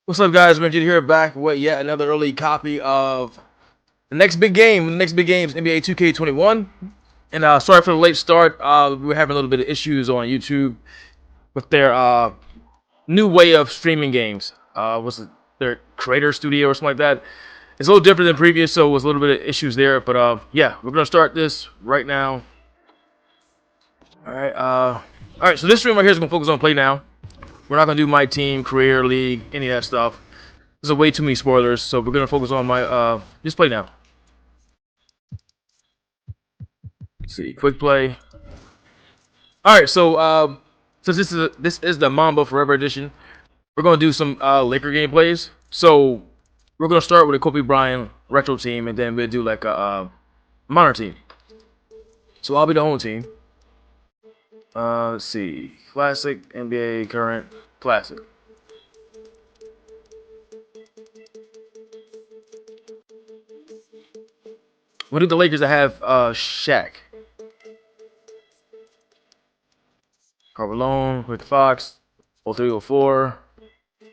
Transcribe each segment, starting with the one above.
What's up, guys? Reggie here, back with yet another early copy of the next big game. The next big game is NBA 2K21. And sorry for the late start. We were having a little bit of issues on YouTube with their new way of streaming games. Was it their creator studio or something like that? It's a little different than previous, so it was a little bit of issues there. But yeah, we're gonna start this right now. All right. So this stream right here is gonna focus on play now. We're not gonna do my team, career, league, any of that stuff. There's way too many spoilers, so we're gonna focus on my just play now. Let's see, quick play. All right, so since this is the Mamba Forever Edition, we're gonna do some Laker gameplays. So we're gonna start with a Kobe Bryant retro team, and then we'll do like a minor team. So I'll be the home team. Let's see, classic, NBA, current, classic. What do the Lakers that have Shaq? Carvalone, Rick Fox, 0304. I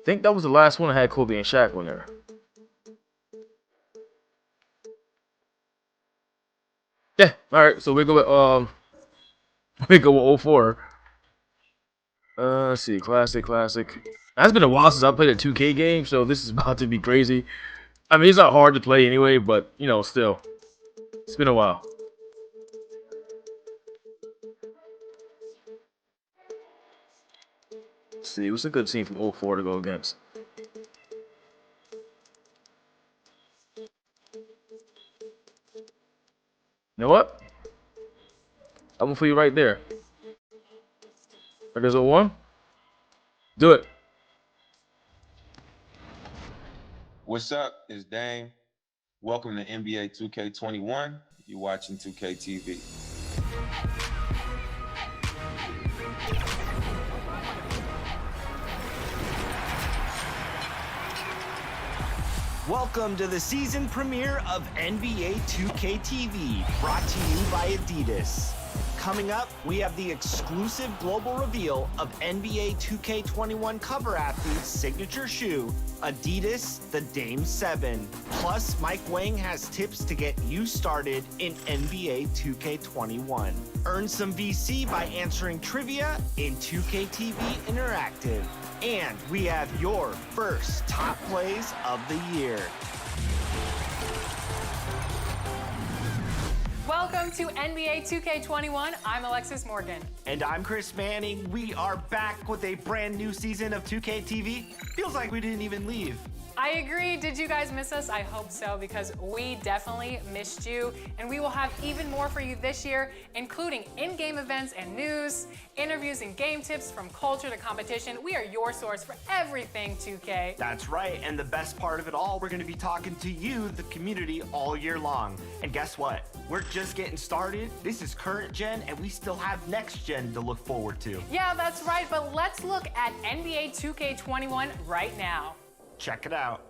think that was the last one that had Kobe and Shaq on there. Yeah, alright, so we go with we go with 04. Let's see, classic. It's been a while since I played a 2K game, so this is about to be crazy. I mean, it's not hard to play anyway, but you know, still. It's been a while. Let's see, what's a good team from 04 to go against? You know what? I'm gonna put you right there. There's 01. Do it. What's up? It's Dame. Welcome to NBA 2K21. You're watching 2K TV. Welcome to the season premiere of NBA 2K TV, brought to you by Adidas. Coming up, we have the exclusive global reveal of NBA 2K21 cover athlete's signature shoe, Adidas the Dame 7. Plus, Mike Wang has tips to get you started in NBA 2K21. Earn some VC by answering trivia in 2K TV Interactive. And we have your first top plays of the year. Welcome to NBA 2K21. I'm Alexis Morgan. And I'm Chris Manning. We are back with a brand new season of 2K TV. Feels like we didn't even leave. I agree. Did you guys miss us? I hope so, because we definitely missed you. And we will have even more for you this year, including in-game events and news, interviews and game tips from culture to competition. We are your source for everything 2K. That's right. And the best part of it all, we're going to be talking to you, the community, all year long. And guess what? We're just getting started. This is current gen, and we still have next gen to look forward to. Yeah, that's right. But let's look at NBA 2K21 right now. Check it out.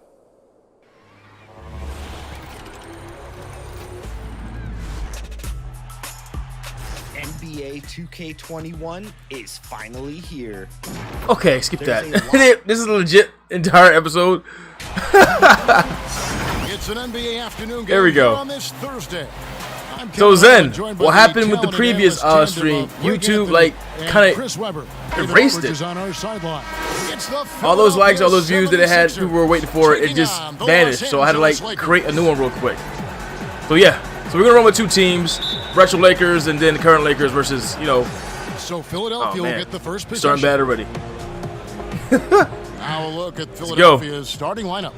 NBA 2K21 is finally here. Okay, skip that. This is a legit entire episode. It's an NBA afternoon game. There we go. On this Thursday. So Zen, what happened with the previous stream? YouTube like kind of erased it. All those likes, all those views that it had, people were waiting for it, it just vanished. So I had to like create a new one real quick. So yeah, so we're gonna run with two teams, retro Lakers and then current Lakers versus, you know. So Philadelphia will get the first possession. Starting bad already. Now a look at Philadelphia's starting lineup.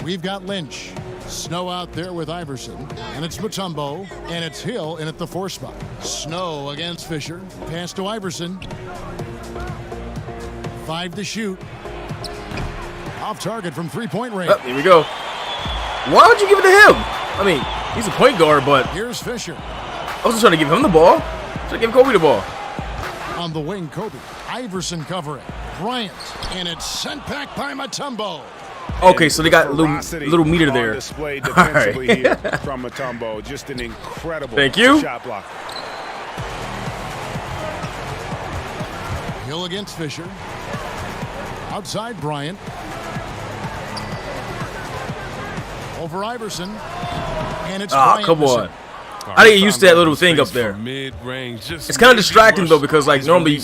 We've got Lynch, Snow out there with Iverson, and it's Mutombo, and it's Hill in at the 4 spot. Snow against Fisher, pass to Iverson. 5 to shoot. Off target from 3-point range. Oh, here we go. Why would you give it to him? I mean, he's a point guard, but here's Fisher. I wasn't trying to give him the ball. I was trying to give Kobe the ball. On the wing, Kobe. Iverson covering. Bryant, and it's sent back by Mutombo. Okay, so they got a little meter there. Display defensively here from Mutombo. Just an incredible shot block. Hill against Fisher. Outside Bryant. Over Iverson. And it's Bryant. Come on. I didn't get used to that little thing up there. It's kind of distracting though because like normally you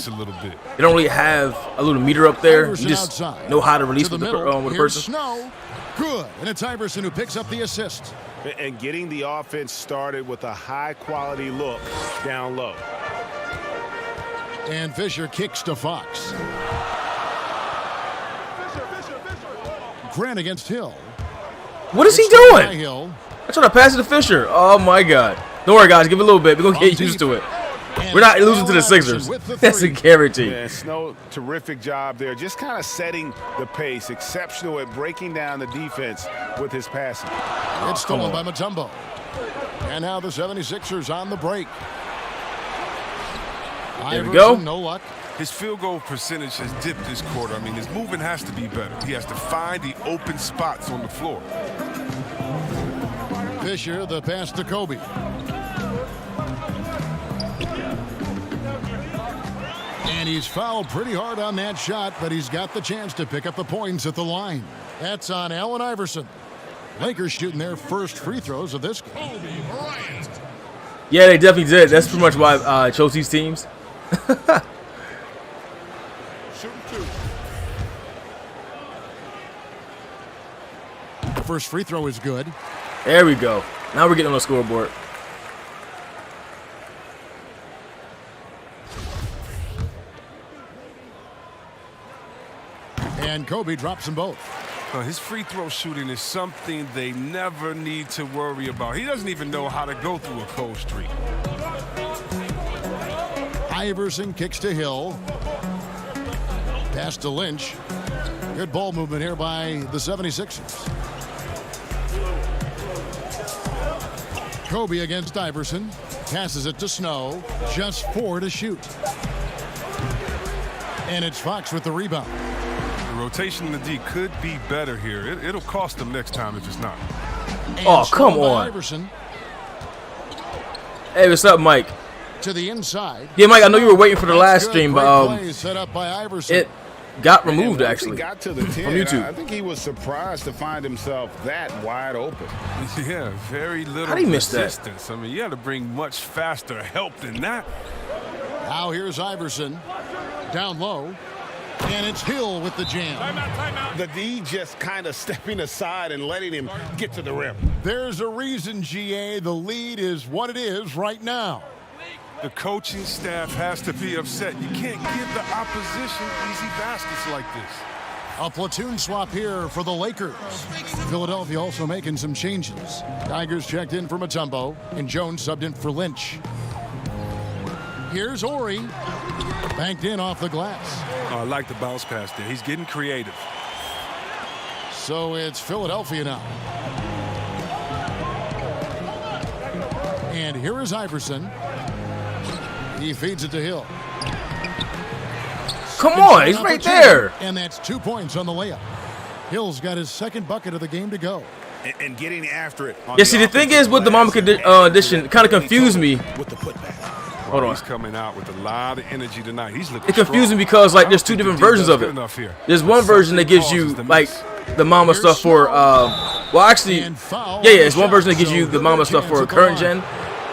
don't really have a little meter up there. You just know how to release with the person. Snow. Good. And it's Iverson who picks up the assist. And getting the offense started with a high-quality look down low. And Fisher kicks to Fox. Grant against Hill. What is he doing? I'm trying to pass it to Fisher. Oh my God. Don't worry, guys. Give it a little bit. We're going to get used to it. We're not losing to the Sixers. That's a guarantee. Yeah, Snow, terrific job there. Just kind of setting the pace. Exceptional at breaking down the defense with his passing. It's stolen by Mutombo. And now the 76ers on the break. There we go. No luck. His field goal percentage has dipped this quarter. I mean, his movement has to be better. He has to find the open spots on the floor. Fisher, the pass to Kobe. And he's fouled pretty hard on that shot, but he's got the chance to pick up the points at the line. That's on Allen Iverson. Lakers shooting their first free throws of this game. Yeah, they definitely did. That's pretty much why I chose these teams. The first free throw is good. There we go. Now we're getting on the scoreboard. And Kobe drops them both. His free throw shooting is something they never need to worry about. He doesn't even know how to go through a cold streak. Iverson kicks to Hill. Pass to Lynch. Good ball movement here by the 76ers. Kobe against Iverson. Passes it to Snow. Just 4 to shoot. And it's Fox with the rebound. The rotation in the D could be better here. It'll cost them next time if it's not. And oh, come on. Iverson. Hey, what's up, Mike? To the inside. Yeah, Mike, I know you were waiting for the last stream, but set up by Iverson. it got removed, actually, got to the 10, from YouTube. I think he was surprised to find himself that wide open. Yeah, very little How did he miss resistance. that? I mean, you had to bring much faster help than that. Now here's Iverson. Down low. And it's Hill with the jam. Timeout. The D just kind of stepping aside and letting him get to the rim. There's a reason, GA. The lead is what it is right now. The coaching staff has to be upset. You can't give the opposition easy baskets like this. A platoon swap here for the Lakers. Philadelphia also making some changes. Tigers checked in for Mutombo, and Jones subbed in for Lynch. Here's Ori. Banked in off the glass. I like the bounce pass there. He's getting creative. So it's Philadelphia now. And here is Iverson. He feeds it to Hill. Come on, he's right there. And that's 2 points on the layup. Hill's got his second bucket of the game to go. And getting after it. Yeah, see, the thing is with the Mamba edition, kind of confused me. With the putback. Hold on. He's coming out with a lot of energy tonight. He's looking It confused me because like there's two different versions of it. There's one version that gives you like the Mamba stuff for well actually yeah, it's one version that gives you the Mamba stuff for current gen,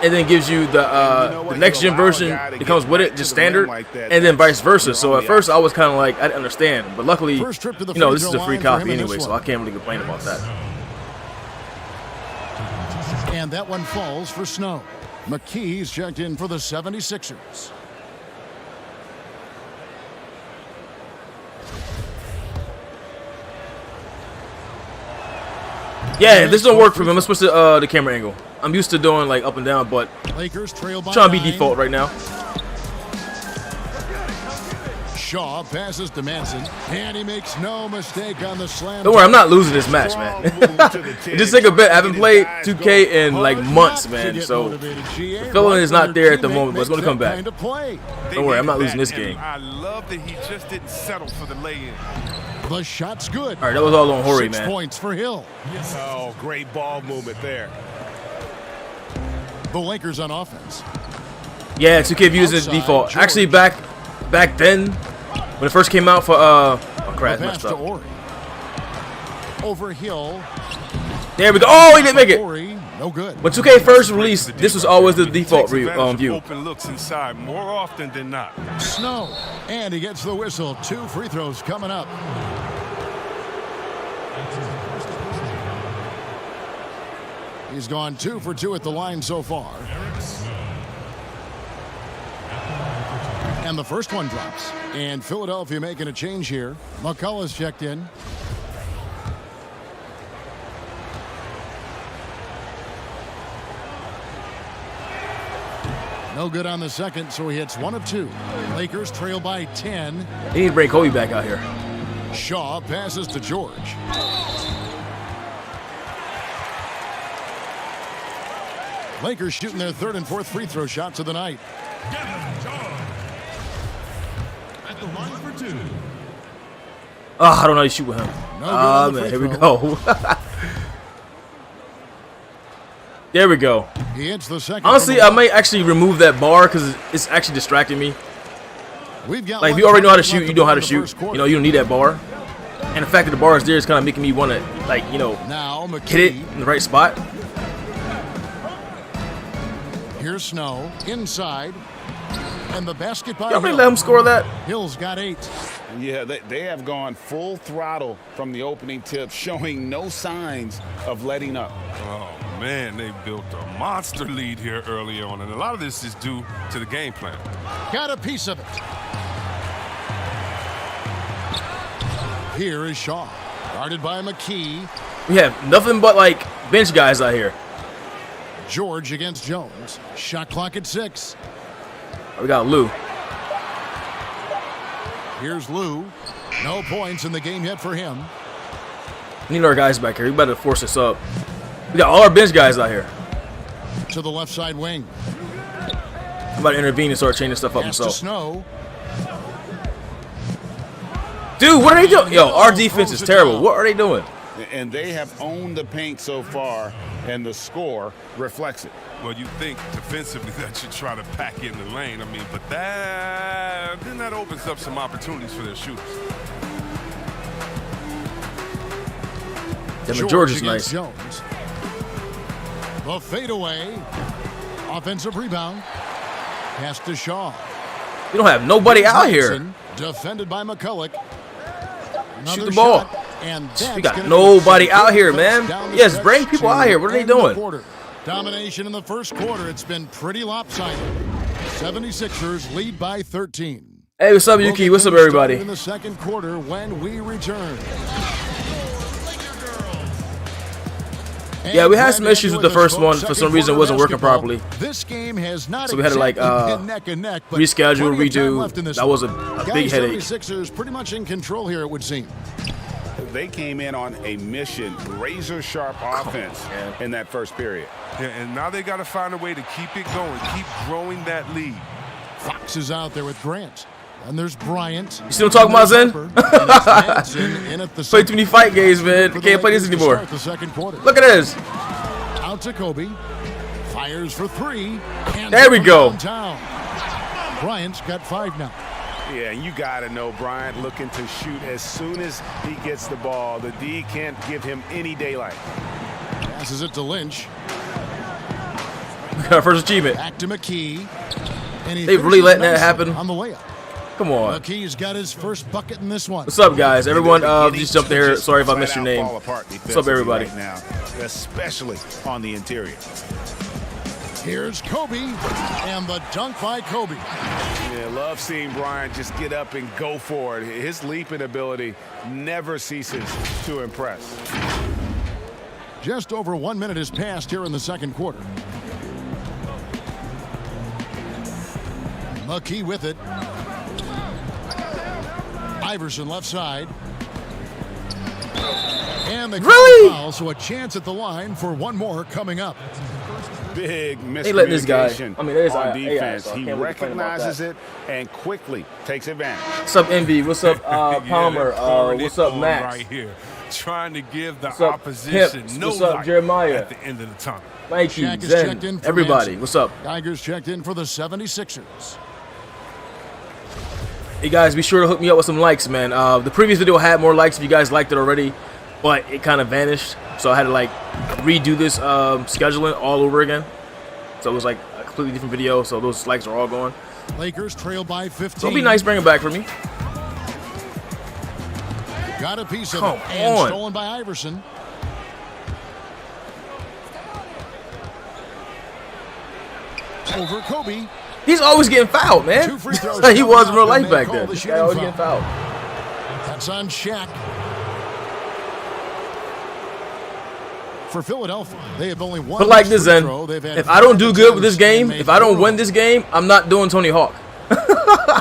and then gives you the next gen version that comes with it, just standard, and then vice versa. So at first I was kind of like I didn't understand, but luckily you know this is a free copy anyway, so I can't really complain about that. And that one falls for Snow. McKee's checked in for the 76ers. Yeah, this don't work for me. Let's switch to the camera angle. I'm used to doing like up and down, but Lakers trail by trying to be 9. default right now. Shaw passes to Manson, and he makes no mistake on the slam. Don't worry, I'm not losing this match, man. It just take a bit. I haven't played 2K in like months, man. So the feeling is not there at the moment, but it's going to come back. Don't worry, I'm not losing this game. I love that he just didn't settle for the lay-in. The shot's good. All right, that was all on Horry, 6 man. points for Hill. Oh, great ball movement there. The Lakers on offense. Yeah, 2K views as default. Actually, back then, when it first came out for Crap, pass messed to up. Ori. Over Hill. There we go. Oh, he didn't make it. Ori, no good. When 2K first released, this was always the default view. Open looks inside more often than not. Snow. And he gets the whistle. 2 free throws coming up. He's gone 2 for 2 at the line so far. And the first one drops. And Philadelphia making a change here. McCullough's checked in. No good on the second, so he hits 1 of 2. Lakers trail by 10. They need to bring Kobe back out here. Shaw passes to George. Lakers shooting their 3rd and 4th free throw shots of the night. At the line for 2. Oh, I don't know how to shoot with him. No good on the man, free here we throw. go. There we go. He hits the second. Honestly, I might actually remove that bar because it's actually distracting me. We've got Like, if you already know how to shoot, you know how to shoot. You know, you don't need that bar. And the fact that the bar is there is kind of making me want to, like, you know, now hit it in the right spot. Here's Snow inside, and the basket by Y'all really Hill. let him score that? Hill's got 8. Yeah, they have gone full throttle from the opening tip, showing no signs of letting up. Oh, man, they built a monster lead here early on, and a lot of this is due to the game plan. Got a piece of it. Here is Shaw, guarded by McKee. We have nothing but, like, bench guys out here. George against Jones. Shot clock at 6. We got Lou. Here's Lou. No points in the game yet for him. We need our guys back here. We better force this up. We got all our bench guys out here. To the left side wing. I'm about to intervene and start changing stuff up Pass to myself. Snow. Dude, what are they doing? Yo, our defense is terrible. What are they doing? And they have owned the paint so far, and the score reflects it. Well, you think defensively that you try to pack in the lane. I mean, but then that opens up some opportunities for their shooters. Damn, George is against nice. Jones. The fadeaway. Offensive rebound. Pass to Shaw. We don't have nobody out here. Williamson, defended by McCullough. Shoot Another the ball. shot, and We that's got gonna nobody be out here, down man. the Yes, stretch bring people out to here. What are they end the doing? quarter. Domination in the first quarter. It's been pretty lopsided. 76ers lead by 13. Hey, what's up, Yuki? What's up, everybody? In the second quarter when we return. Yeah, we had some issues with the first one. For some reason, it wasn't working properly. This game has not So we had to, like, exactly been neck and neck, but reschedule, plenty of time redo. left in this That was a one. big headache. 76ers pretty much in control here, it would seem. They came in on a mission, razor-sharp offense in that first period. Yeah, and now they got to find a way to keep it going, keep growing that lead. Fox is out there with Grant. And there's Bryant. You see what I'm talking about, Zen? Play too many Play fight games, man. Can't play this anymore. The second quarter. Look at this. Out to Kobe. Fires for 3. There we go. Downtown. Bryant's got 5 now. Yeah, you got to know Bryant looking to shoot as soon as he gets the ball. The D can't give him any daylight. Passes it to Lynch. We got our first achievement. Back to McKee. And he They really finishes letting that nicely happen? on the layup. Come on. McKee's got his first bucket in this one. What's up, guys? Everyone, Beginning just jumped to there. just Sorry if I flat missed your out name. fall apart What's up, everybody? right now, especially on the interior. Here's Kobe. And the dunk by Kobe. Yeah, love seeing Bryant just get up and go for it. His leaping ability never ceases to impress. Just over 1 minute has passed here in the second quarter. McKee with it. Iverson left side. And the Really? foul, so a chance at the line for one more coming up. Big They let this guy- miscommunication I mean, there's on AI, defense. so I He can't really complain about recognizes that. it and quickly takes advantage. What's up, Envy? What's up, Palmer? they're pouring What's it up, on Max? Right here, trying to give the What's up, opposition Pips? no What's up, light Jeremiah? at the end of the tunnel. Mikey, Shaq is checked in Zen, for everybody. Manson. What's up? Tigers checked in for the 76ers. Hey guys, be sure to hook me up with some likes, man. The previous video had more likes if you guys liked it already, but it kind of vanished, so I had to like redo this scheduling all over again. So it was like a completely different video, so those likes are all gone. Lakers trail by 15. So it'll be nice bringing it back for me. Got a piece of Come it and on. stolen by Iverson. Over Kobe. He's always getting fouled, man. 2 free throws He was in real coming life up, back and they then. call the This guy always shooting getting fouled. That's on Shaq. For Philadelphia, they have only one. But like this, free then, throw. They've had if I don't 5 do good with this attempts game, and made if I don't 4. win this game, I'm not doing Tony Hawk.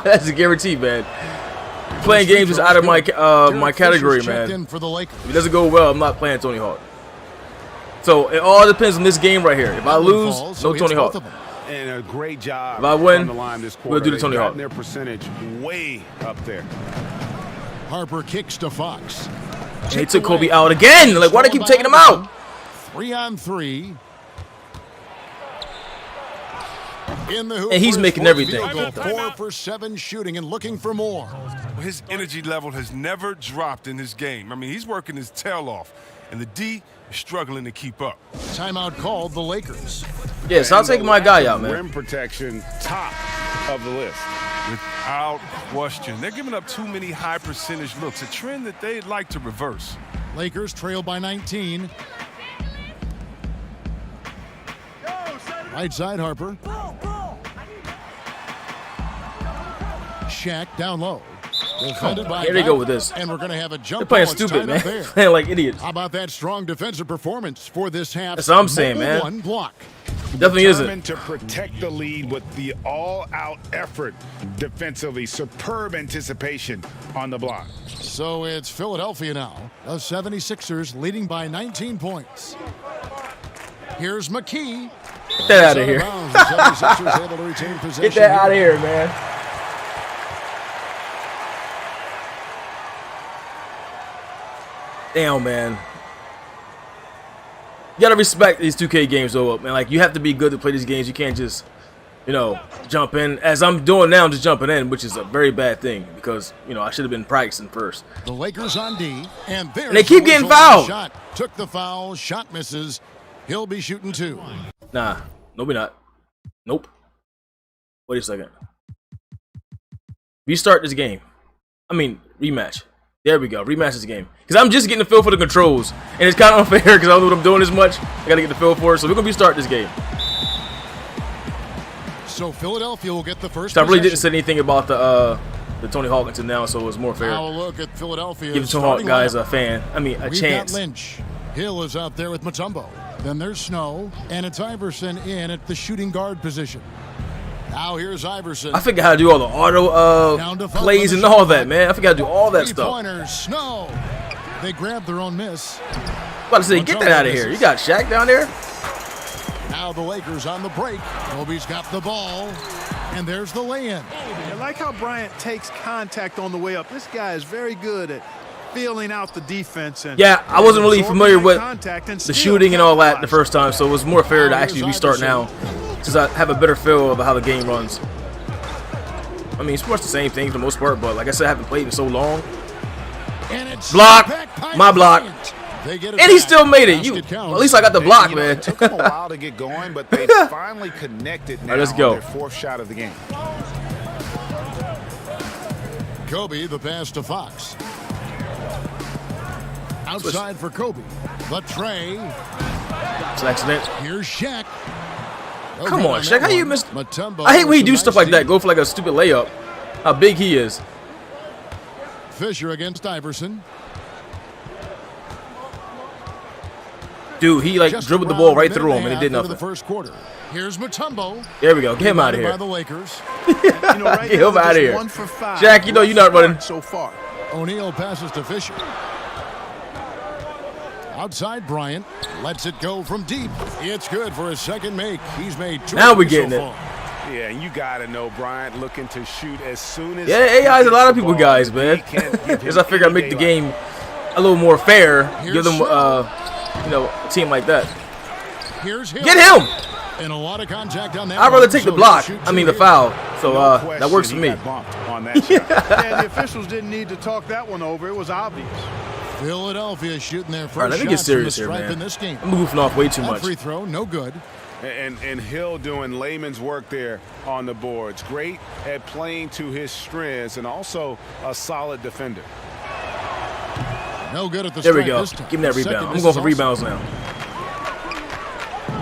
That's a guarantee, man. Playing games is out of my my category, man. For the Lakers. If it doesn't go well, I'm not playing Tony Hawk. So it all depends on this game right here. If I lose, no Tony Hawk. And a great job. If I win, on the line this we'll do the Tony Hawk. Their percentage way up there. Harper kicks to Fox. And they took Kobe out again. Like, why do they keep taking him out? 3 on 3. In the hoop And he's for his making fourth everything. field goal. 4 for 7 shooting and looking for more. His energy level has never dropped in this game. I mean, he's working his tail off, and the D is struggling to keep up. Timeout called the Lakers. Yeah, stop taking my guy out, man. Rim protection, top of the list. Without question. They're giving up too many high percentage looks, a trend that they'd like to reverse. Lakers trail by 19. Right side, Harper. Shaq down low. Defended by Here they go with this. And we're going to have a jump. They're playing ball. It's stupid, tied up man. there. Playing like idiots. How about that strong defensive performance for this half? That's what I'm saying, Mobile man. One block. Definitely isn't. Determined to protect the lead with the all-out effort defensively. Superb anticipation on the block. So it's Philadelphia now. The 76ers leading by 19 points. Here's McKee. Get that out of here. The 76ers able to retain possession. Get that out of here, man. Damn, man. You gotta respect these 2K games, though, man. Like, you have to be good to play these games. You can't just, you know, jump in. As I'm doing now, I'm just jumping in, which is a very bad thing because, you know, I should have been practicing first. The Lakers on D, and there's And they keep the getting whistle on the fouled. Shot. Took the foul, shot misses. He'll be shooting 2. Nah, no, we not. Nope. Wait a second. Restart this game. I mean, rematch. There we go. Rematch this game. Because I'm just getting the feel for the controls. And it's kind of unfair because I don't know what I'm doing as much. I got to get the feel for it. So we're going to restart this game. So Philadelphia will get the first. So I really didn't possession. say anything about the Tony Hawk until now, so it was more fair. Now a look at Philadelphia. Give the Tony Hawk guys a fan. I mean, a We've chance. got Lynch. Hill is out there with Mutombo. Then there's Snow, and it's Iverson in at the shooting guard position. Now here's Iverson. I forgot how to do all the auto plays and all that, man. I forgot to do all that stuff. Three-pointers, Snow. They grabbed their own miss. About to say, get that out of here. You got Shaq down there? Now the Lakers on the break. Kobe's got the ball, and there's the lay-in. I like how Bryant takes contact on the way up. This guy is very good at feeling out the defense. And yeah, I wasn't really familiar with the the shooting and all that the first time, so it was more fair to actually restart now, since I have a better feel of how the game runs. I mean, it's pretty much the same thing for the most part, but like I said, I haven't played in so long. Block, my block. And he still made it. Well, at least I got the block, man. It took them a while to get going, but they finally connected now. All right, let's go. On their 4th shot of the game. Kobe, the pass to Fox. Outside for Kobe. The tray. It's an accident. Here's Shaq. Come on, Shaq. How you missed? Mutombo I hate when you do with stuff some like that. nice Go for like a stupid layup. How big he is. Fisher against Iverson. Dude, he like Just dribbled the around ball a right minute through and him a and it did half into nothing. the first quarter. Here's Mutombo. There we go. Get him out of By here. the Lakers. Right Get now, him out of just here. 1 for 5. Jack, you know you're not running. So far. O'Neal passes to Fisher. Outside Bryant. Lets it go from deep. It's good for his second make. He's made 2 Now we're so getting it. far. Yeah, and you got to know Bryant looking to shoot as soon as. Yeah, AI is a lot of people, guys, man. Because I figure I make the game a little more fair. Give them, you know, a team like that. Here's Hill. Get him! And a lot of contact on that. I'd rather one, take the so block. he'll shoot I mean, 2 the here. foul. So that works for me. On that shot. Yeah, the officials didn't need to talk that one over. It was obvious. Philadelphia shooting their first All right, let me get shots from the serious here, stripe man. in this game. I'm goofing off way too That much. free throw, no good. And Hill doing layman's work there on the boards. Great at playing to his strengths and also a solid defender. No good at the There we stripe go. this time. Give me that Second rebound. I'm miss going is for also- rebounds now.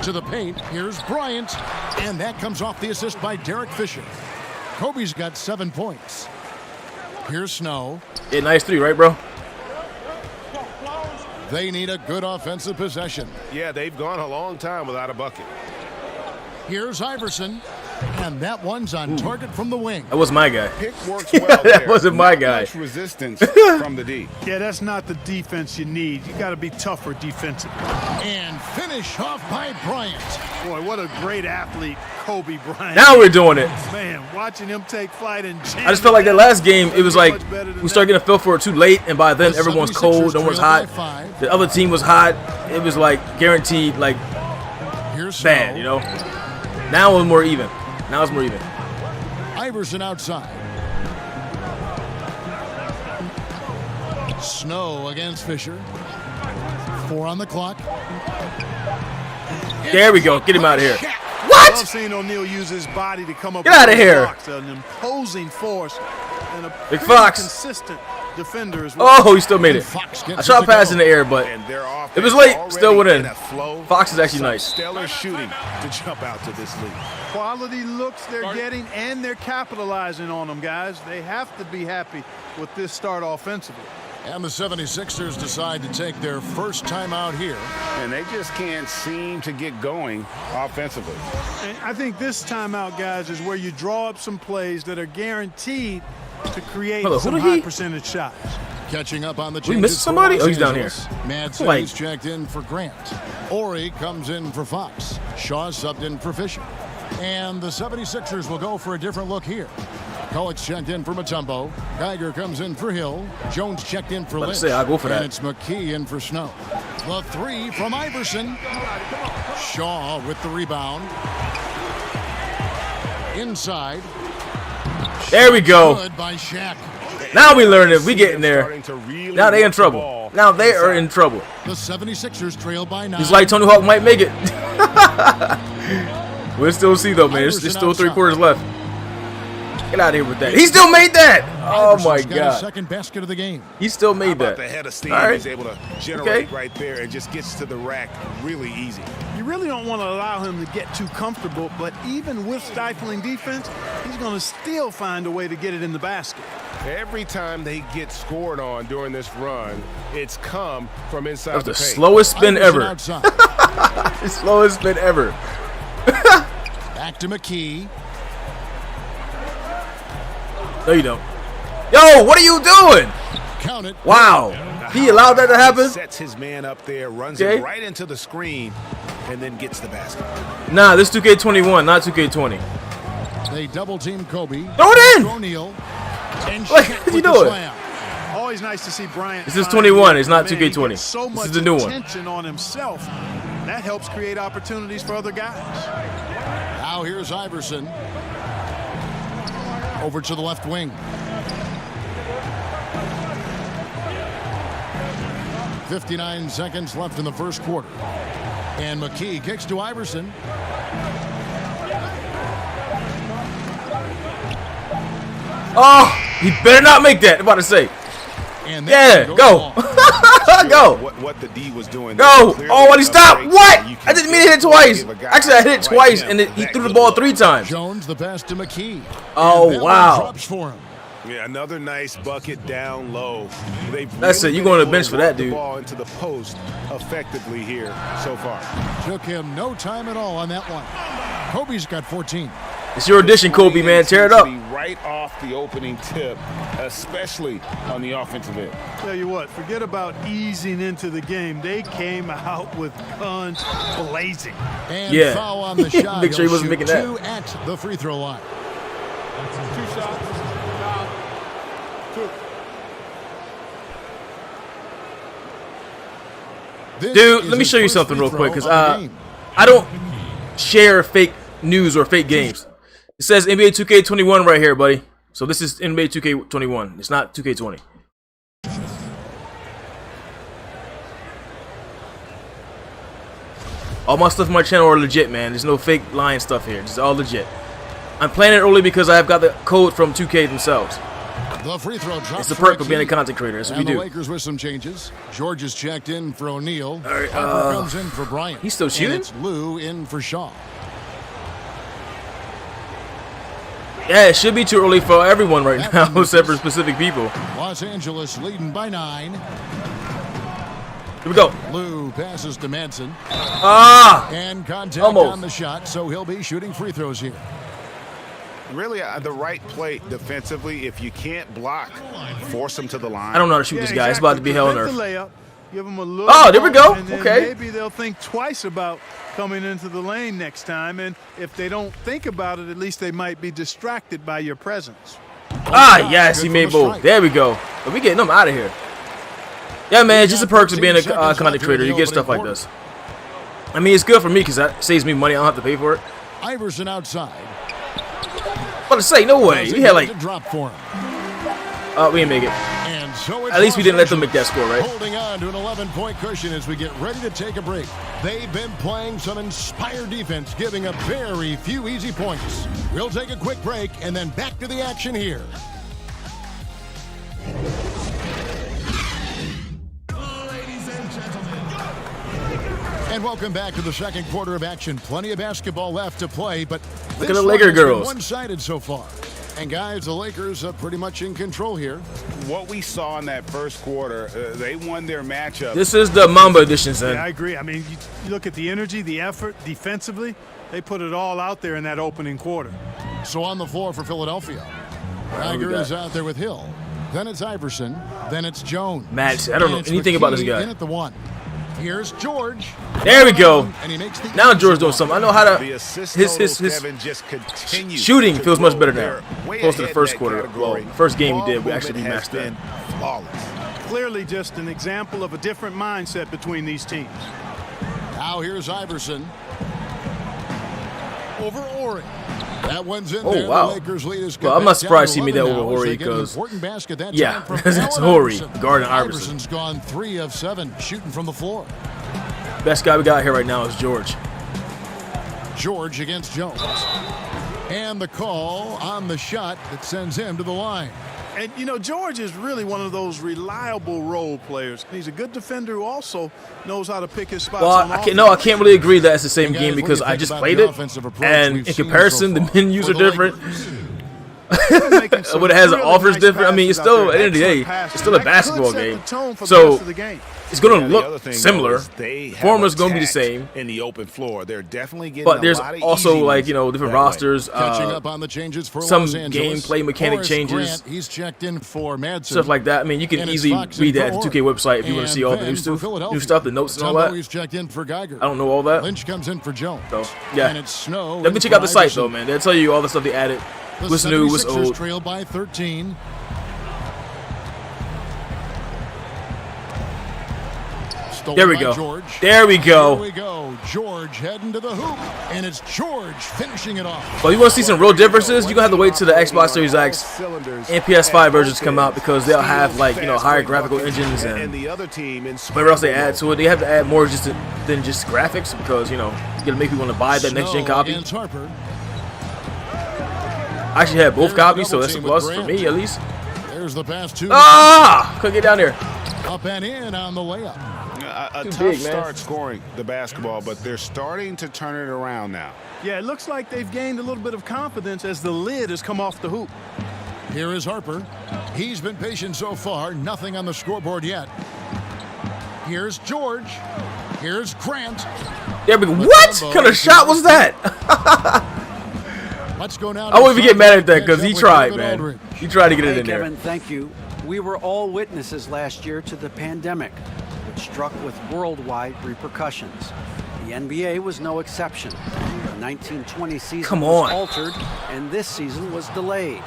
To the paint, here's Bryant. And that comes off the assist by Derek Fisher. Kobe's got 7 points. Here's Snow. Yeah, nice 3, right, bro? They need a good offensive possession. Yeah, they've gone a long time without a bucket. Here's Iverson. And that one's on target from the wing. That was my guy. Pick works well there. That wasn't my Not guy. much resistance from the D. Yeah, that's not the defense you need. You got to be tougher defensively. And finish off by Bryant. Boy, what a great athlete Kobe Bryant. Now we're doing it. Man, watching him take flight and jam I just felt like that last game, it was like Much better than we started getting a feel for it too late, and by then The everyone's 76ers cold, no one's trail by hot. 5. The other team was hot. It was like guaranteed, like Here's bad, Snow. you know. Now it's more even. Now it's more even. Iverson outside. Snow against Fisher. 4 on the clock. There we go. Get him out of here. I What? love seeing O'Neal use his body to come up Get with outta those here. blocks, an imposing force and a Big pretty Fox. consistent defender as well. Oh, he still made it. Fox I gets tried it to passing go. the air, but And their offense it was late. already Still went in. in a flow. Fox is actually Some nice. Stellar shooting to jump out to this lead. Quality looks they're getting, and they're capitalizing on them, guys. They have to be happy with this start offensively. And the 76ers decide to take their first time out here. And they just can't seem to get going offensively. And I think this timeout, guys, is where you draw up some plays that are guaranteed to create Hold on, who some did high he- percentage shots. Catching up on the We changes missed for somebody? Los Oh, he's down here. Angeles. Madsen's Like- checked in for Grant. Ori comes in for Fox. Shaw subbed in for Fisher. And the 76ers will go for a different look here. Collett's checked in for Mutombo. Geiger comes in for Hill. Jones checked in for About to Lynch. say, I'll go for and that. it's McKee in for Snow. The 3 from Iverson. Shaw with the rebound. Inside. There we go. Good by Shaq. Now we learn it. We getting there. Starting to really Now they in work the trouble. ball Now they are inside. in trouble. The 76ers trail by 9. He's like Tony Hawk might make it. We'll still see though, man. There's still 3 quarters left. Get out of here with that. He still made that. Oh my Iverson's got his God. second basket of the game. He still How made about that. the head of steam All right. he's able to generate Okay. right there and just gets to the rack really easy. You really don't want to allow him to get too comfortable, but even with stifling defense, he's going to still find a way to get it in the basket. Every time they get scored on during this run, it's come from inside That was the the paint. slowest spin Iverson ever. outside. The slowest spin ever. Back to McKee. No, you don't. Yo, what are you doing? Count it. Wow. He allowed that to happen? Sets his man up there, runs Okay. it right into the screen, and then gets the basket. Nah, this 2K21, not 2K20. They double team Kobe. Throw it in! O'Neal. And What Shaq is he with the doing? slam. Always nice to see Bryant. This is find 21, the it's not man. 2K20. He gets So This much is the new one. attention on himself. That helps create opportunities for other guys. Now here's Iverson. Over to the left wing. 59 seconds left in the first quarter. And McKee kicks to Iverson. Oh, he better not make that. I'm about to say. And Yeah, that go. goes Go. What the D was doing. Go. Clearly Oh, what he a stopped. break What? that you can I didn't mean to hit it just twice. give a guy Actually, I hit it like twice, him and he that threw the good ball look. 3 times. Jones the pass to McKee. Oh, And that one wow. drops for him. Yeah, another nice bucket down low. They've That's really it. You been going to able the bench for work that, the dude. Ball into the post effectively here so far. Took him no time at all on that one. Kobe's got 14. It's your addition, Kobe, man. Tear it up. Right off the opening tip, especially on the offensive end. Tell you what, forget about easing into the game. They came out with guns blazing. And Yeah. foul on the shot. Make sure he He'll wasn't shoot making that. 2 at the free throw line. This Dude, is let me his show you first something free real quick, throw because of the game. I don't share fake news or fake games. It says NBA 2K21 right here, buddy. So this is NBA 2K21. It's not 2K20. All my stuff on my channel are legit, man. There's no fake lying stuff here. It's all legit. I'm playing it early because I have got the code from 2K themselves. The free throw drops. It's the perk of being a content creator. That's what we the do. Lakers with some changes. George is checked in for O'Neal. Right, Harper comes in for Bryant. He's still shooting? And it's Lou in for Shaw. Yeah, it should be too early for everyone right now, except for specific people. Los Angeles leading by 9. Here we go. Lou passes to Manson. Ah! And contact Almost on the shot, so he'll be shooting free throws here. Really, the right play defensively. If you can't block, force him to the line. I don't know how to shoot this guy. It's about to be hell on earth. Give them a little Oh, there we go. and then Okay. Maybe they'll think twice about coming into the lane next time. And if they don't think about it, at least they might be distracted by your presence. Ah, yes, he made both. There we go. But we getting them out of here. Yeah, man, it's just the perks of being a content creator. You get stuff like this. I mean, it's good for me because that saves me money. I don't have to pay for it. Iverson outside. I'm about to say, no way. We had like, drop for him. we didn't make it. And so At least we didn't let them make that score, right? Holding on to an 11-point cushion as we get ready to take a break. They've been playing some inspired defense, giving up very few easy points. We'll take a quick break and then back to the action here. And welcome back to the second quarter of action. Plenty of basketball left to play, but look at the Laker girls. One-sided so far. And guys, the Lakers are pretty much in control here. What we saw in that first quarter, they won their matchup. This is the Mamba edition, son. Yeah, I agree. I mean, you look at the energy, the effort, defensively, they put it all out there in that opening quarter. So on the floor for Philadelphia, Tiger is out there with Hill. Then it's Iverson. Then it's Jones. Matt, I don't know anything about this guy. In at the 1. Here's George. There we go. And he makes the Now George doing something. I know how to. His shooting feels much better now. Close to the first quarter. Well, the first game we did, we actually remastered that. Clearly just an example of a different mindset between these teams. Now here's Iverson. Over Ori. That one's in Oh, there. wow. The Lakers lead is Well, I'm not surprised he made that over Ori Horry because, yeah, that's that's Horry guarding Iverson. Iverson's gone 3 of 7 shooting from the floor. Best guy we got here right now is George. George against Jones. And the call on the shot that sends him to the line. And, you know, George is really one of those reliable role players. He's a good defender who also knows how to pick his spots. Well, I can't really agree that it's the same game because I just played it, and in comparison, the menus are different. What it has offers different. I mean, it's still at the end of the day, it's still a basketball game, so it's going to look similar. The formula's going to be the same. In the open floor, they're definitely getting. But there's also like different rosters. Catching up on the changes for some Los Angeles. gameplay mechanic changes. Grant, he's checked in for Madsen. Stuff like that. I mean, you can easily read that at the 2K website if you want to see all the new stuff, the notes and all that. He's checked in for Geiger. I don't know all that. Lynch comes in for Jones. So yeah, and it's Snow. Definitely check out the site though, man. They'll tell you all the stuff they added. What's new, what's old. Trail by 13. There we go. George. There we go. Here we go. George heading to the hoop, and it's George finishing it off. Well, you want to see some real differences? You're going to have to wait till the Xbox Series X and PS5 versions come out because they'll have like, higher graphical engines and whatever else they add to it. They have to add more than just graphics because, you got to make people want to buy that next-gen copy. I actually have both copies, so that's a plus for me at least. There's the pass to couldn't get down there. Up and in on the layup. A tough start scoring the basketball, but they're starting to turn it around now. Yeah, it looks like they've gained a little bit of confidence as the lid has come off the hoop. Here is Harper. He's been patient so far. Nothing on the scoreboard yet. Here's George. Here's Grant. There we go. What kind of shot was that? Let's go now. I won't even get mad at that because he tried, man. He tried to get it in there. Kevin, thank you. We were all witnesses last year to the pandemic, which struck with worldwide repercussions. The NBA was no exception. The 1920 season was altered, and this season was delayed.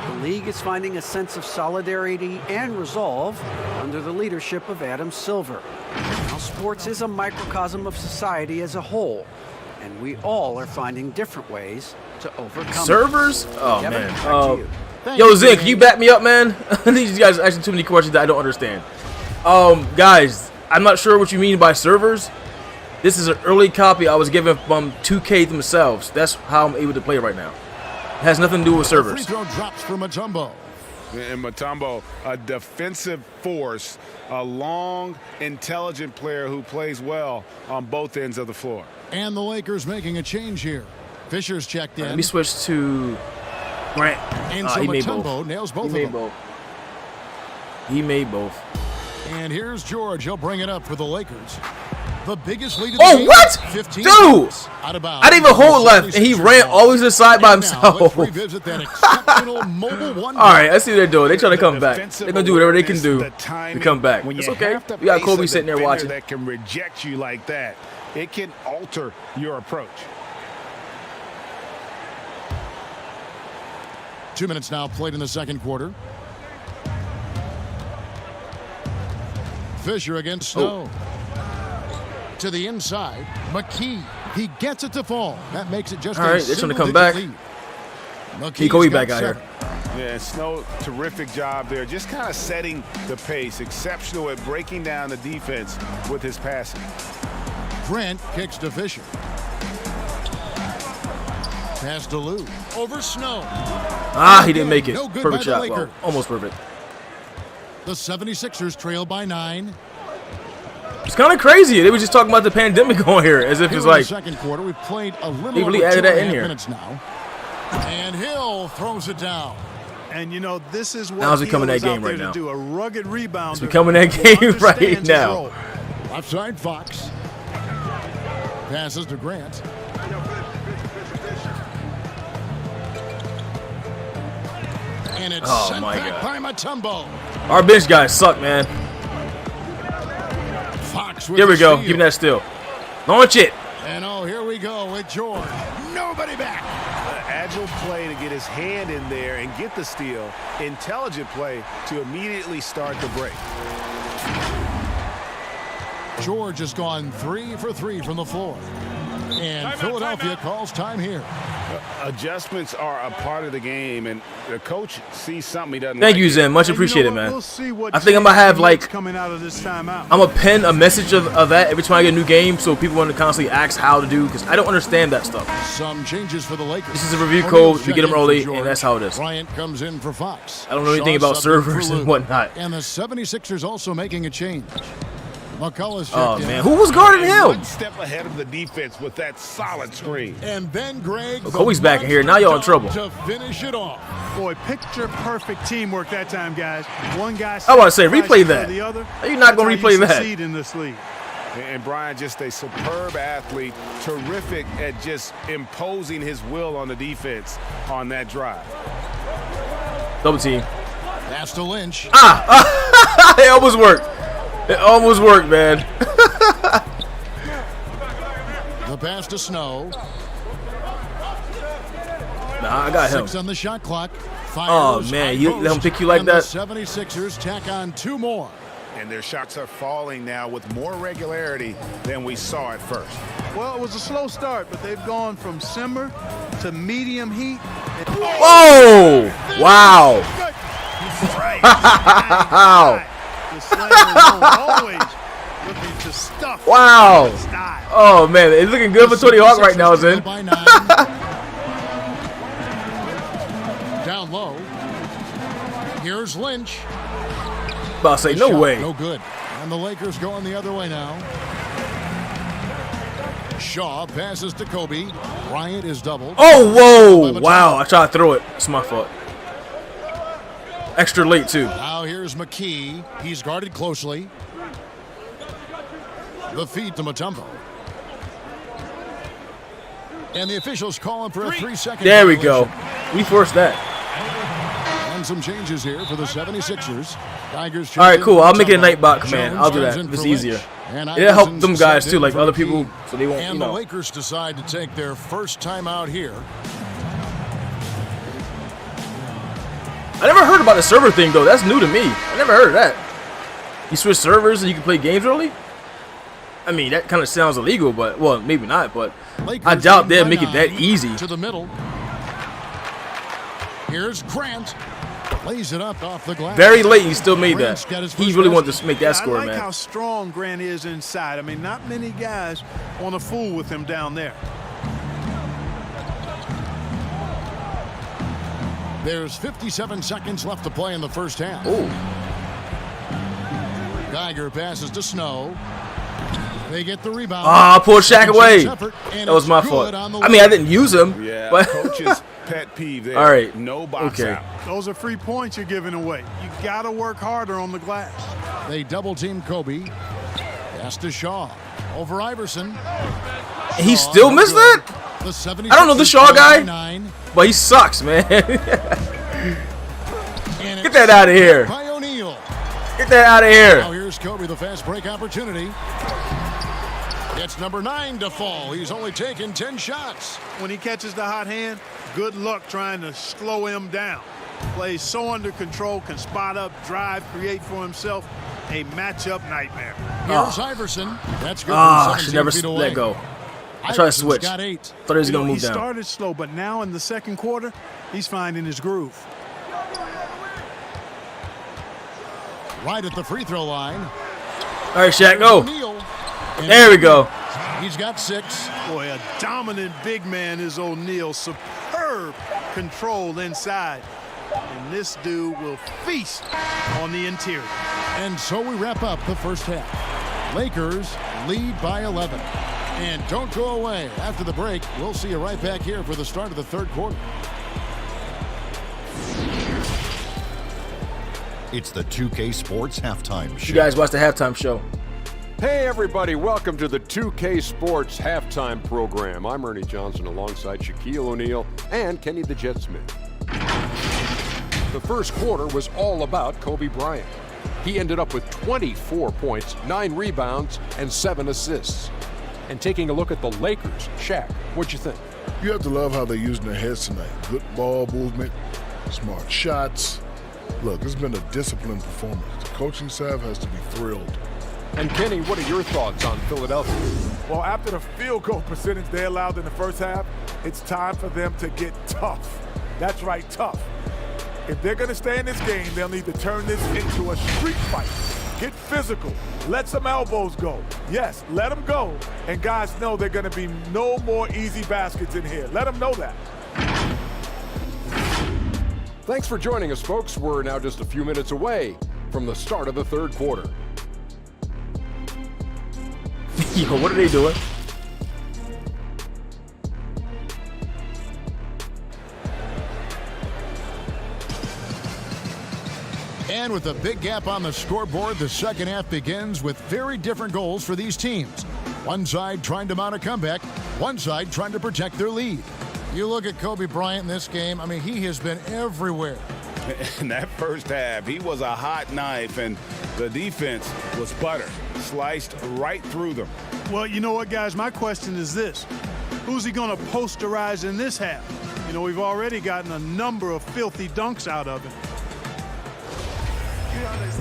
The league is finding a sense of solidarity and resolve under the leadership of Adam Silver. Now, sports is a microcosm of society as a whole. and we all are finding different ways to overcome Servers? it. Oh, Kevin, man. back to you. Yo, Zen, can you back me up, man? These guys are asking too many questions that I don't understand. Guys, I'm not sure what you mean by servers. This is an early copy I was given from 2K themselves. That's how I'm able to play right now. It has nothing to do with servers. Free throw drops for Mutombo. And Mutombo, a defensive force, a long, intelligent player who plays well on both ends of the floor. And the Lakers making a change here. Fisher's checked in. Let me switch to Grant. And so He made Mutombo both. nails both He of made them. both. He made both. And here's George. He'll bring it up for the Lakers. The biggest lead of the Oh, game, what? 15 Dude! points. Out of bounds. I didn't even hold left, and he ran always to the side by And now himself. let's revisit that exceptional mobile one. All right, I see what they're doing. They're trying to come back. They're gonna do whatever they can do to come back. When It's you okay. have to We got face Kobe a sitting there defender watching. that can reject you like that. It can alter your approach. 2 minutes now played in the second quarter. Fisher against Snow. To the inside, McKee. He gets it to fall. That makes it just All a right, they're trying to come single-digit back. lead. He Kobe McKee's back got out 7. here. Yeah, Snow, terrific job there. Just kind of setting the pace. Exceptional at breaking down the defense with his passing. Grant kicks to Fisher. Pass to Lou. Over Snow. Ah, he didn't make it. No good by Perfect the shot. Lakers. Well, almost perfect. The 76ers trail by 9. It's kind of crazy. They were just talking about the pandemic on here, as if Here it's in like the second quarter, we've played a little They really over added that 2.5 in here. minutes now. And Hill throws it down. And you know, this is what Now it's becoming Hill that is out game there right to now. do, a rugged rebounder. It's becoming that who game right understands his now. role. Left side, Fox. Passes to Grant. And it's Oh, sent my back God. by Mutombo. Our bench guys suck, man. Fox with Here we the go. steal. Give me that steal. Launch it. And oh, here we go with George. Nobody back. Agile play to get his hand in there and get the steal. Intelligent play to immediately start the break. George has gone 3 for 3 from the floor. And Philadelphia calls time here. Adjustments are a part of the game, and the coach sees something he doesn't Thank like. you, Zen. Much And you know appreciated, what? man. We'll see what I think I'm gonna changes have he like makes coming out of this timeout. I'm gonna pen a message of that every time I get a new game, so people want to constantly ask how to do, because I don't understand that stuff. Some changes for the Lakers. This is a review O'Neal's code. We get them checked in early, for George. and that's how it is. Bryant comes in for Fox. I don't know anything Shaw about subbed in servers for and Lou. whatnot. And the 76ers also making a change. McCullough's Oh checked in. man, who was guarding him? One step ahead of the defense with that solid screen. And then Greg. Oh, Kobe's back in here. Now y'all in trouble. To finish it off. Boy, picture perfect teamwork that time, guys. One guy. I wanna say, sacrifices replay for that. The other. How you not gonna That's how replay you that? succeed in this league. And Bryant, just a superb athlete, terrific at just imposing his will on the defense on that drive. Double team. Pass to Lynch. It almost worked. It almost worked, man. The pass to Snow. Nah, I got him. 6 on the shot clock. Oh, Fires man, high you let him post, pick you like and that? The 76ers tack on 2 more. And their shots are falling now with more regularity than we saw at first. Well, it was a slow start, but they've gone from simmer to medium heat. Oh! Wow! Wow! The Slam is always looking to stuff. Wow! Style. Oh man, it's looking good for Tony Hawk right now, Zen. By 9. Down low. Here's Lynch. About to say, The no shot, way. No good. And the Lakers going the other way now. Shaw passes to Kobe. Bryant is doubled. Oh, whoa! Wow, I tried to throw it. It's my fault. Extra late, too. Now here's McKee. He's guarded closely. The feed to Mutombo. And the officials calling for a 3-second. There we go. We forced that. And some changes here for the 76ers. Tigers. All right, cool. I'll make it a Mutombo. night bot command. Jones I'll do comes that. in It's for easier. Lynch. And It'll help Iverson's them guys, subbed too, in like for other McKee. people, so they won't, And you the know. Lakers decide to take their first time out here. I never heard about the server thing, though. That's new to me. I never heard of that. You switch servers and you can play games early? I mean, that kind of sounds illegal, but, well, maybe not, but Lakers I doubt they'll by make it that 9 easy. to the middle. Here's Grant. Plays it up off the glass. Very late, he still made Grant's that. got his He first really basket. wanted to make that score, I like man. how strong Grant is inside. I mean, not many guys want to fool with him down there. There's 57 seconds left to play in the first half. Ooh. Geiger passes to Snow. They get the rebound. Ah, I pulled Shaq away. Effort, and That was it's my good fault. on the I mean, I didn't use him. Yeah, But coach's pet peeve there. all right. No box Okay. out. Those are free points you're giving away. You got to work harder on the glass. They double team Kobe. Pass to Shaw. Over Iverson. He still missed good. that? The 76ers I don't know the Shaw guy, 9, but he sucks, man. and Get that out of here. by O'Neal. Get that out of Now here. here's Kobe, the fast break opportunity. It's number 9 to fall. He's only taken 10 shots. When he catches the hot hand, good luck trying to slow him down. Plays so under control, can spot up, drive, create for himself. A matchup nightmare. Here's Iverson. That's good. Ah, I from should 17 never feet away. let go. I tried to Iverson's switch. got 8. Thought he was going to He move down. started slow, but now in the second quarter, he's finding his groove. Right at the free throw line. All right, Shaq, go. O'Neal. And There we go. He's got 6. Boy, a dominant big man is O'Neal. Superb control inside. And this dude will feast on the interior. And so we wrap up the first half. Lakers lead by 11. And don't go away. After the break, we'll see you right back here for the start of the third quarter. It's the 2K Sports Halftime Show. You guys watch the halftime show. Hey everybody, welcome to the 2K Sports Halftime Program. I'm Ernie Johnson alongside Shaquille O'Neal and Kenny the Jet Smith. The first quarter was all about Kobe Bryant. He ended up with 24 points, 9 rebounds, and 7 assists. And taking a look at the Lakers, Shaq, what'd you think? You have to love how they're using their heads tonight. Good ball movement, smart shots. Look, it's been a disciplined performance. The coaching staff has to be thrilled. And Kenny, what are your thoughts on Philadelphia? Well, after the field goal percentage they allowed in the first half, it's time for them to get tough. That's right, tough. If they're going to stay in this game, they'll need to turn this into a street fight. Get physical. Let some elbows go. Yes, let them go. And guys know they're going to be no more easy baskets in here. Let them know that. Thanks for joining us, folks. We're now just a few minutes away from the start of the third quarter. Yo, what are they doing? And with a big gap on the scoreboard, the second half begins with very different goals for these teams. One side trying to mount a comeback, one side trying to protect their lead. You look at Kobe Bryant in this game, I mean, he has been everywhere. In that first half, he was a hot knife, and the defense was butter. Sliced right through them. Well, you know what, guys? My question is this. Who's he going to posterize in this half? You know, we've already gotten a number of filthy dunks out of him.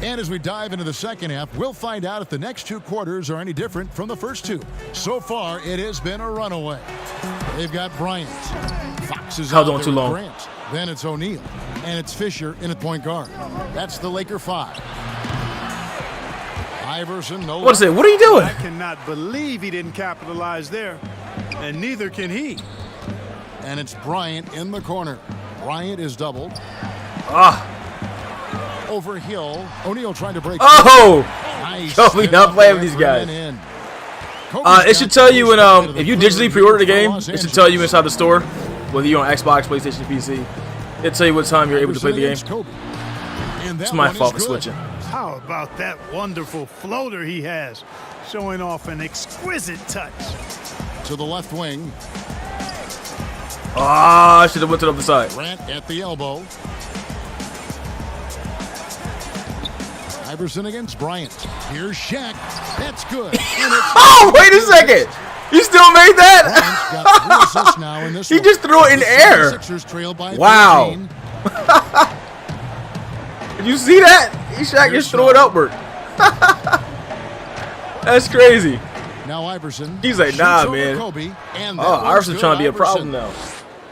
And as we dive into the second half, we'll find out if the next 2 quarters are any different from the first 2. So far, it has been a runaway. They've got Bryant. Fox is Held out on there too with long. Grant. Then it's O'Neal. And it's Fisher in at point guard. That's the Laker 5. Iverson, no. What is it? What are you doing? I cannot believe he didn't capitalize there. And neither can he. And it's Bryant in the corner. Bryant is doubled. Ah. Over Hill. O'Neal trying to break. Oh! Nice. Kobe not playing with these guys. It should tell you when if you digitally pre-order the game, it should tell you inside the store, whether you're on Xbox, PlayStation, PC. It'll tell you what time you're able to play the game. It's my fault for switching. How about that wonderful floater he has, showing off an exquisite touch. To the left wing. Ah, I should have went to the other side. Grant at the elbow. Iverson against Bryant. Here's Shaq. That's good. Oh, wait a second. You still made that? Got 3 assists now in this He one. just threw it in the air. Sixers trail by Wow. 13. Did you see that? Shaq just threw it upward. That's crazy. Now Iverson. He's like, shoots nah, over man. Kobe, and Oh, that one's Iverson's good. trying to be a Iverson. problem now.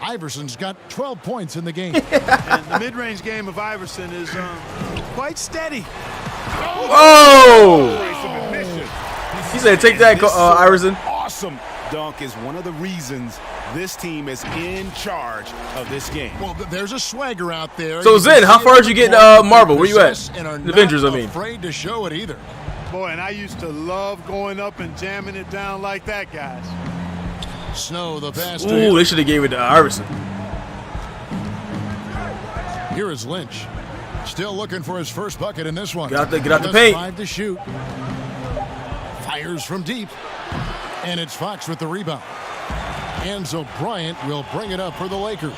Iverson's got 12 points in the game. And the mid-range game of Iverson is quite steady. Oh! He said, take that, Iverson. Awesome dunk is one of the reasons this team is in charge of this game. Well, there's a swagger out there. So, Zen, how far did you get Marvel? Where you at? The Avengers, I mean. Afraid to show it either. Boy, and I used to love going up and jamming it down like that, guys. Snow, the pass to Ooh, him. they should have gave it to Iverson. Here is Lynch. Still looking for his first bucket in this one. Get out the Just paint. 5 to shoot. Fires from deep. And it's Fox with the rebound. And so Bryant will bring it up for the Lakers.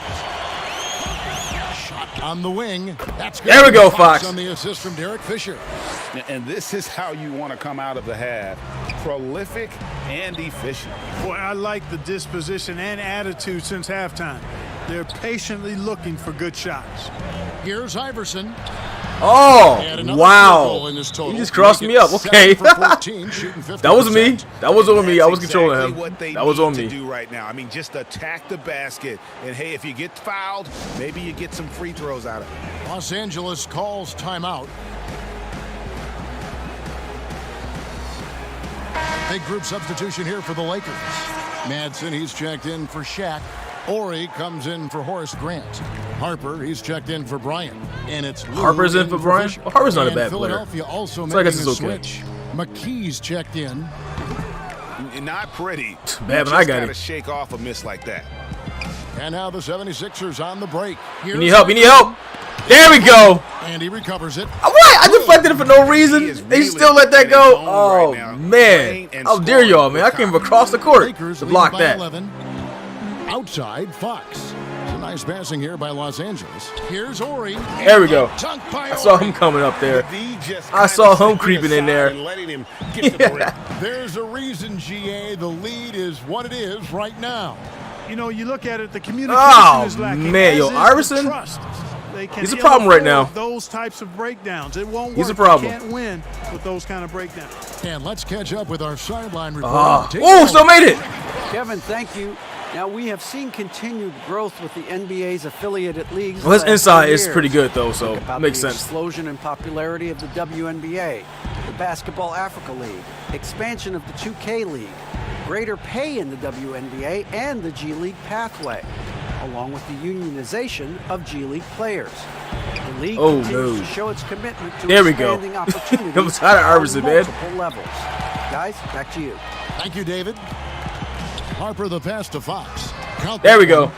Shot on the wing. That's good. There we go, Fox. On the assist from Derek Fisher. And this is how you want to come out of the half. Prolific and efficient. Boy, I like the disposition and attitude since halftime. They're patiently looking for good shots. Here's Iverson. Oh, And another wow. field goal in this total. He just crossed Make me it up. Okay. 7 for 14, shooting 50%. That was me. That was on me. I was controlling Exactly him. what they That was need on to me. do right now. I mean, just attack the basket. And hey, if you get fouled, maybe you get some free throws out of it. Los Angeles calls timeout. Big group substitution here for the Lakers. Madsen, he's checked in for Shaq. Ori comes in for Horace Grant. Harper, he's checked in for Bryant. And it's Lou Harper's in for Bryant? Fisher. Well, Harper's not a And bad player. Philadelphia also So I guess making it's a okay. switch. McKee's checked in. Not pretty. Bad, but You I just got gotta it. shake off a miss like that. And now the 76ers on the break. You need help. You need help. There we go. And he recovers it. What? I deflected it for no reason. They really still let that in go. his zone Oh, right now. man. Playing and How dare scoring y'all, man. I came across the court Lakers to lead block by that. 11. Outside, Fox. It's a nice passing here by Los Angeles. Here's Ori. There we go. Dunk by I saw Ori. him coming up there. The just I kinda saw him stepping creeping in aside there. and letting him get to the rim. There's a reason, GA. The lead is what it is right now. You know, you look at it, the communication Oh, is lacking. man. as Yo, is the Iverson? trust. They can He's a ill problem right afford now. Those types of breakdowns. It won't He's a work. problem. You can't win with those kind of breakdowns. And let's catch up with our sideline report. Oh, still made it. Kevin, thank you. Now, we have seen continued growth with the NBA's affiliated leagues. Well, his the last inside few is years. pretty good, though, so Think about makes the sense. explosion in popularity of the WNBA, the Basketball Africa League, expansion of the 2K League, greater pay in the WNBA and the G League pathway, along with the unionization of G League players. The league Oh, continues no. to show its commitment to There we go. expanding opportunities I'm tired of on Iverson, man. multiple levels. Guys, back to you. Thank you, David. Harper the pass to Fox. Count There that we go. one.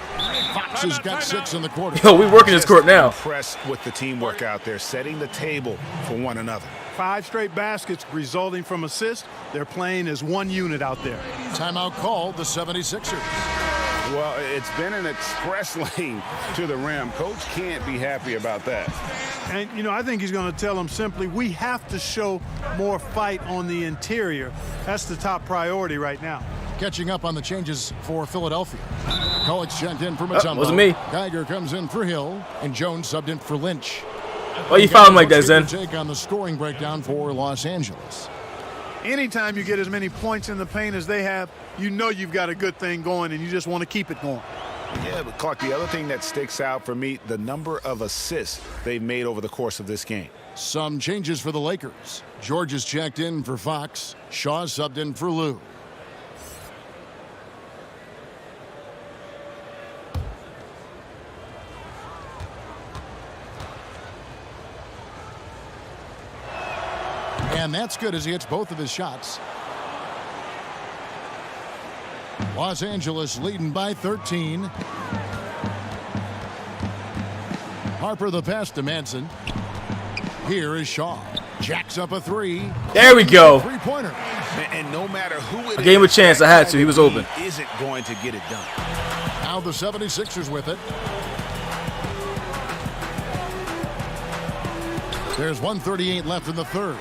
Fox has got 6 in the quarter. Yo, we working this court now. Impressed with the teamwork out there, setting the table for one another. 5 straight baskets resulting from assists. They're playing as one unit out there. Timeout called the 76ers. Well, it's been an express lane to the rim. Coach can't be happy about that. And, you know, I think he's going to tell them simply, we have to show more fight on the interior. That's the top priority right now. Catching up on the changes for Philadelphia. College checked in for Mutombo. wasn't me. Geiger comes in for Hill, and Jones subbed in for Lynch. Why you foul him like that, Zen? Take on the scoring breakdown for Los Angeles. Anytime you get as many points in the paint as they have, you know you've got a good thing going and you just want to keep it going. Yeah, but Clark, the other thing that sticks out for me, the number of assists they've made over the course of this game. Some changes for the Lakers. George is checked in for Fox. Shaw subbed in for Lou. And that's good as he hits both of his shots. Los Angeles leading by 13. Harper the pass to Manson. Here is Shaw. Jacks up a 3. There we go. Three-pointer. And no matter who it I gave him a chance. I had to. He was open. He isn't going to get it done. Now the 76ers with it. There's 1:38 left in the third.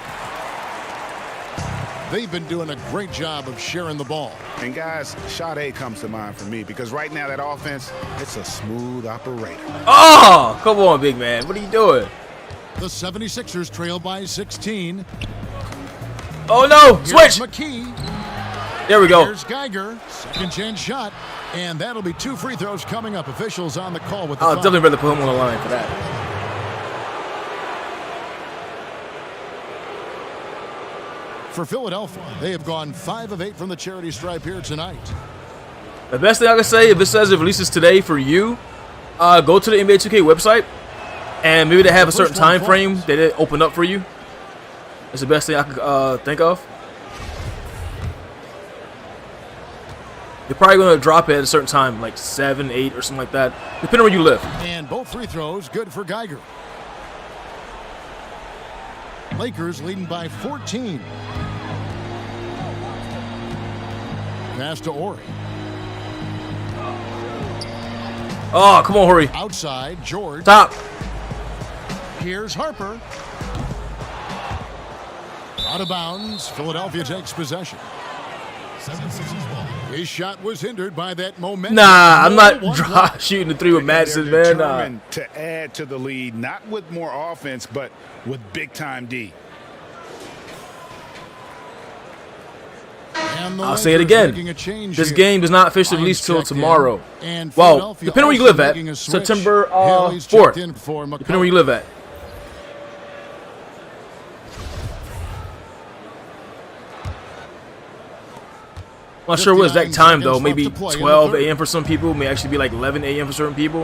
They've been doing a great job of sharing the ball. And guys, shot A comes to mind for me because right now that offense, it's a smooth operator. Oh, come on, big man. What are you doing? The 76ers trail by 16. Oh, no. Here's Switch. McKee. There we go. Here's Geiger, second chance shot, and that'll be 2 free throws coming up. Officials on the call with the I'll foul. definitely rather put him on the line for that. For Philadelphia, they have gone 5 of 8 from the charity stripe here tonight. The best thing I can say, if it says it releases today for you, go to the NBA 2K website, and maybe they have a certain time frame that they open up for you. That's the best thing I can think of. They're probably going to drop it at a certain time, like 7, 8, or something like that, depending on where you live. And both free throws good for Geiger. Lakers leading by 14. Pass to Ori. Oh, come on, hurry. Outside, George. Stop. Here's Harper. Out of bounds. Philadelphia takes possession. His shot was hindered by that momentum. Nah, I'm not shooting the 3 with Madison, man. Determined to add to the lead, not with more offense, but with big-time D. I'll say it again. This game does not officially release till tomorrow. Well, depending on where you live at. September 4th. Depending on where you live at. I'm not sure what exact time though. Maybe 12 a.m. for some people. May actually be like 11 a.m. for certain people.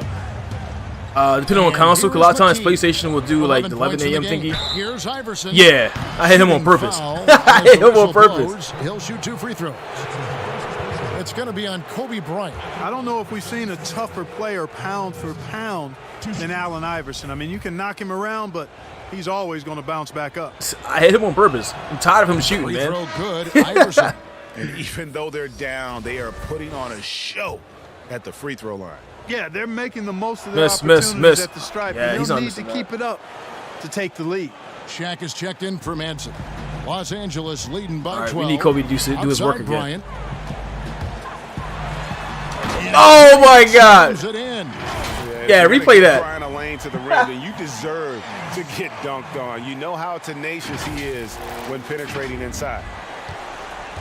Depending on console, because a lot of times PlayStation will do like the 11 a.m. thingy. Yeah, I hit him on purpose. I hit him on purpose. He'll shoot 2 free throws. It's going to be on Kobe Bryant. I don't know if we've seen a tougher player pound for pound than Allen Iverson. I mean, you can knock him around, but he's always going to bounce back up. I hit him on purpose. I'm tired of him shooting, free man. Throw good, Iverson. And even though they're down, they are putting on a show at the free throw line. Yeah, they're making the most of their opportunities at the stripe. Yeah, and they'll need to keep it up to take the lead. Shaq is checked in for Manson. Los Angeles leading by 12. We need Kobe to do his work again. Bryant. Oh my God! Yeah, replay that. Trying a lane to the rim, and you deserve to get dunked on. You know how tenacious he is when penetrating inside.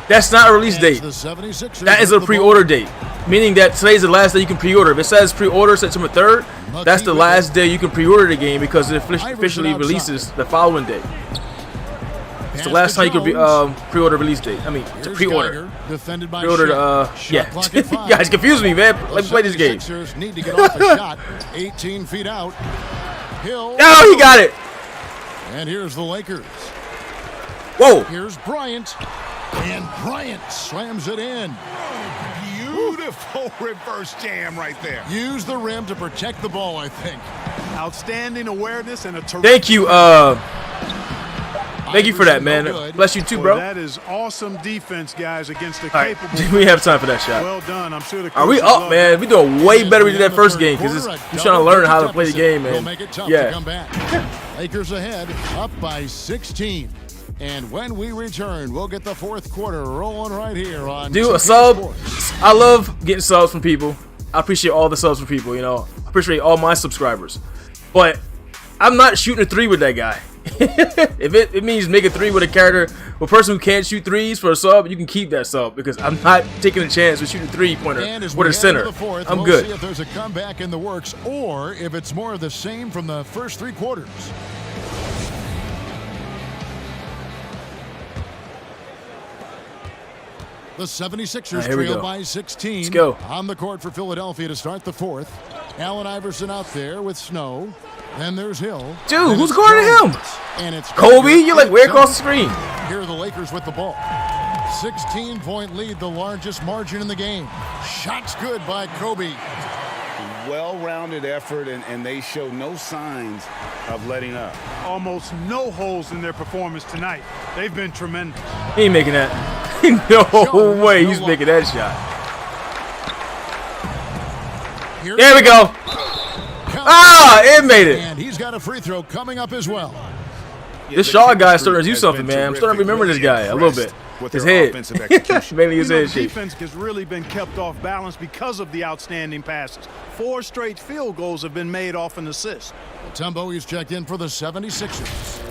That's not a release date. That is a pre-order date, meaning that today's the last day you can pre-order. If it says pre-order September 3rd, that's the last day you can pre-order the game because it officially releases the following day. It's the last time you can pre-order release date. I mean, to pre-order. Pre-order. Yeah. You guys confuse me, man. Let me play this game. Need to get off the shot. 18 feet out. Hill. Oh, he got it. And here's the Lakers. Whoa. Here's Bryant. And Bryant slams it in. Beautiful reverse jam right there. Use the rim to protect the ball, I think. Outstanding awareness and a terrific. Thank you. Thank you for that, man. Bless you too, bro. That is awesome defense, guys, against a right. capable. We have time for that shot. Well done. I'm sure the Are we up, man? We doing way better than that first game because we're trying to learn how to play the game, man. Make it tough to Yeah. come back. Lakers ahead, up by 16. And when we return, we'll get the 4th quarter rolling right here on Do a sub. I love getting subs from people. I appreciate all the subs from people, you know. I appreciate all my subscribers. But I'm not shooting a 3 with that guy. If it means make a 3 with a character, a person who can't shoot 3s for a sub, you can keep that sub because I'm not taking a chance with shooting 3-pointer with a center. I'm we'll good. See if there's a comeback in the works or if it's more of the same from the first 3 quarters. The 76ers trail by 16. Let's go. On the court for Philadelphia to start the 4th. Allen Iverson out there with Snow. Then there's Hill. Dude, who's guarding him? And it's Kobe. You're like way across the screen. Here are the Lakers with the ball. 16-point lead, the largest margin in the game. Shots good by Kobe. Well-rounded effort, and they show no signs of letting up. Almost no holes in their performance tonight. They've been tremendous. He ain't making that. No way he's making that shot. There we go. Ah, it made it. And he's got a free throw coming up as well. This Shaw guy is starting to do something, man. I'm starting to remember this guy a little bit. His head. Mainly his head shape. Defense has really been kept off balance because of the outstanding passes. 4 straight field goals have been made off an assist. Tumbo is checked in for the 76ers.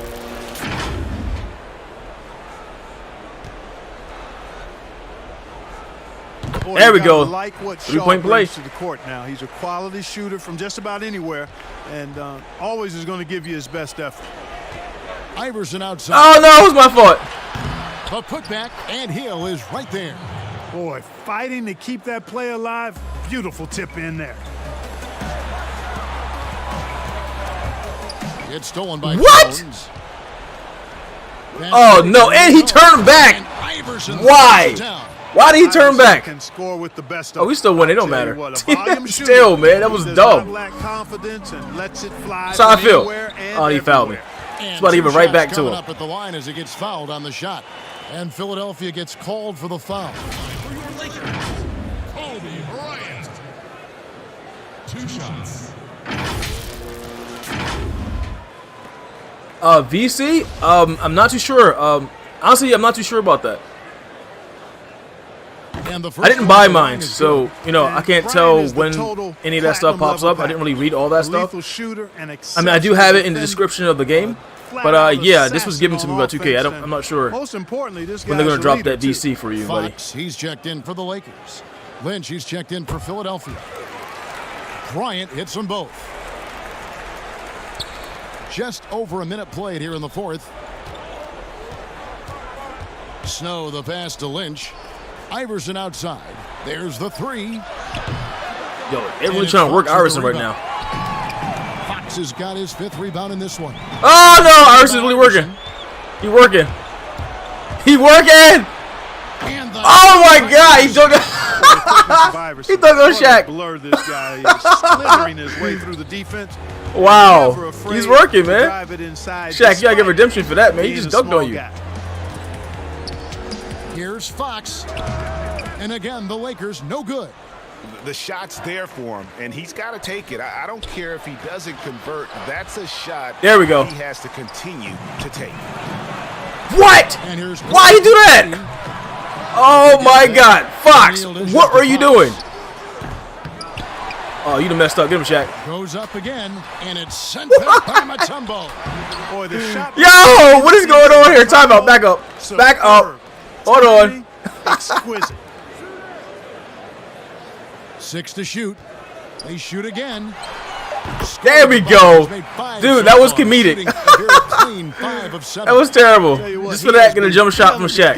Boy, there we you go. Like what 3-point Shaw play. brings to the court now. He's a quality shooter from just about anywhere, and always is going to give you his best effort. Iverson outside. Oh no, it was my fault. A putback, and Hill is right there. Boy, fighting to keep that play alive. Beautiful tip in there. It's stolen by What? Jones. Oh no, and he turned back. Why? Why did he turn back? Can score with the best Oh, we still win. It don't matter. What, Still, man, that was dumb. Lack confidence and lets it fly. That's how I feel. Oh, he fouled me. And It's about to give it right back to him. Up at the line as he gets fouled on the shot. And Philadelphia gets called for the foul. Kobe Bryant. 2 shots. VC? I'm not too sure. Honestly, I'm not too sure about that. And the I didn't buy mine, so you know I can't tell when any of that stuff pops up. I didn't really read all that stuff. I mean, I do have it in the description of the game, but yeah, this was given to me by 2K. I'm not sure Most importantly, this when they're gonna drop that VC for you, buddy. Fox, he's checked in for the Lakers. Lynch, he's checked in for Philadelphia. Bryant hits them both. Just over a minute played here in the fourth. Snow the pass to Lynch. Iverson outside. There's the three. Yo, everyone's trying to work Iverson right now. Fox has got his 5th rebound in this one. Oh no, Iverson's really working. He working. He working. Oh my God, he took it. He took on Shaq. Blur this guy. He's slithering his way through the defense. Wow, he's working, man. Shaq, you gotta give redemption for that, man. He just dunked on you. Here's Fox. And again, the Lakers no good. The shot's there for him, and he's got to take it. I don't care if he doesn't convert. That's a shot there we go. He has to continue to take. What? Why you do that? Oh my God, Fox! What are you doing? Oh, you done messed up. Get him, Shaq. Goes up again, and it's sent back by Mutombo. Boy, the shot. Yo, what is going on here? Timeout. Back up. Back up. Hold on. Exquisite. 6 to shoot. They shoot again. There we go. Dude, that was comedic. That was terrible. Just for that, get a jump shot from Shaq.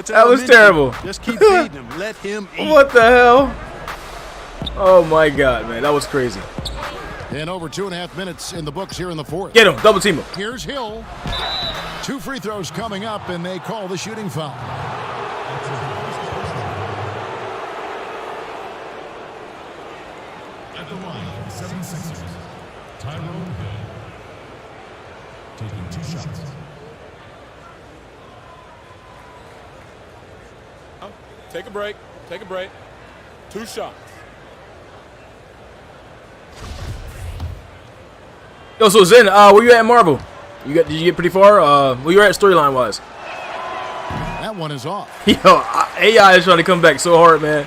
That was terrible. Just keep feeding him. Let him eat. What the hell? Oh my God, man, that was crazy. And over 2.5 minutes in the books here in the fourth. Get him, double team him. Here's Hill. 2 free throws coming up, and they call the shooting foul. At the line, 76ers. Tyrone Hill. Taking 2 shots. Take a break. Take a break. 2 shots. Yo, so Zen, where you at in Marvel? Did you get pretty far? Where you at storyline wise? That one is off. Yo, AI is trying to come back so hard, man.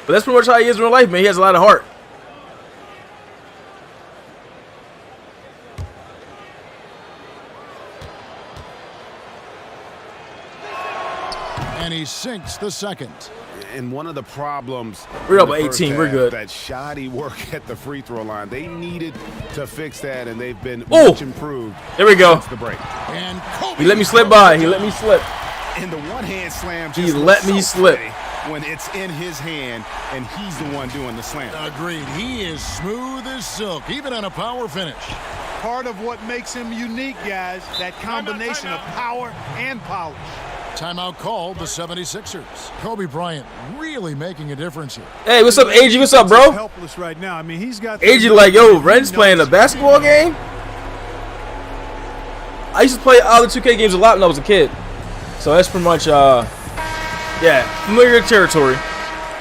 But that's pretty much how he is in real life, man. He has a lot of heart. And he sinks the second. And one of the problems, we're up 18. We're good. That shoddy work at the free throw line. They needed to fix that, and they've been much improved. There we go. Since the break. And he let me slip by. He let me slip. And the one-hand slam. He let me slip. When it's in his hand, and he's the one doing the slam. Agreed. He is smooth as silk, even on a power finish. Part of what makes him unique, guys, that combination of power and polish. Timeout called the 76ers. Kobe Bryant really making a difference here. Hey, what's up, AG? What's up, bro? Helpless right now. I mean, he's got AG like, yo, Ren's playing a basketball game? I used to play other 2K games a lot when I was a kid. So that's pretty much, yeah, familiar territory.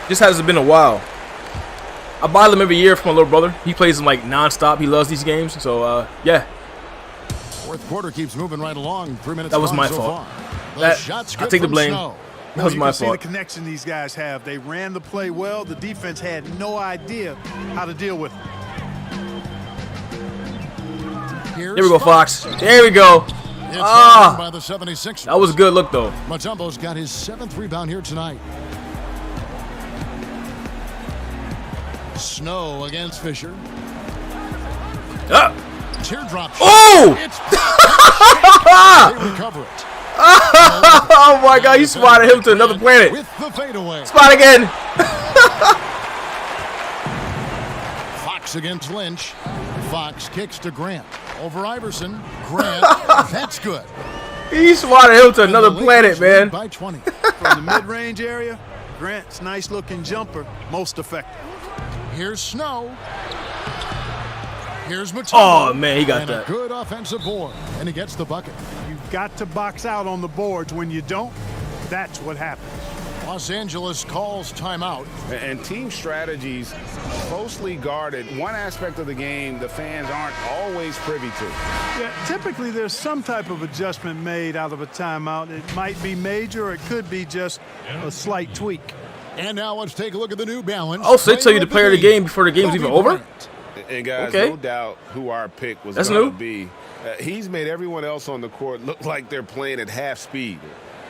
Just hasn't been a while. I buy them every year for my little brother. He plays them like non-stop. He loves these games. So, yeah. Fourth quarter keeps moving right along. 3 minutes. That was my fault. I take the blame. That was my fault. See the connection these guys have. They ran the play well. The defense had no idea how to deal with it. There we go, Fox. There we go. It's by the 76ers. That was a good look, though. Mutombo's got his 7th rebound here tonight. Snow against Fisher. Teardrop shot. Oh! They recover it. Oh my God, you spotted him to another planet. With the fadeaway. Spot again. Fox against Lynch. Fox kicks to Grant. Over Iverson. Grant. That's good. He spotted him to another planet, man. By 20. From the mid-range area, Grant's nice-looking jumper, most effective. Here's Snow. Here's Mutombo. Oh, man, he got and that. A good offensive board, and he gets the bucket. You've got to box out on the boards. When you don't, that's what happens. Los Angeles calls timeout. And team strategies closely guarded. One aspect of the game the fans aren't always privy to. Yeah, typically there's some type of adjustment made out of a timeout. It might be major, or it could be just a slight tweak. And now let's take a look at the New Balance. Oh, so they tell you to play the game before the game's even over? And guys, Okay. no doubt who our pick was That's going new. to be. He's made everyone else on the court look like they're playing at half speed.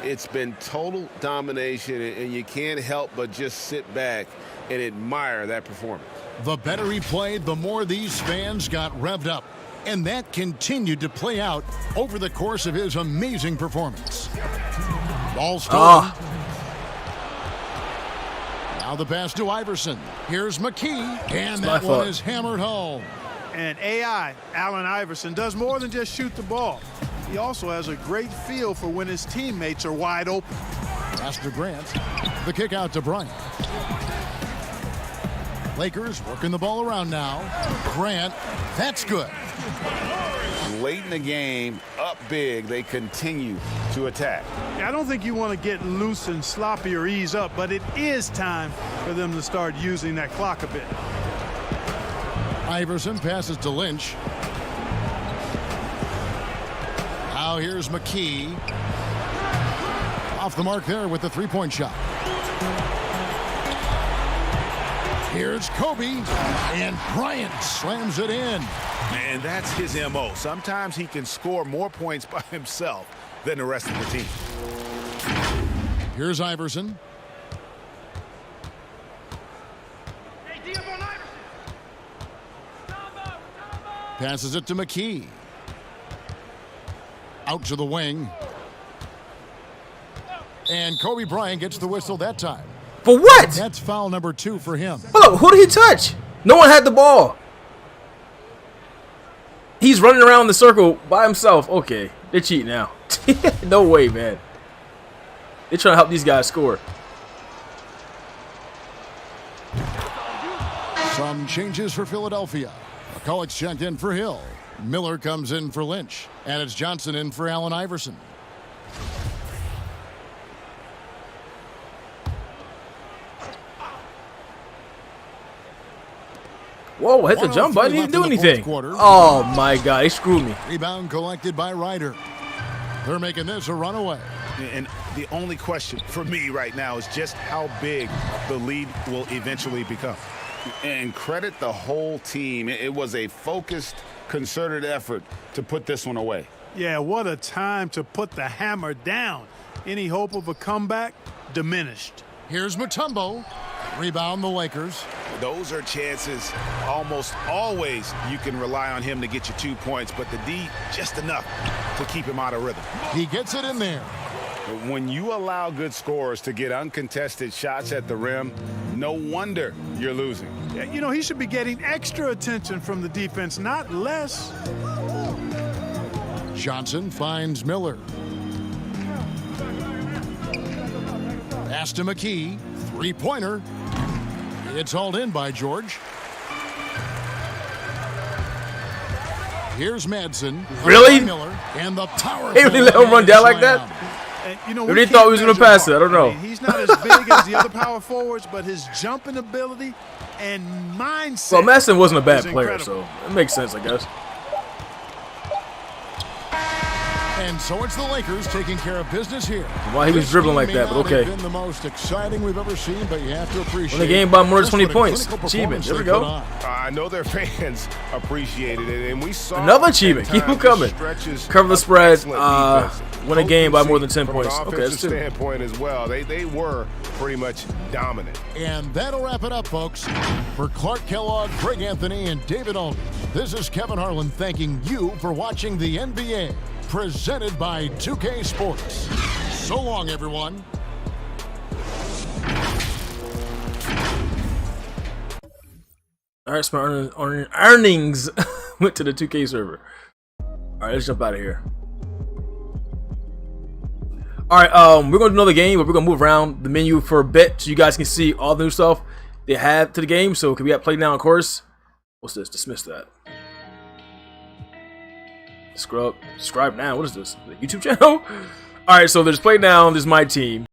It's been total domination, and you can't help but just sit back and admire that performance. The better he played, the more these fans got revved up. And that continued to play out over the course of his amazing performance. Ball stolen. Now the pass to Iverson. Here's McKee, and that one is hammered home. And AI, Allen Iverson, does more than just shoot the ball. He also has a great feel for when his teammates are wide open. Pass to Grant. The kick out to Bryant. Lakers working the ball around now. Grant, that's good. Late in the game, up big, they continue to attack. I don't think you want to get loose and sloppy or ease up, but it is time for them to start using that clock a bit. Iverson passes to Lynch. Now here's McKee. Off the mark there with the three-point shot. Here's Kobe, and Bryant slams it in. And that's his MO. Sometimes he can score more points by himself than the rest of the team. Here's Iverson. Passes it to McKee. Out to the wing. And Kobe Bryant gets the whistle that time. For what? That's foul number 2 for him. Hold up, who did he touch? No one had the ball. He's running around the circle by himself. Okay, they're cheating now. No way, man. They're trying to help these guys score. Some changes for Philadelphia. McCulloch's checked in for Hill. Miller comes in for Lynch. And it's Johnson in for Allen Iverson. Whoa, hit the jump button. He didn't do anything. Oh, my God. He screwed me. Rebound collected by Ryder. They're making this a runaway. And the only question for me right now is just how big the lead will eventually become. And credit the whole team. It was a focused, concerted effort to put this one away. Yeah, what a time to put the hammer down. Any hope of a comeback diminished. Here's Mutombo. Rebound the Lakers. Those are chances almost always you can rely on him to get you 2 points, but the D just enough to keep him out of rhythm. He gets it in there. When you allow good scorers to get uncontested shots at the rim, no wonder you're losing. Yeah, you know, he should be getting extra attention from the defense, not less. Johnson finds Miller. Pass to McKee. Three-pointer. It's hauled in by George. Here's Madsen. Really? Miller, and the power. He really let him run down like that? And, you know, Maybe they thought he was going to pass it. I don't know. He's not as big as the other power forwards, but his jumping ability and mindset. Well, Madsen wasn't a bad is player, incredible. so it makes sense, I guess. And so it's the Lakers taking care of business here. Why he was dribbling like that, but okay. Been the most exciting we've ever seen, but you have to appreciate. Won the game by more than 20 points. Achievement. There we go. I know their fans appreciated it, and we saw another achievement. Keep them coming. Cover the spread. Win a game by more than 10 points. Okay, that's two. Standpoint as well. They were pretty much dominant. And that'll wrap it up, folks. For Clark Kellogg, Greg Anthony, and David Aldridge, this is Kevin Harlan thanking you for watching the NBA, presented by 2K Sports. So long, everyone. All right, so our earnings went to the 2K server. All right, let's jump out of here. All right, we're gonna do another game, but we're gonna move around the menu for a bit so you guys can see all the new stuff they have to the game. So can we have play now, of course? What's this? Dismiss that. Subscribe now. What is this? The YouTube channel? All right, so there's play now. There's my team.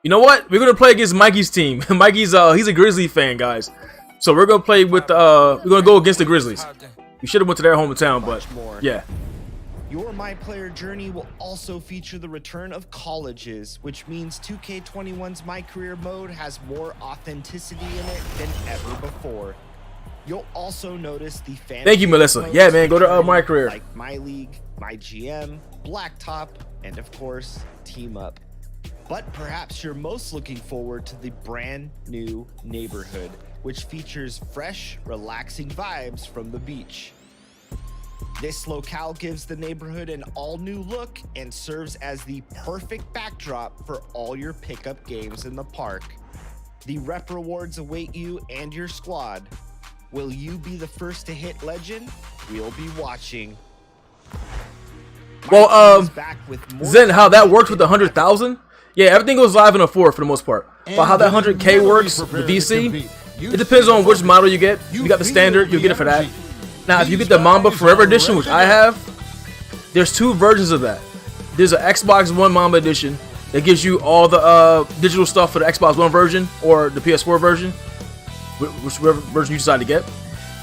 You know what? We're gonna play against Mikey's team. Mikey's he's a Grizzly fan, guys. So we're gonna play with we're gonna go against the Grizzlies. We should have went to their hometown, but yeah. Your My Player journey will also feature the return of colleges, which means 2K21's My Career mode has more authenticity in it than ever before. You'll also notice the fan. Thank you, Melissa. Yeah, man, go to My Career. Like My League, My GM, Blacktop, and of course, Team Up. But perhaps you're most looking forward to the brand new neighborhood, which features fresh, relaxing vibes from the beach. This locale gives the neighborhood an all-new look and serves as the perfect backdrop for all your pickup games in the park. The rep rewards await you and your squad. Will you be the first to hit legend? We'll be watching. Well, Zen, how that works with the 100,000? Yeah, everything goes live in a 4 for the most part. But how that 100K works, the VC, it depends on which model you get. You got the standard, you'll get it for that. Now, if you get the Mamba Forever Edition, which I have, there's 2 versions of that. There's an Xbox One Mamba Edition, that gives you all the digital stuff for the Xbox One version or the PS4 version, whichever version you decide to get.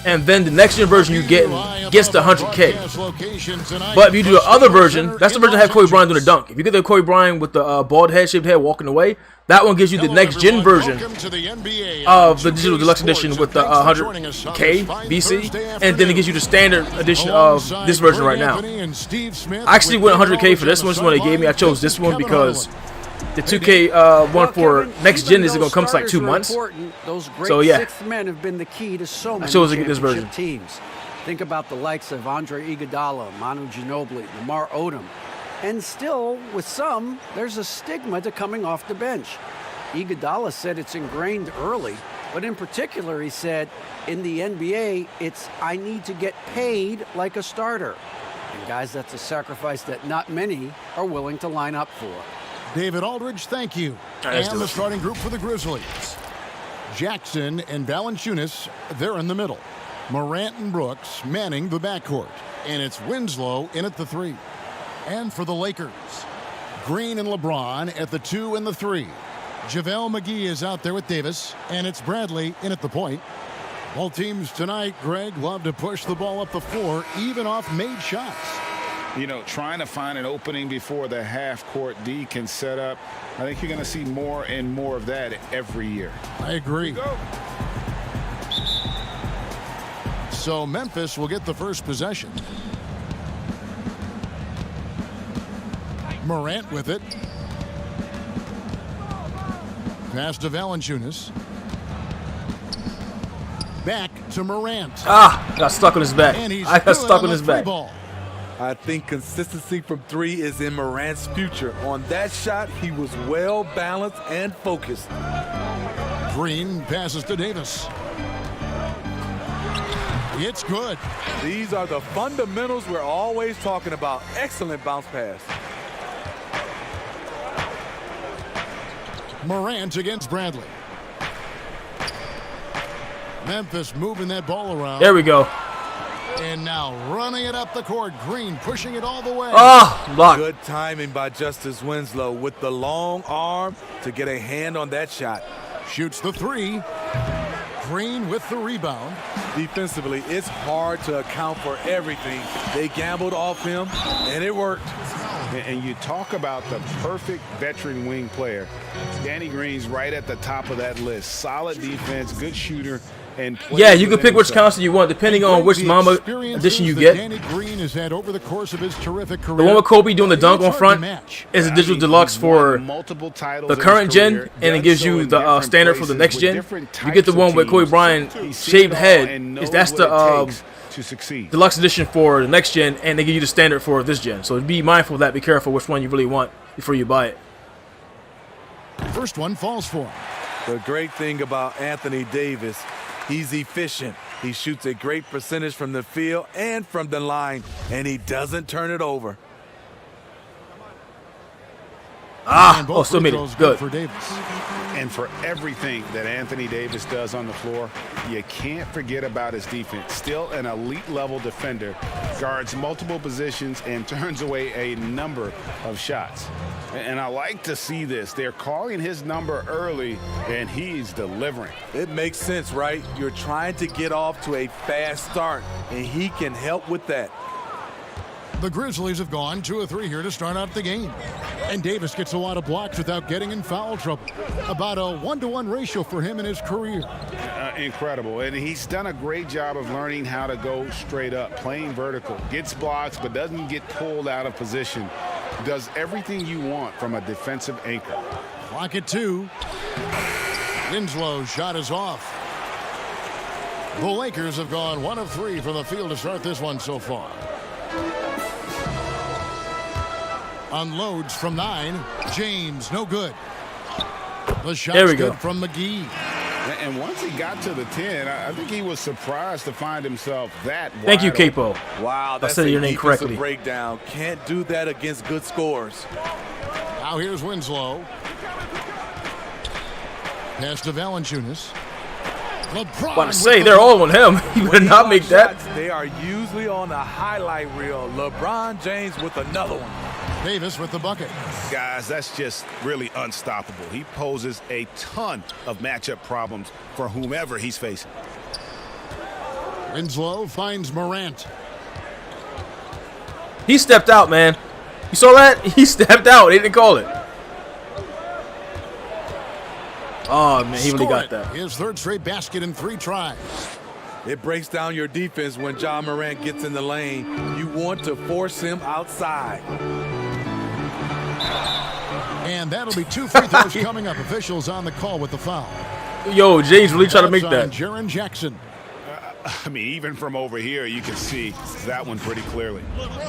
And then the next gen version you get gets the 100K. But if you do the other version, that's the version that had Kobe Bryant doing the dunk. If you get the Kobe Bryant with the bald head, shaped head walking away, that one gives you the next gen version of the digital deluxe edition with the 100K BC, and then it gives you the standard edition of this version right now. I actually went 100K for this one. This is one they gave me. I chose this one because the 2K one for next gen is going to come to like 2 months. So yeah, sixth men have been the key to so many I chose to get this version. teams. Think about the likes of Andre Iguodala, Manu Ginobili, Lamar Odom. And still, with some, there's a stigma to coming off the bench. Iguodala said it's ingrained early, but in particular, he said, in the NBA, it's I need to get paid like a starter. And guys, that's a sacrifice that not many are willing to line up for. David Aldridge, thank you. And the starting group for the Grizzlies. Jackson and Valanciunas, they're in the middle. Morant and Brooks manning the backcourt. And it's Winslow in at the 3. And for the Lakers, Green and LeBron at the 2 and the 3. JaVale McGee is out there with Davis, and it's Bradley in at the point. Both teams tonight, Greg, love to push the ball up the floor, even off made shots. You know, trying to find an opening before the half-court D can set up. I think you're going to see more and more of that every year. I agree. So Memphis will get the first possession. Morant with it. Pass to Valanciunas. Back to Morant. Got stuck on his back. I got stuck on his back. I think consistency from 3 is in Morant's future. On that shot, he was well balanced and focused. Green passes to Davis. It's good. These are the fundamentals we're always talking about. Excellent bounce pass. Morant against Bradley. Memphis moving that ball around. There we go. And now running it up the court. Green pushing it all the way. Block. Good timing by Justice Winslow with the long arm to get a hand on that shot. Shoots the 3. Green with the rebound. Defensively, it's hard to account for everything. They gambled off him, and it worked. And you talk about the perfect veteran wing player. Danny Green's right at the top of that list. Solid defense, good shooter, and yeah, you can pick which console you want depending on which Mamba edition you get. Danny Green has had over the course of his terrific career. The one with Kobe doing the dunk on front is a digital deluxe for the current gen, and it gives you the standard for the next gen. You get the one with Kobe Bryant shaved head. That's the deluxe edition for the next gen, and they give you the standard for this gen. So be mindful of that. Be careful which one you really want before you buy it. First one falls for him. The great thing about Anthony Davis, he's efficient. He shoots a great percentage from the field and from the line, and he doesn't turn it over. Still made it. Good. For Davis. And for everything that Anthony Davis does on the floor, you can't forget about his defense. Still an elite level defender, guards multiple positions and turns away a number of shots. And I like to see this. They're calling his number early, and he's delivering. It makes sense, right? You're trying to get off to a fast start, and he can help with that. The Grizzlies have gone 2 of 3 here to start out the game. And Davis gets a lot of blocks without getting in foul trouble. About a 1-to-1 ratio for him in his career. Incredible. And he's done a great job of learning how to go straight up, playing vertical. Gets blocks, but doesn't get pulled out of position. Does everything you want from a defensive anchor. Clock at 2. Winslow's shot is off. The Lakers have gone 1 of 3 from the field to start this one so far. Unloads from 9. James, no good. The shot's good from McGee. And once he got to the 10, I think he was surprised to find himself that wide. Thank you, Capo. Wow, that's I said your name correctly. Breakdown. Can't do that against good scores. Now here's Winslow. Pass to Valanciunas. LeBron. About to say they're all on him. He would not make that. They are usually on the highlight reel. LeBron James with another one. Davis with the bucket. Guys, that's just really unstoppable. He poses a ton of matchup problems for whomever he's facing. Winslow finds Morant. He stepped out, man. You saw that? He stepped out. They didn't call it. Oh, man, he really got that. His third straight basket in 3 tries. It breaks down your defense when Ja Morant gets in the lane. You want to force him outside. And that'll be 2 free throws coming up. Officials on the call with the foul. Yo, James really trying to make that. Jaren Jackson. I mean, even from over here, you can see that one pretty clearly.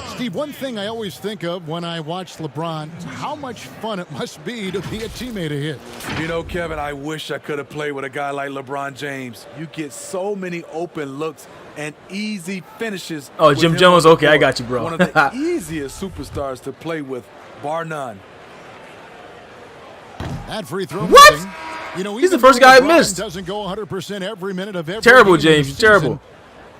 Steve, one thing I always think of when I watch LeBron, how much fun it must be to be a teammate of his. You know, Kevin, I wish I could have played with a guy like LeBron James. You get so many open looks and easy finishes. Oh, Jim Jones, okay, I got you, bro. One of the easiest superstars to play with, bar none. That free throw. What? Missing. You know, he's the first guy I missed. Doesn't go 100% every minute of every terrible, game James. Terrible.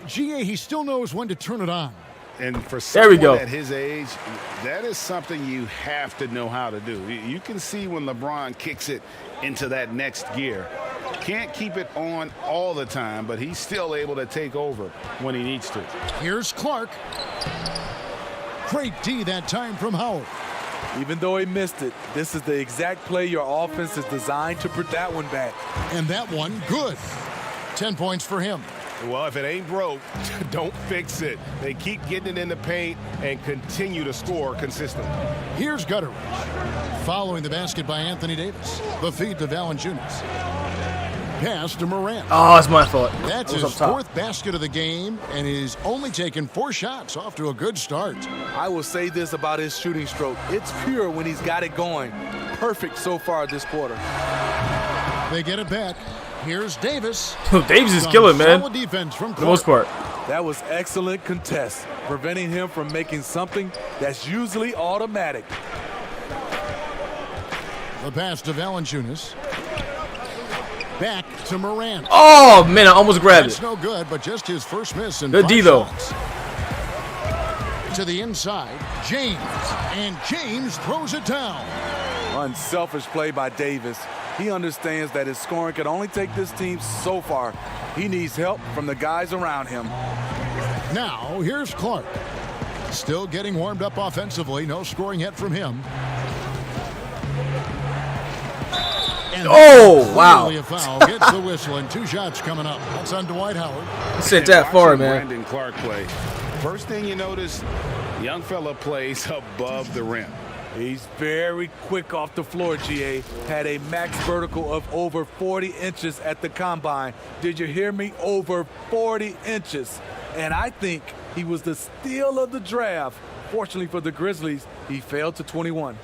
GA, he still knows when to turn it on. And for there we someone go. At his age, that is something you have to know how to do. You can see when LeBron kicks it into that next gear. Can't keep it on all the time, but he's still able to take over when he needs to. Here's Clark. Great D that time from Howard. Even though he missed it, this is the exact play your offense is designed to put that one back. And that one, good. 10 points for him. Well, if it ain't broke, don't fix it. They keep getting it in the paint and continue to score consistently. Here's Gutteridge. Following the basket by Anthony Davis. The feed to Valanciunas. Pass to Morant. Oh, it's my fault. That's his 4th basket of the game, and he's only taken 4 shots, off to a good start. I will say this about his shooting stroke. It's pure when he's got it going. Perfect so far this quarter. They get it back. Here's Davis. Davis is killing, man. Solid defense from for the most part. That was excellent contest, preventing him from making something that's usually automatic. The pass to Valanciunas. Back to Morant. Oh, man, I almost grabbed That's it. no good, but just his first miss in Good 5 D, though. shots. To the inside, James. And James throws it down. Unselfish play by Davis. He understands that his scoring can only take this team so far. He needs help from the guys around him. Now, here's Clark. Still getting warmed up offensively. No scoring yet from him. And wow. A foul gets the whistle, and 2 shots coming up. That's on Dwight Howard. He sent that far, man. Brandon Clark play. First thing you notice, young fella plays above the rim. He's very quick off the floor, GA. Had a max vertical of over 40 inches at the combine. Did you hear me? Over 40 inches. And I think he was the steal of the draft. Fortunately for the Grizzlies, he failed to 21.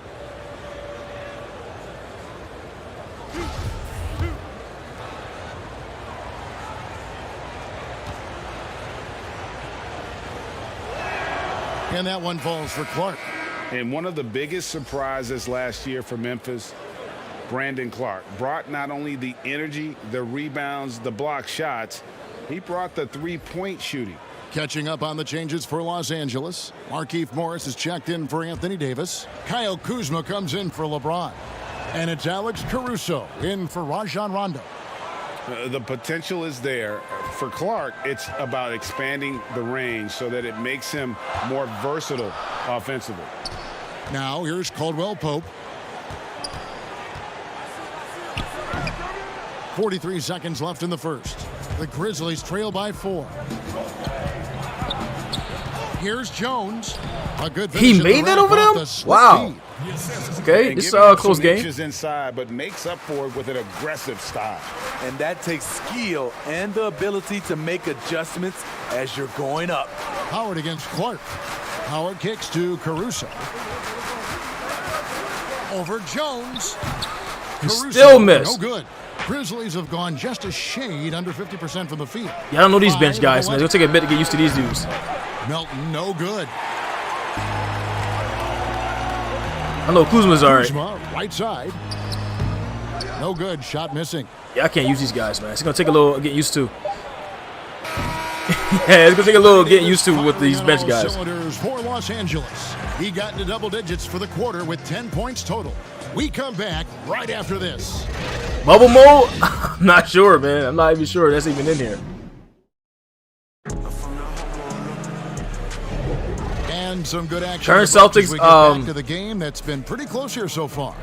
And that one falls for Clark. And one of the biggest surprises last year for Memphis, Brandon Clark, brought not only the energy, the rebounds, the block shots, he brought the 3-point shooting. Catching up on the changes for Los Angeles. Markieff Morris is checked in for Anthony Davis. Kyle Kuzma comes in for LeBron. And it's Alex Caruso in for Rajon Rondo. The potential is there. For Clark, it's about expanding the range so that it makes him more versatile offensively. Now here's Caldwell Pope. 43 seconds left in the first. The Grizzlies trail by 4. Here's Jones. A good finish. He made that over them? Wow. Okay, this is a close game. Inside, but makes up for it with an aggressive style. And that takes skill and the ability to make adjustments as you're going up. Howard against Clark. Howard kicks to Caruso. Over Jones. Caruso, still missed. No good. Grizzlies have gone just a shade under 50% from the field. Yeah, I don't know these bench guys, man. It'll take a bit to get used to these dudes. Melton, no good. I know Kuzma's all right. Kuzma, right side. No good. Shot missing. Yeah, I can't use these guys, man. It's going to take a little getting used to. Yeah, it's gonna take a little getting used to with these bench guys. Cylinders for Los Angeles. He got into double digits for the quarter with 10 points total. We come back right after this. Bubble mode? I'm not sure, man. I'm not even sure that's even in here. And some good action. Current Celtics, back to the game that's been pretty close here so far.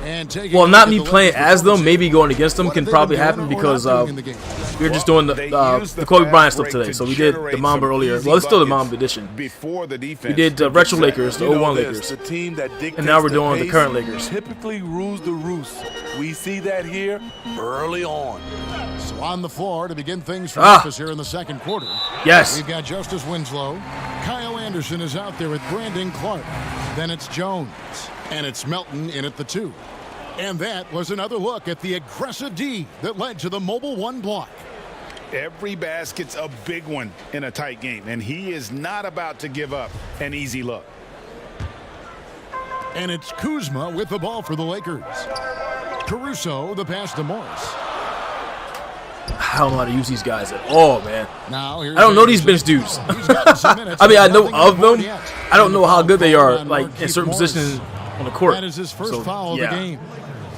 And well, not me playing as them, maybe going against them can probably happen because we were just doing the Kobe Bryant stuff today. So we did the Mamba earlier. Well, it's still the Mamba edition. Before the defense. We did Retro Lakers, the 01 Lakers. The team that and now we're doing the current Lakers. Typically rules the roost. We see that here early on. So on the floor to begin things for Memphis here in the second quarter. Yes. We've got Justice Winslow. Kyle Anderson is out there with Brandon Clark. Then it's Jones. And it's Melton in at the 2. And that was another look at the aggressive D that led to the Mobile 1 block. Every basket's a big one in a tight game, and he is not about to give up an easy look. And it's Kuzma with the ball for the Lakers. Caruso, the pass to Morris. I don't know how to use these guys at all, man. Now, I don't know these bench dudes. I mean, I know of them. I don't know how good they are, like in certain positions on the court. That is his first foul of the game.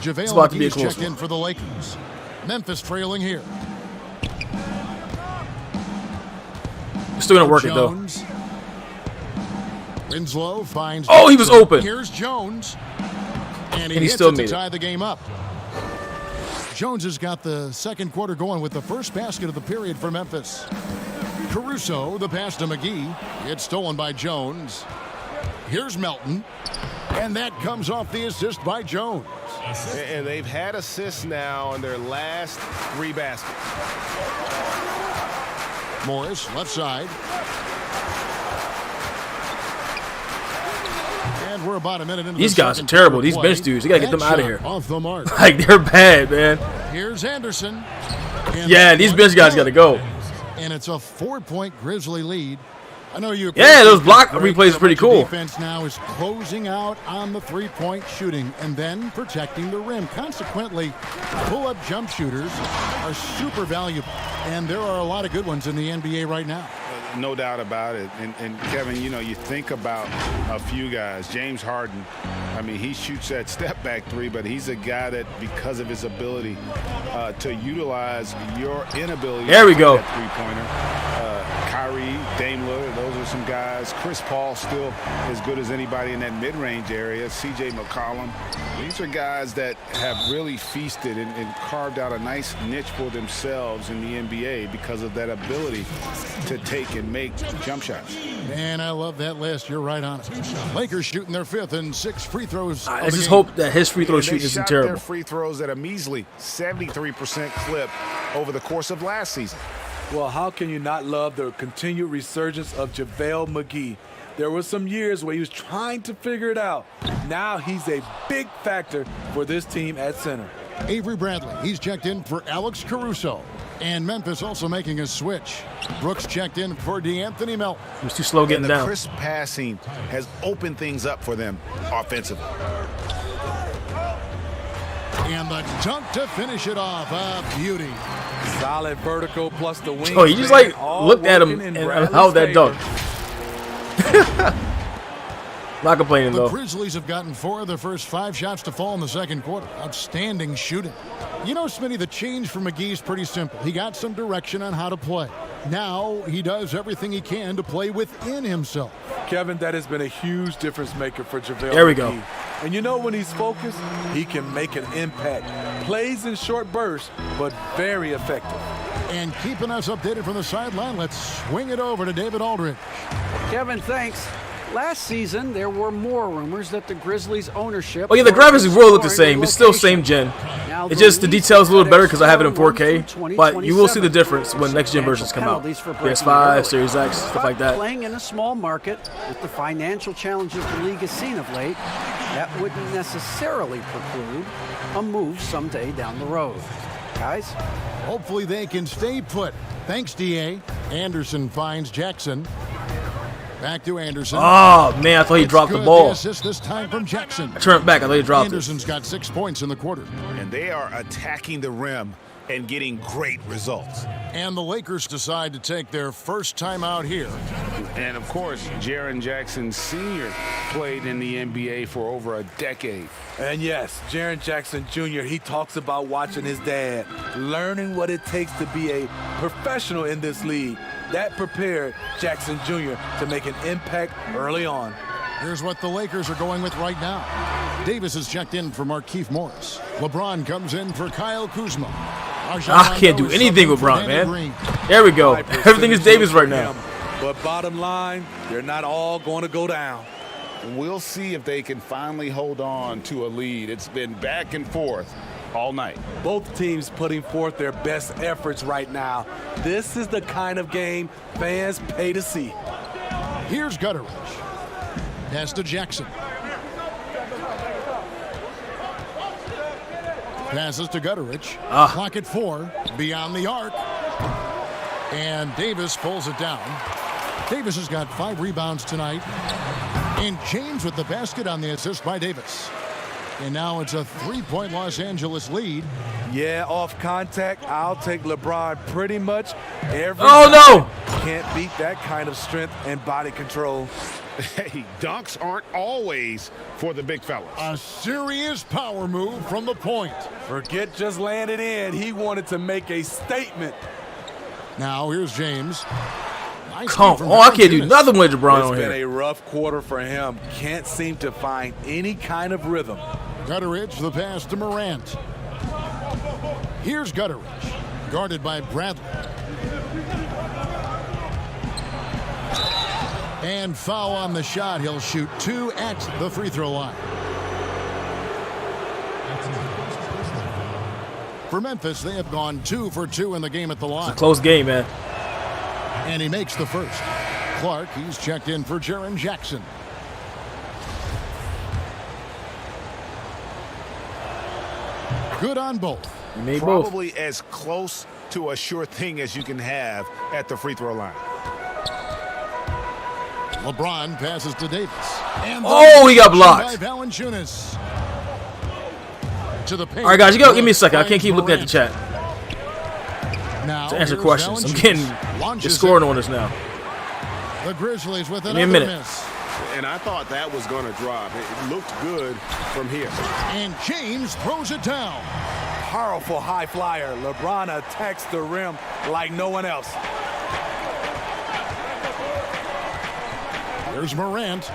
JaVale McGee checked in for the Lakers. Memphis trailing here. Still gonna work it though. Winslow finds. Oh, he was open. Here's Jones, and he hits still it made to it. tie the game up. Jones has got the second quarter going with the first basket of the period for Memphis. Caruso, the pass to McGee. It's stolen by Jones. Here's Melton, and that comes off the assist by Jones. And they've had assists now on their last 3 baskets. Morris, left side. And we're about a minute into These the guys are second terrible. quarter These bench dudes, they gotta get them out of here. Off the mark. Like they're bad, man. Here's Anderson. And Yeah, these bench guys gotta go. And it's a 4-point Grizzly lead. I know you. Yeah, those block replays are pretty cool. Defense now is closing out on the 3-point shooting and then protecting the rim. Consequently, pull-up jump shooters are super valuable, and there are a lot of good ones in the NBA right now. No doubt about it. And Kevin, you know, you think about a few guys. James Harden, I mean, he shoots that step-back 3, but he's a guy that, because of his ability to utilize your inability there we to go. that three-pointer. Kyrie, Dame Lillard, those are some guys. Chris Paul still as good as anybody in that mid-range area. C.J. McCollum. These are guys that have really feasted and carved out a nice niche for themselves in the NBA because of that ability to take and make jump shots. Man, I love that list. You're right on it. Lakers shooting their 5th and 6 free throws. I just hope that his free throw shooting isn't terrible. Their free throws at a measly 73% clip over the course of last season. Well, how can you not love the continued resurgence of JaVale McGee? There were some years where he was trying to figure it out. Now he's a big factor for this team at center. Avery Bradley, he's checked in for Alex Caruso. And Memphis also making a switch. Brooks checked in for DeAnthony Melton. He was too slow getting and the down. crisp passing has opened things up for them offensively. And the dunk to finish it off. A beauty. Solid vertical plus the wing. Oh, he just like looked at him and allowed that dunk. Not complaining The though. Grizzlies have gotten 4 of their first 5 shots to fall in the second quarter. Outstanding shooting. You know, Smitty, the change for McGee is pretty simple. He got some direction on how to play. Now he does everything he can to play within himself. Kevin, that has been a huge difference maker for JaVale There we McGee. go. And you know when he's focused, he can make an impact. Plays in short bursts, but very effective. And keeping us updated from the sideline, let's swing it over to David Aldridge. Kevin, thanks. Last season, there were more rumors that the Grizzlies' ownership... Oh yeah, the graphics will look the same. It's still same gen. It's just the details a little better because I have it in 4K. But you will see the difference when next gen versions come out. PS5, Series X, stuff like that. Playing in a small market with the financial challenges the league has seen of late, that wouldn't necessarily preclude a move someday down the road. Guys? Hopefully they can stay put. Thanks, D.A. Anderson finds Jackson. Back to Anderson. Oh, man, I thought he dropped the ball. Assist this time from Jackson. I turned back. I thought he dropped Anderson's got 6 points in the quarter. And they are attacking the rim and getting great results. And the Lakers decide to take their first time out here. And, of course, Jaren Jackson Sr. played in the NBA for over a decade. And yes, Jaren Jackson Jr., he talks about watching his dad, learning what it takes to be a professional in this league. That prepared Jackson Jr. to make an impact early on. Here's what the Lakers are going with right now. Davis is checked in for Markieff Morris. LeBron comes in for Kyle Kuzma. I can't do anything with Bryant, man. There we go. Everything is Davis right now. But bottom line, they're not all going to go down. We'll see if they can finally hold on to a lead. It's been back and forth all night. Both teams putting forth their best efforts right now. This is the kind of game fans pay to see. Here's Gutteridge. Pass to Jackson. Passes to Gutteridge. Clock at 4. Beyond the arc. And Davis pulls it down. Davis has got 5 rebounds tonight. And James with the basket on the assist by Davis. And now it's a 3-point Los Angeles lead. Yeah, off contact, I'll take LeBron pretty much every time. No! Can't beat that kind of strength and body control. Hey, dunks aren't always for the big fellas. A serious power move from the point. Forget just laying it in. He wanted to make a statement. Now here's James. Nice Come on, I can't do nothing with LeBron on here. It's been a rough quarter for him. Can't seem to find any kind of rhythm. Gutteridge, the pass to Morant. Here's Gutteridge, guarded by Bradley. And foul on the shot. He'll shoot 2 at the free throw line. For Memphis, they have gone 2 for 2 in the game at the line. It's a close game, man. And he makes the first. Clark, he's checked in for Jaren Jackson. Good on both. Probably as close to a sure thing as you can have at the free throw line. LeBron passes to Davis. And he got blocked. By Valanciunas. To the paint. All right, guys, you gotta give me a second. I can't keep looking at the chat now to answer questions. I'm getting scoring on us now. The Grizzlies with another minute. Miss. And I thought that was going to drop. It looked good from here. And James throws it down. Powerful high flyer. LeBron attacks the rim like no one else. There's Morant.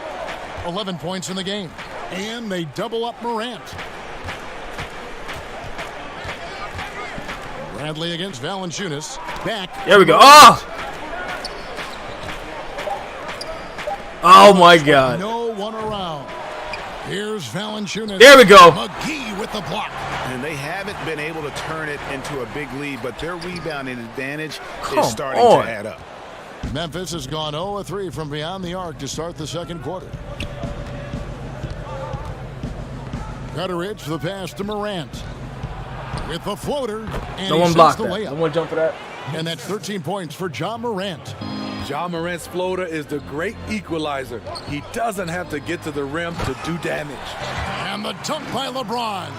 11 points in the game. And they double up Morant. Bradley against Valanciunas. Back. There we go. Oh my God. No one around. Here's Valanciunas. There we go. McGee with the block. And they haven't been able to turn it into a big lead, but their rebounding advantage is starting to add up. Memphis has gone 0-3 from beyond the arc to start the second quarter. Gutteridge, the pass to Morant. With the floater. And no one blocked that. No one jump for that. And that's 13 points for Ja Morant. Ja Morant's floater is the great equalizer. He doesn't have to get to the rim to do damage. And the dunk by LeBron.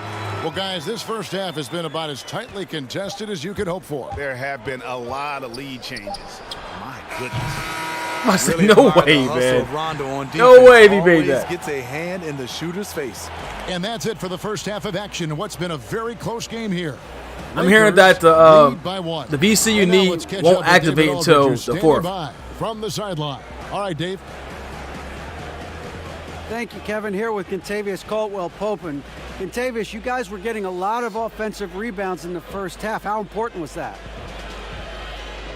Well, guys, this first half has been about as tightly contested as you could hope for. There have been a lot of lead changes. My goodness. Really no way, man. No way he made that. Gets a hand in the shooter's face. And that's it for the first half of action. What's been a very close game here. I'm hearing that the VC you need won't activate until the 4th. From the sideline. All right, Dave. Thank you, Kevin. Here with Kentavious Caldwell-Pope. And Kentavious, you guys were getting a lot of offensive rebounds in the first half. How important was that?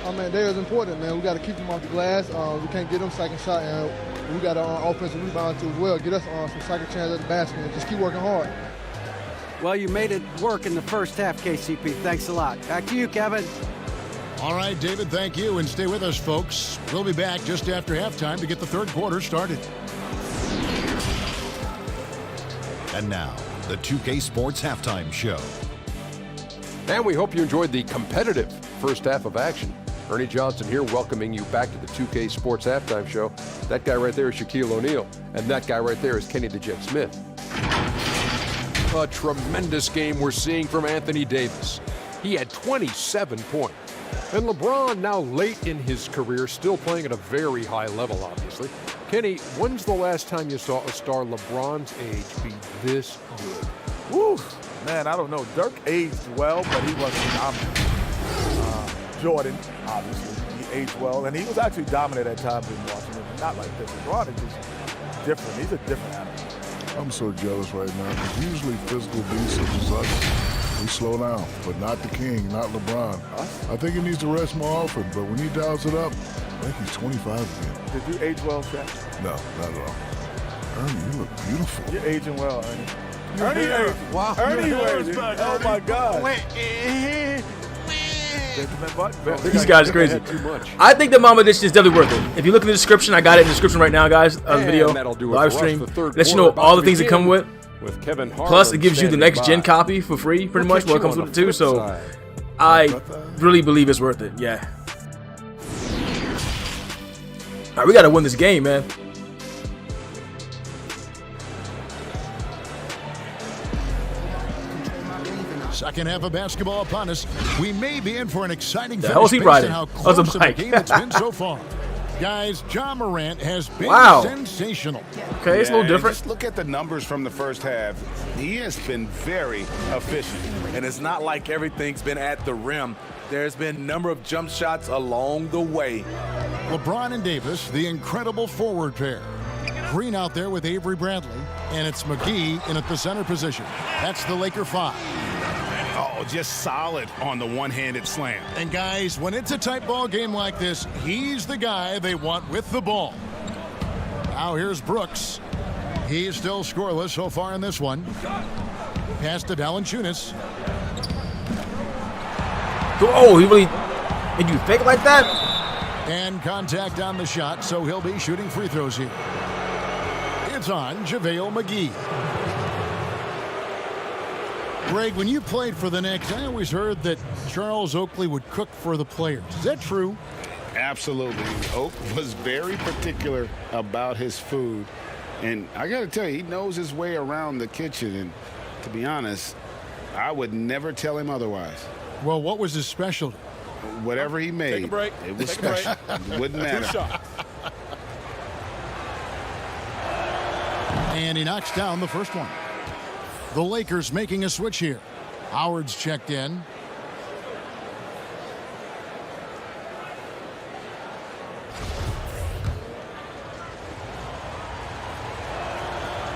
Oh, man, that is important, man. We got to keep them off the glass. We can't get them second shot, and we got to offensive rebound too as well. Get us some second chance at the basket and just keep working hard. Well, you made it work in the first half, KCP. Thanks a lot. Back to you, Kevin. All right, David, thank you. And stay with us, folks. We'll be back just after halftime to get the third quarter started. And now, the 2K Sports Halftime Show. And we hope you enjoyed the competitive first half of action. Ernie Johnson here, welcoming you back to the 2K Sports Halftime Show. That guy right there is Shaquille O'Neal, and that guy right there is Kenny the Jet Smith. A tremendous game we're seeing from Anthony Davis. He had 27 points. And LeBron, now late in his career, still playing at a very high level, obviously. Kenny, when's the last time you saw a star LeBron's age be this good? Woo, man, I don't know. Dirk aged well, but he wasn't dominant. Jordan, obviously, he aged well, and he was actually dominant at times in Washington. Not like this. LeBron is just different. He's a different animal. I'm so jealous right now because usually physical beasts such as us, we slow down, but not the king, not LeBron. I think he needs to rest more often, but when he dials it up, I think he's 25 again. Did you age well, Sept? No, not at all. Ernie, you look beautiful. You're aging well, Ernie. Ernie, wow. Ernie, oh my God. These guys are crazy. I think the Mamba dish is definitely worth it. If you look in the description, I got it in the description right now, guys, of the video, live stream. Let you know all the things that come with. Plus, it gives you the next gen copy for free, pretty much. Well, it comes with it too. So, I really believe it's worth it. Yeah. All right, we got to win this game, man. Second half of basketball upon us. We may be in for an exciting finish based on how close of a game it's been so far. Guys, Ja Morant has been sensational. Okay, it's a little different. Just look at the numbers from the first half. He has been very efficient. And it's not like everything's been at the rim. There's been a number of jump shots along the way. LeBron and Davis, the incredible forward pair. Green out there with Avery Bradley, and it's McGee in at the center position. That's the Laker 5. Oh, just solid on the one-handed slam. And guys, when it's a tight ball game like this, he's the guy they want with the ball. Now here's Brooks. He's still scoreless so far in this one. Pass to Valanciunas. Oh, he really did you fake like that? And contact on the shot, so he'll be shooting free throws here. It's on JaVale McGee. Greg, when you played for the Knicks, I always heard that Charles Oakley would cook for the players. Is that true? Absolutely. Oak was very particular about his food. And I got to tell you, he knows his way around the kitchen. And to be honest, I would never tell him otherwise. Well, what was his specialty? Whatever he made, Take a break. it was special. It wouldn't matter. And he knocks down the first one. The Lakers making a switch here. Howard's checked in.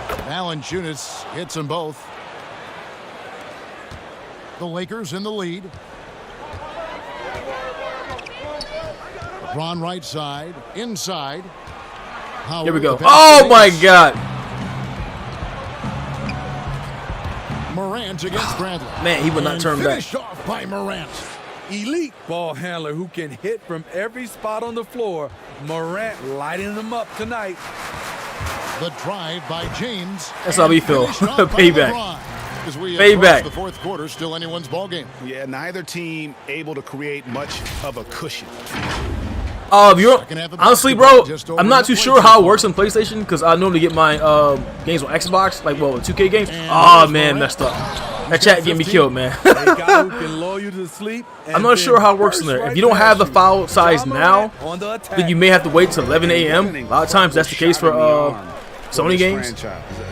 Valanciunas hits them both. The Lakers in the lead. LeBron right side, inside. Howard, here we go. Oh my God. Morant against Bradley. Man, he would not turn back. Finished off by Morant. Elite ball handler who can hit from every spot on the floor. Morant lighting them up tonight. The drive by James. That's how we feel. Payback. As we Payback. The fourth quarter, still anyone's ball game. Yeah, neither team able to create much of a cushion. Honestly, bro, I'm not too sure how it works on PlayStation because I normally get my games on Xbox, like 2K games. Oh man, messed up. That chat get me killed, man. I'm not sure how it works in there. If you don't have the file size now, then you may have to wait till 11 a.m. A lot of times that's the case for Sony games.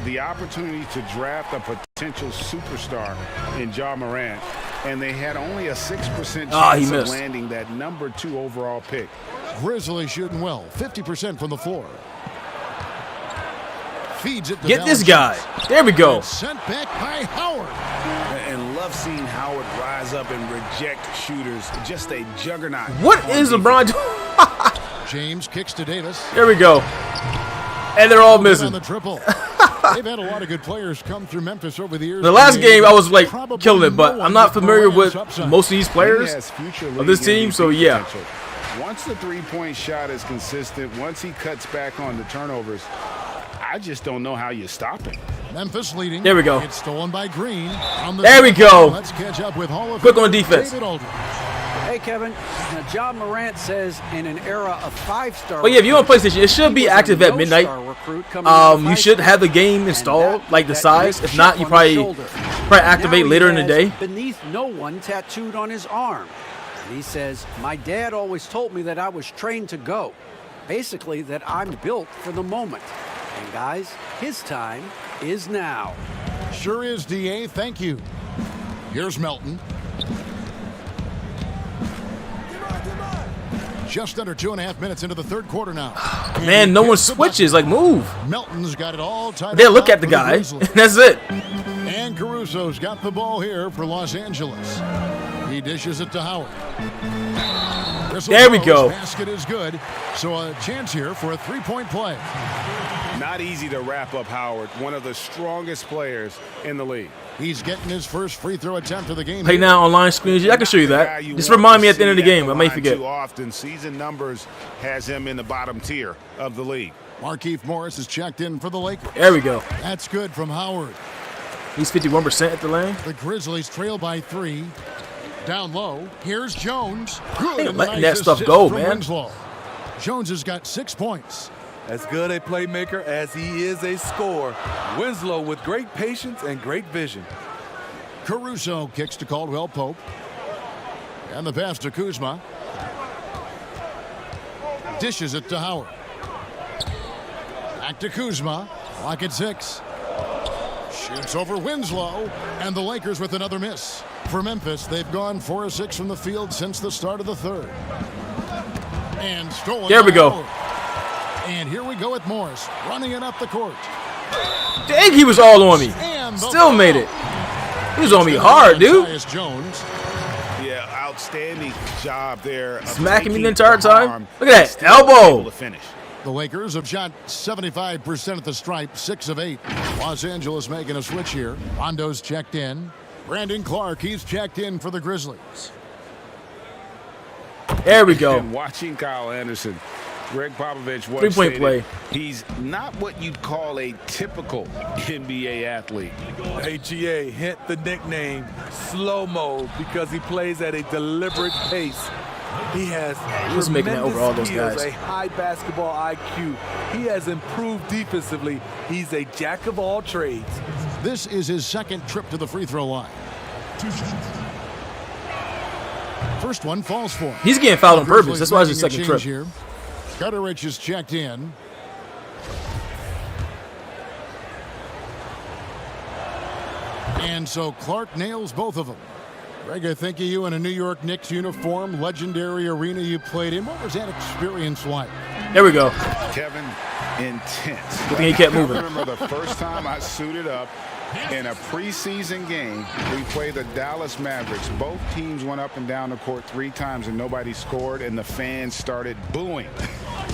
The opportunity to draft a potential superstar in Ja Morant, and they had only a 6% chance of landing that number 2 overall pick. Grizzlies shooting well, 50% from the floor. Feeds it to Get this guy. There we go. Sent back by Howard. And love seeing Howard rise up and reject shooters. Just a juggernaut. What is LeBron doing? James kicks to Davis. There we go. And they're all missing. On the triple. They've had a lot of good players come through Memphis over the years. The last game I was like killing it, but I'm not familiar with most of these players of this team, so yeah. Once the three-point shot is consistent, once he cuts back on the turnovers, I just don't know how you stop him. Memphis leading. There we go. It's stolen by Green. There we go. Let's catch up with Hall of Quick on defense. David Aldridge. Hey, Kevin. Now, John Morant says in an era of 5-star. Oh yeah, if you're on PlayStation, it should be active at midnight. You should have the game installed, like the size. If not, you probably activate later in the day. Beneath no one tattooed on his arm. And he says, my dad always told me that I was trained to go. Basically, that I'm built for the moment. And guys, his time is now. Sure is, DA. Thank you. Here's Melton. Just under 2.5 minutes into the third quarter now. Man, no one switches. Like, move. Melton's got it all tied up. They look at the guy, and that's it. And Caruso's got the ball here for Los Angeles. He dishes it to Howard. There we go. Basket is good. So a chance here for a three-point play. Not easy to wrap up Howard, one of the strongest players in the league. He's getting his first free throw attempt of the game. Play now online screens. I can show you that. Just remind me at the end of the game. I may forget. Too often, season numbers has him in the bottom tier of the league. Markieff Morris is checked in for the Lakers. There we go. That's good from Howard. He's 51% at the lane. The Grizzlies trail by 3. Down low. Here's Jones. Good. Ain't letting that stuff go, man. Winslow. Jones has got 6 points. As good a playmaker as he is a scorer, Winslow with great patience and great vision. Caruso kicks to Caldwell Pope. And the pass to Kuzma. Dishes it to Howard. Back to Kuzma. Clock at 6. Shoots over Winslow. And the Lakers with another miss. For Memphis, they've gone 4 of 6 from the field since the start of the third. And stolen. There we go. And here we go with Morris running it up the court. Dang, he was all on me. Still made it. He was on me hard, dude. Jones. Yeah, outstanding job there. Smacking me the entire time. Look at that elbow. The Lakers have shot 75% at the stripe, 6 of 8. Los Angeles making a switch here. Rondo's checked in. Brandon Clark, he's checked in for the Grizzlies. There we go. And watching Kyle Anderson, Greg Popovich once Three-point stated, play. He's not what you'd call a typical NBA athlete. AGA hint the nickname slow-mo because he plays at a deliberate pace. He has He's making that over all those skills, guys. a high basketball IQ. He has improved defensively. He's a jack of all trades. This is his second trip to the free throw line. First one falls for him. He's getting fouled on purpose. That's why it's his second trip. Here. Gutterich is checked in. And so Clark nails both of them. Greg, I think of you in a New York Knicks uniform, legendary arena you played in. What was that experience like? There we go. Kevin, intense. Good thing he kept moving. I remember the first time I suited up in a preseason game. We played the Dallas Mavericks. Both teams went up and down the court 3 times and nobody scored, and the fans started booing.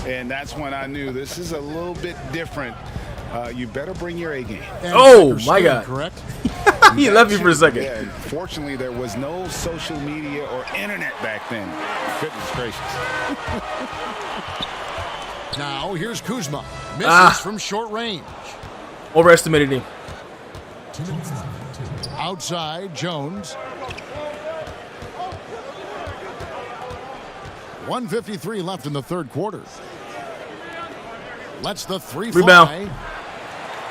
And that's when I knew this is a little bit different. You better bring your A game. Oh, my God. Correct. He left me for a second. Yeah, fortunately, there was no social media or internet back then. Goodness gracious. Now, here's Kuzma. Misses from short range. Overestimated him. Outside, Jones. 1:53 left in the third quarter. Lets the 3 fly. Rebound.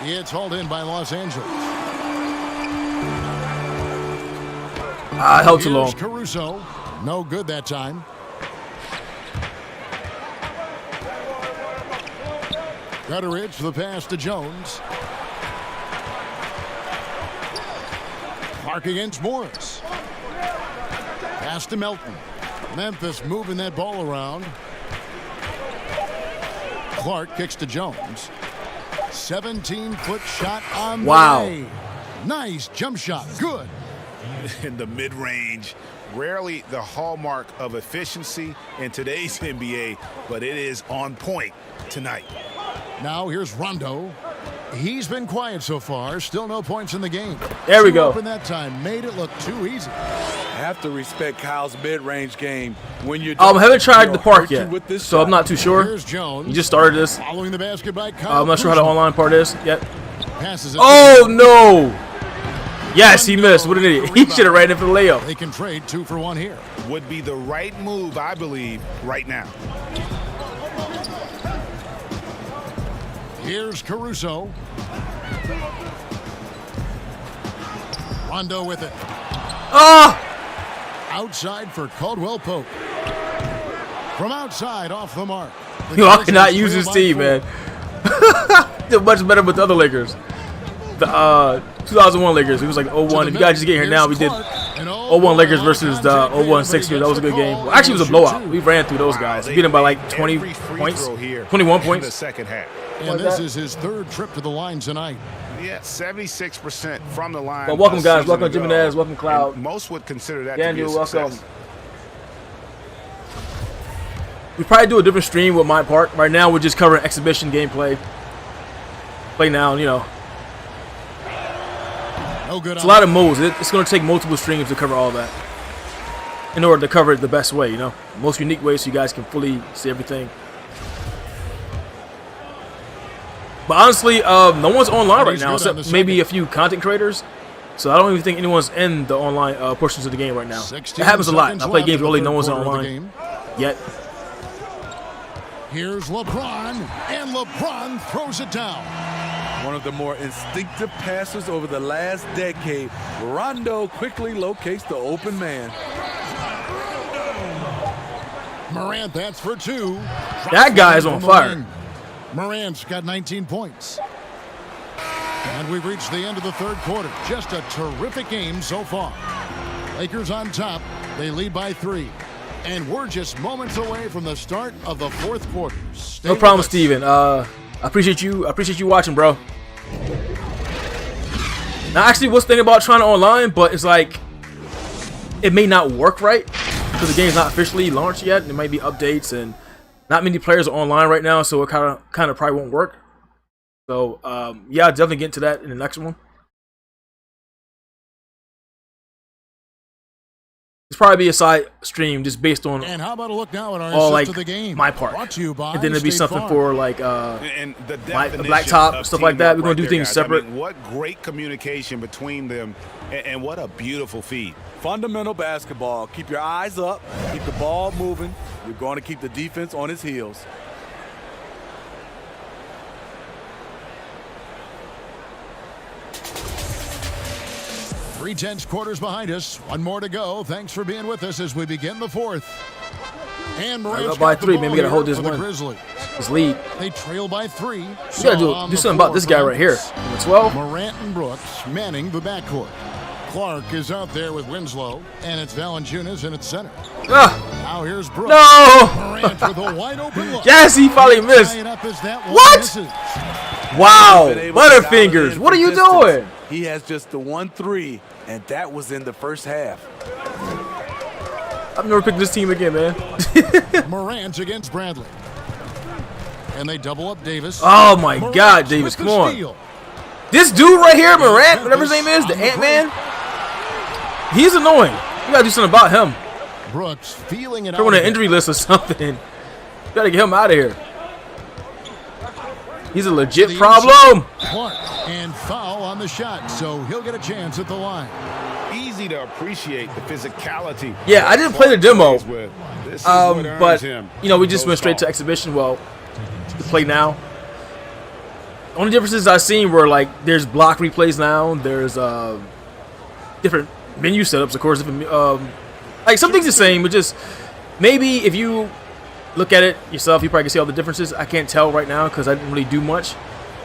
It's hauled in by Los Angeles. Held too long. Here's Caruso. No good that time. Gutterich, the pass to Jones. Clark against Morris. Pass to Melton. Memphis moving that ball around. Clark kicks to Jones. 17-foot shot on the way. Nice jump shot. Good. In the mid-range, rarely the hallmark of efficiency in today's NBA, but it is on point tonight. Now here's Rondo. He's been quiet so far. Still no points in the game. There we go. Open that time. Made it look too easy. I have to respect Kyle's mid-range game. When you're I haven't tried the park yet, so I'm not too sure. Here's Jones. You just started this. Following the basket by Kyle. I'm not sure how the online part is yet. Passes it. Oh, no. Yes, he missed. What an idiot. He should have ran in for the layup. They can trade 2 for 1 here. Would be the right move, I believe, right now. Here's Caruso. Rondo with it. Ah! Outside for Caldwell Pope. From outside, off the mark. Yo, I cannot use this team, man. They're much better with the other Lakers. The 2001 Lakers. It was like 01. If you guys just get here now, we did 01 Lakers versus the 01 Sixers. That was a good game. Well, actually, it was a blowout. We ran through those guys. We beat them by like 20 points, 21 points. The second half. And this is his 3rd trip to the line tonight. Yeah, 76% from the line. Well, welcome, guys. Welcome, Jimmy Naz. Welcome, Cloud. And most would consider that Daniel, to be a success. welcome. We probably do a different stream with my part. Right now, we're just covering exhibition gameplay. Play now, you know. No good. It's a lot of moves. It's going to take multiple streams to cover all that. In order to cover it the best way, you know. Most unique way so you guys can fully see everything. But honestly, no one's online right now except maybe a few content creators. So I don't even think anyone's in the online portions of the game right now. It happens a lot. I play games early, no one's online yet. Here's LeBron, and LeBron throws it down. One of the more instinctive passers over the last decade. Rondo quickly locates the open man. Morant, that's for 2. That guy's on fire. Morant's got 19 points. And we've reached the end of the 3rd quarter. Just a terrific game so far. Lakers on top. They lead by 3. And we're just moments away from the start of the 4th quarter. No problem, Steven. I appreciate you. I appreciate you watching, bro. Now, actually, was thinking about trying to online, but it's like it may not work right because the game's not officially launched yet. There might be updates, and not many players are online right now, so it kind of probably won't work. So, yeah, I'll definitely get into that in the next one. It's probably be a side stream just based on and how about a look now at our all like of the game. my part, Brought to you by and then it'd be State something Farm. for like and the blacktop stuff like that. We're gonna do things separate. I mean, what great communication between them, and what a beautiful feed. Fundamental basketball. Keep your eyes up. Keep the ball moving. You're going to keep the defense on its heels. Three-tenths quarters behind us. One more to go. Thanks for being with us as we begin the 4th. And Morant's up by got the 3, ball man. We gotta hold here this for the one. Grizzlies. This lead. They trail by 3. We gotta do something about this guy right here. Number 12. Morant and Brooks manning the backcourt. Clark is out there with Winslow, and it's Valanciunas in its center. Now here's Brooks. No! Morant with a wide open look. Yes, he finally missed. What? Wow, Butterfingers, what are you doing? He has just the 1 3, and that was in the first half. I've never picked this team again, man. Morant against Bradley. And they double up Davis. Oh my God, Davis, come on. This dude right here, Morant, whatever his name is, the Ant-Man, he's annoying. You gotta do something about him. Brooks feeling it Throw on an injury list or something. You gotta get him out of here. He's a legit problem. Clark and foul on the shot, so he'll get a chance at the line. Easy to appreciate the physicality. Yeah, I didn't play the demo, but him you know, we just went straight to exhibition. Well, to play now. Only differences I've seen were like there's block replays now. There's different menu setups, of course. Different, like some things the same, but just maybe if you look at it yourself, you probably can see all the differences. I can't tell right now because I didn't really do much.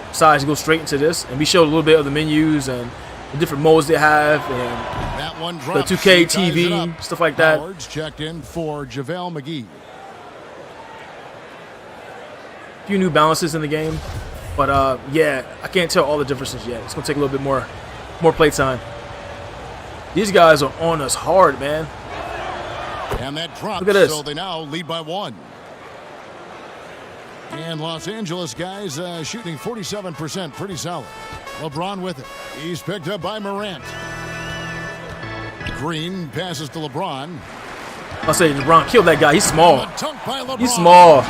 Besides, go straight into this, and we showed a little bit of the menus and the different modes they have, and that one the 2K TV stuff like that. Howard's checked in for JaVale McGee. A few new balances in the game, but yeah, I can't tell all the differences yet. It's gonna take a little bit more play time. These guys are on us hard, man. And that drops, look at this. So they now lead by 1. And Los Angeles guys shooting 47%, pretty solid. LeBron with it. He's picked up by Morant. Green passes to LeBron. I'll say LeBron killed that guy. He's small. Dunk by LeBron. He's small.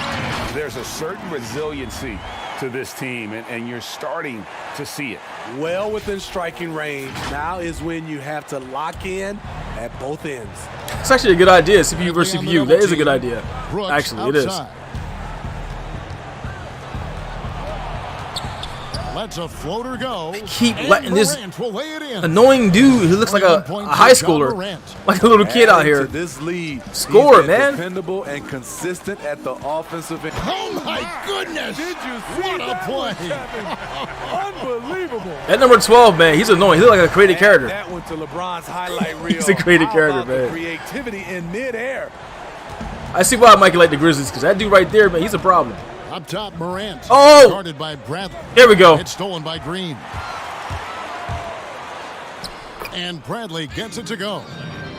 There's a certain resiliency to this team, and you're starting to see it. Well within striking range. Now is when you have to lock in at both ends. It's actually a good idea, CPU versus CPU. That is a good idea. Actually, it is. Lets a floater go. Keep letting this annoying dude who looks like a high schooler, like a little kid out here. This lead. Score, man. Dependable and consistent at the offensive end. Oh my goodness! Did you see what a play? Unbelievable. That number 12, man, he's annoying. He looks like a created character. That went to LeBron's highlight reel. He's a created character, How about man. the creativity in midair. I see why Mikey like the Grizzlies, because that dude right there, man, he's a problem. Up top, Morant. Oh! Guarded by Bradley. Here we go. It's stolen by Green. And Bradley gets it to go.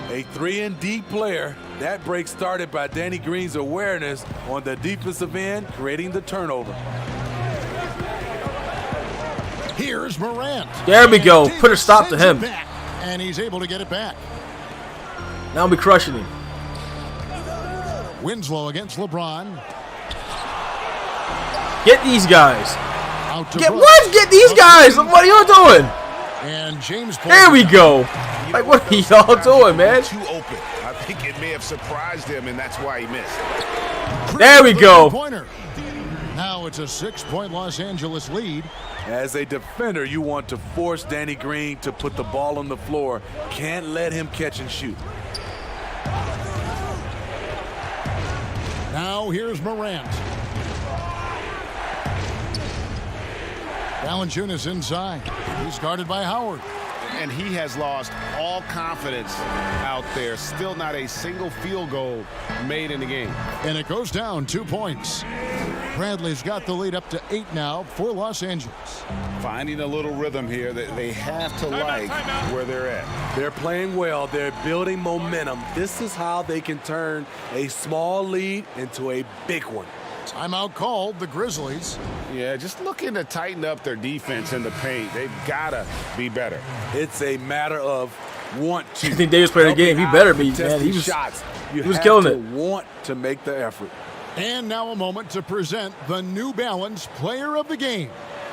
A 3-and-D player. That break started by Danny Green's awareness on the defensive end, creating the turnover. Here's Morant. There we go. Put a stop to him. And he's able to get it back. Now we're crushing him. Winslow against LeBron. Get these guys. Get what? Get these guys. What are y'all doing? And James. There we go. Like, what are y'all doing, man? Too open. I think it may have surprised him, and that's why he missed. There we go. Now it's a 6-point Los Angeles lead. As a defender, you want to force Danny Green to put the ball on the floor. Can't let him catch and shoot. Now here's Morant. Valanciunas inside. He's guarded by Howard. And he has lost all confidence out there. Still not a single field goal made in the game. And it goes down 2 points. Bradley's got the lead up to 8 now for Los Angeles. Finding a little rhythm here that they have to like where they're at. They're playing well. They're building momentum. This is how they can turn a small lead into a big one. Timeout called, the Grizzlies. Yeah, just looking to tighten up their defense in the paint. They've got to be better. It's a matter of want to. I think Davis played the game. He better be, man. He was killing it. Want to make the effort. And now a moment to present the New Balance Player of the Game,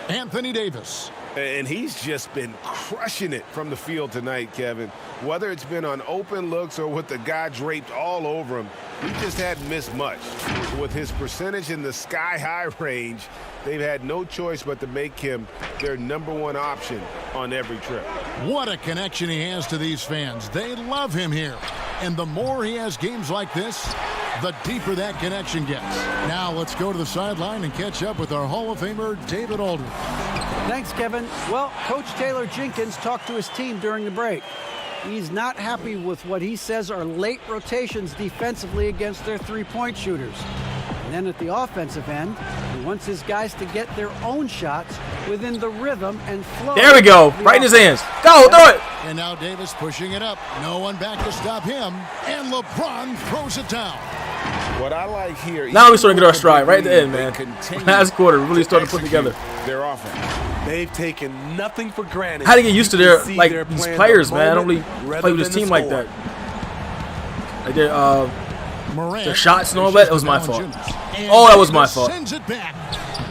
Anthony Davis. And he's just been crushing it from the field tonight, Kevin. Whether it's been on open looks or with the guy draped all over him, he just hadn't missed much. With his percentage in the sky-high range, they've had no choice but to make him their #1 option on every trip. What a connection he has to these fans. They love him here. And the more he has games like this, the deeper that connection gets. Now let's go to the sideline and catch up with our Hall of Famer, David Aldridge. Thanks, Kevin. Well, Coach Taylor Jenkins talked to his team during the break. He's not happy with what he says are late rotations defensively against their three-point shooters. And then at the offensive end, he wants his guys to get their own shots within the rhythm and flow. There we go. Right in his hands. Go, do it. And now Davis pushing it up. No one back to stop him. And LeBron throws it down. What I like here. Now we starting to get our stride right at the end, man. Last quarter, we really started putting together. Their offense. They've taken nothing for granted. How to get used to their these players, man. I don't really play with this team like that. Like their shots and all that. It was my fault. Oh, that was my fault.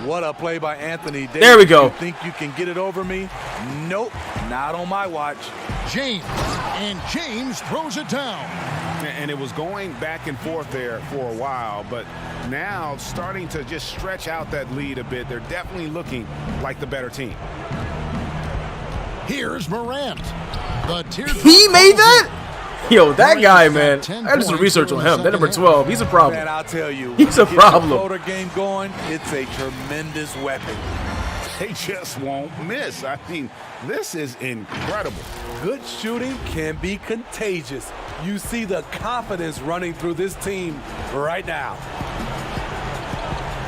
What a play by Anthony Davis. There we go. You think you can get it over me? Nope, not on my watch. James throws it down. And it was going back and forth there for a while, but now starting to just stretch out that lead a bit. They're definitely looking like the better team. Here's Morant. He made that? Yo, that guy, man. I did some research on him. That number 12, he's a problem. Man, I'll tell you. He's a problem. Get the floater game going, it's a tremendous weapon. They just won't miss. I mean, this is incredible. Good shooting can be contagious. You see the confidence running through this team right now.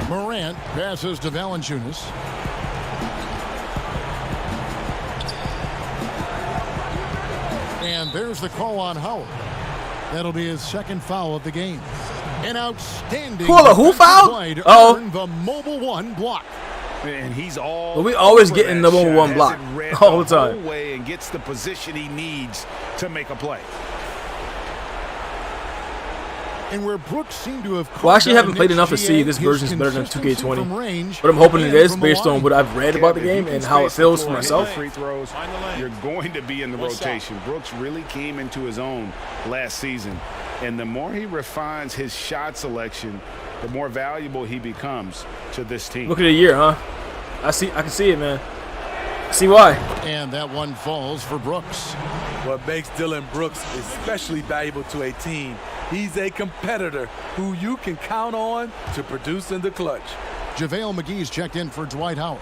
Morant passes to Valanciunas. And there's the call on Howard. That'll be his second foul of the game. An outstanding who foul? play to earn the Mobile 1 block. And he's all. Well, we always get in the Mobile 1 block all the time. Way and gets the position he needs to make a play. And where Brooks seemed to have Well, I actually haven't played Nick's enough to see GA, this his version's better than consistency 2K20. from range But I'm hoping it and is from the based on line. what I've read about the Kev, if you game can and how it space the feels floor for and hit myself. the free throws, you're going to be in the rotation. Brooks really came into his own last season. And the more he refines his shot selection, the more valuable he becomes to this team. Look at the year, huh? I can see it, man. See why. And that one falls for Brooks. What makes Dylan Brooks especially valuable to a team, he's a competitor who you can count on to produce in the clutch. JaVale McGee's checked in for Dwight Howard.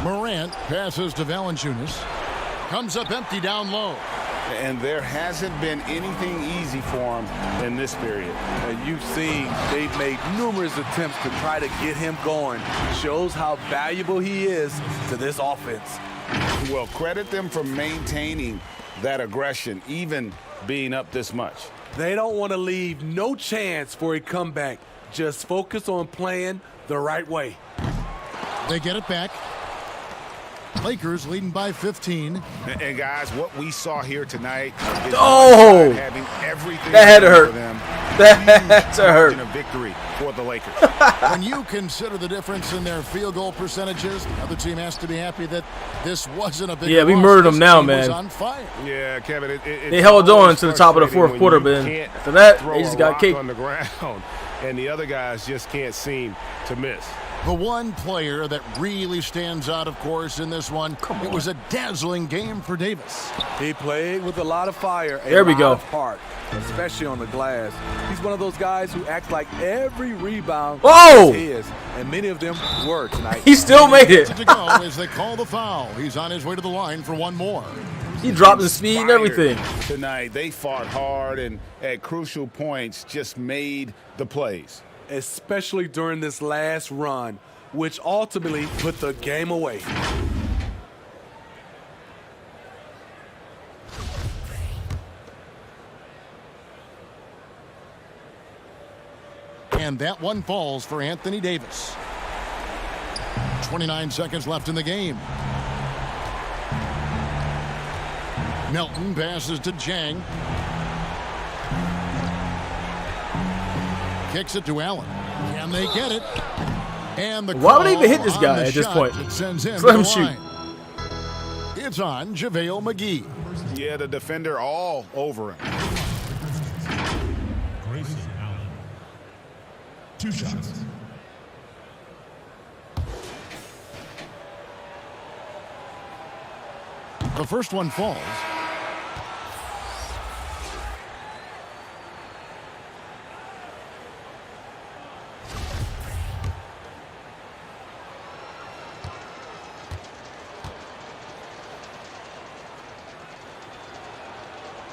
Morant passes to Valanciunas. Comes up empty down low. And there hasn't been anything easy for him in this period. And you've seen they've made numerous attempts to try to get him going. Shows how valuable he is to this offense. Well, credit them for maintaining that aggression, even being up this much. They don't want to leave no chance for a comeback. Just focus on playing the right way. They get it back. Lakers leading by 15. And guys, what we saw here tonight is having everything that had to hurt. for them. That's a hurt. A victory for the Lakers. When you consider the difference in their field goal percentages, the other team has to be happy that this wasn't a big Yeah, we loss. murdered them This now, team was man. on fire. Yeah, Kevin. They held on to the top of the fourth quarter, but then after that, they just got kicked on the ground, and the other guys just can't seem to miss. The one player that really stands out, of course, in this one, it was a dazzling game for Davis. He played with a lot of fire, There we go. of heart, especially on the glass. He's one of those guys who acts like every rebound Whoa! is his, and many of them were tonight. He still made it. To go as they call the foul. He's on his way to the line for one more. He dropped his speed and everything. Tonight, they fought hard and at crucial points just made the plays. Especially during this last run, which ultimately put the game away. And that one falls for Anthony Davis. 29 seconds left in the game. Melton passes to Jang. Kicks it to Allen. Can they get it? And the Why would they even hit call this on guy the at this shot point? that sends him Just to let him the shoot. line. It's on JaVale McGee. Yeah, the defender all over him. Grayson Allen. 2 shots. The first one falls.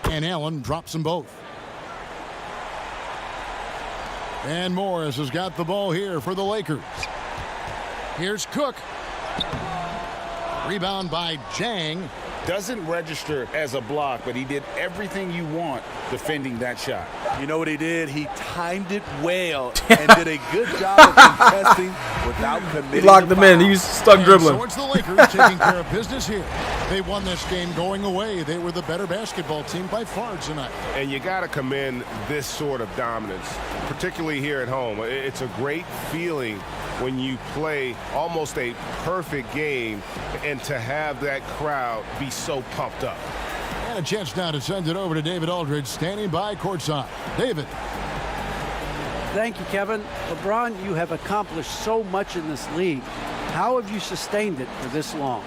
And Allen drops them both. And Morris has got the ball here for the Lakers. Here's Cook. Rebound by Jang. Doesn't register as a block, but he did everything you want defending that shot. You know what he did? He timed it well and did a good job of contesting without committing. He locked the them in. foul. He was stuck And dribbling. so it's the Lakers taking care of business here. They won this game going away. They were the better basketball team by far tonight. And you got to commend this sort of dominance, particularly here at home. It's a great feeling when you play almost a perfect game and to have that crowd be so pumped up. And a chance now to send it over to David Aldridge, standing by courtside. David. Thank you, Kevin. LeBron, you have accomplished so much in this league. How have you sustained it for this long?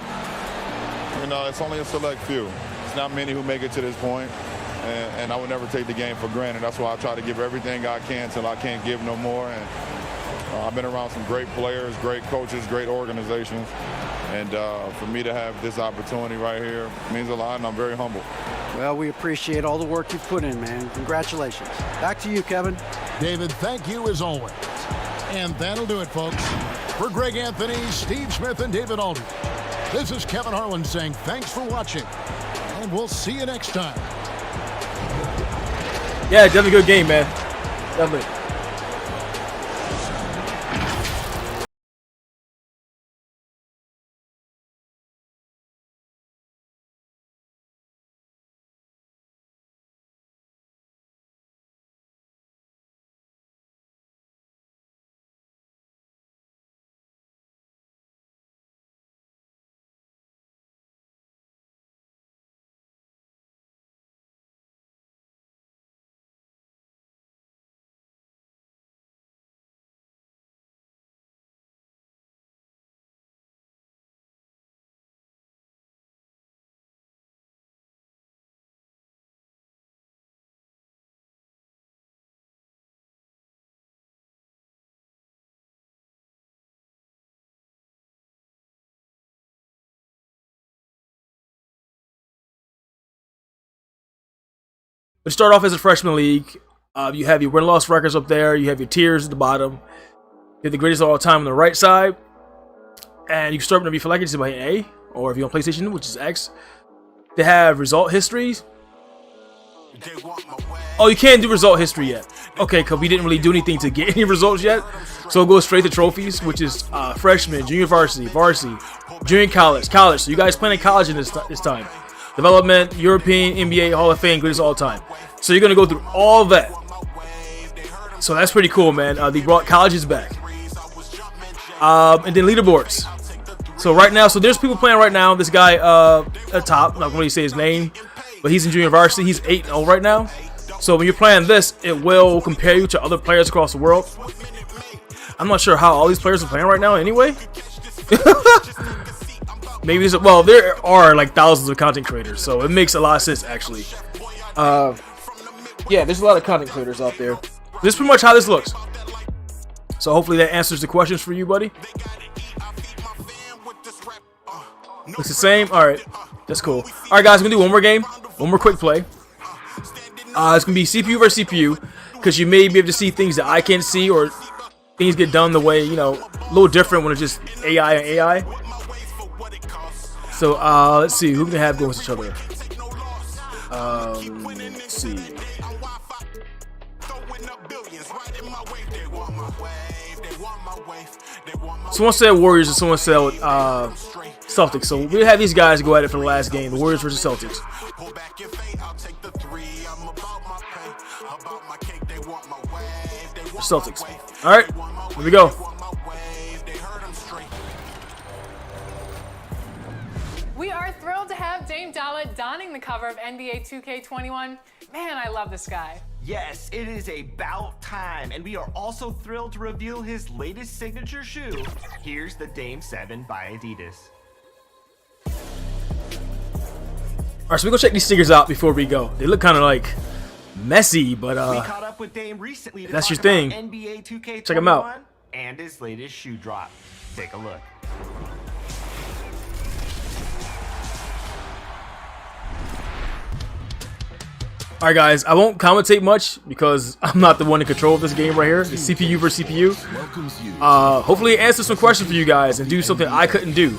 You know, it's only a select few. It's not many who make it to this point, and I would never take the game for granted. That's why I try to give everything I can till I can't give no more. And I've been around some great players, great coaches, great organizations, and for me to have this opportunity right here means a lot, and I'm very humble. Well, we appreciate all the work you've put in, man. Congratulations. Back to you, Kevin. David, thank you as always. And that'll do it, folks. For Greg Anthony, Steve Smith, and David Aldridge, this is Kevin Harlan saying thanks for watching, and we'll see you next time. Yeah, definitely good game, man. Definitely. But start off as a freshman league. You have your win-loss records up there. You have your tiers at the bottom. You have the greatest of all time on the right side. And you start to be selected by A, or if you're on PlayStation, which is X. They have result histories. Oh, you can't do result history yet. Okay, because we didn't really do anything to get any results yet. So it goes straight to trophies, which is freshman, junior varsity, junior college. So you guys playing in college in this time. Development, European, NBA, Hall of Fame, greatest of all time. So you're going to go through all of that. So that's pretty cool, man. They brought colleges back. And then leaderboards. So right now, there's people playing right now. This guy at top, I'm not going to really say his name, but he's in junior varsity. He's 8-0 right now. So when you're playing this, it will compare you to other players across the world. I'm not sure how all these players are playing right now anyway. Maybe well, there are like thousands of content creators, so it makes a lot of sense actually. Yeah, there's a lot of content creators out there. This is pretty much how this looks. So hopefully that answers the questions for you, buddy. Looks the same. All right, that's cool. All right, guys, we're gonna do one more game, one more quick play. It's gonna be CPU versus CPU, because you may be able to see things that I can't see, or things get done the way, a little different when it's just AI and AI. So let's see who can they have going with each other. Let's see. Someone said Warriors and someone said Celtics. So we'll have these guys go at it for the last game. The Warriors versus Celtics. Celtics. All right, here we go. We are thrilled to have Dame Dalla donning the cover of NBA 2K21. Man, I love this guy. Yes, it is about time, and we are also thrilled to reveal his latest signature shoe. Here's the Dame 7 by Adidas. All right, so we go check these stickers out before we go. They look kind of like messy, but we caught up with Dame recently to that's your talk thing. about NBA 2K21 Check them out. And his latest shoe drop. Take a look. All right, guys, I won't commentate much because I'm not the one in control of this game right here. It's CPU versus CPU. Hopefully answer some questions for you guys and do something I couldn't do.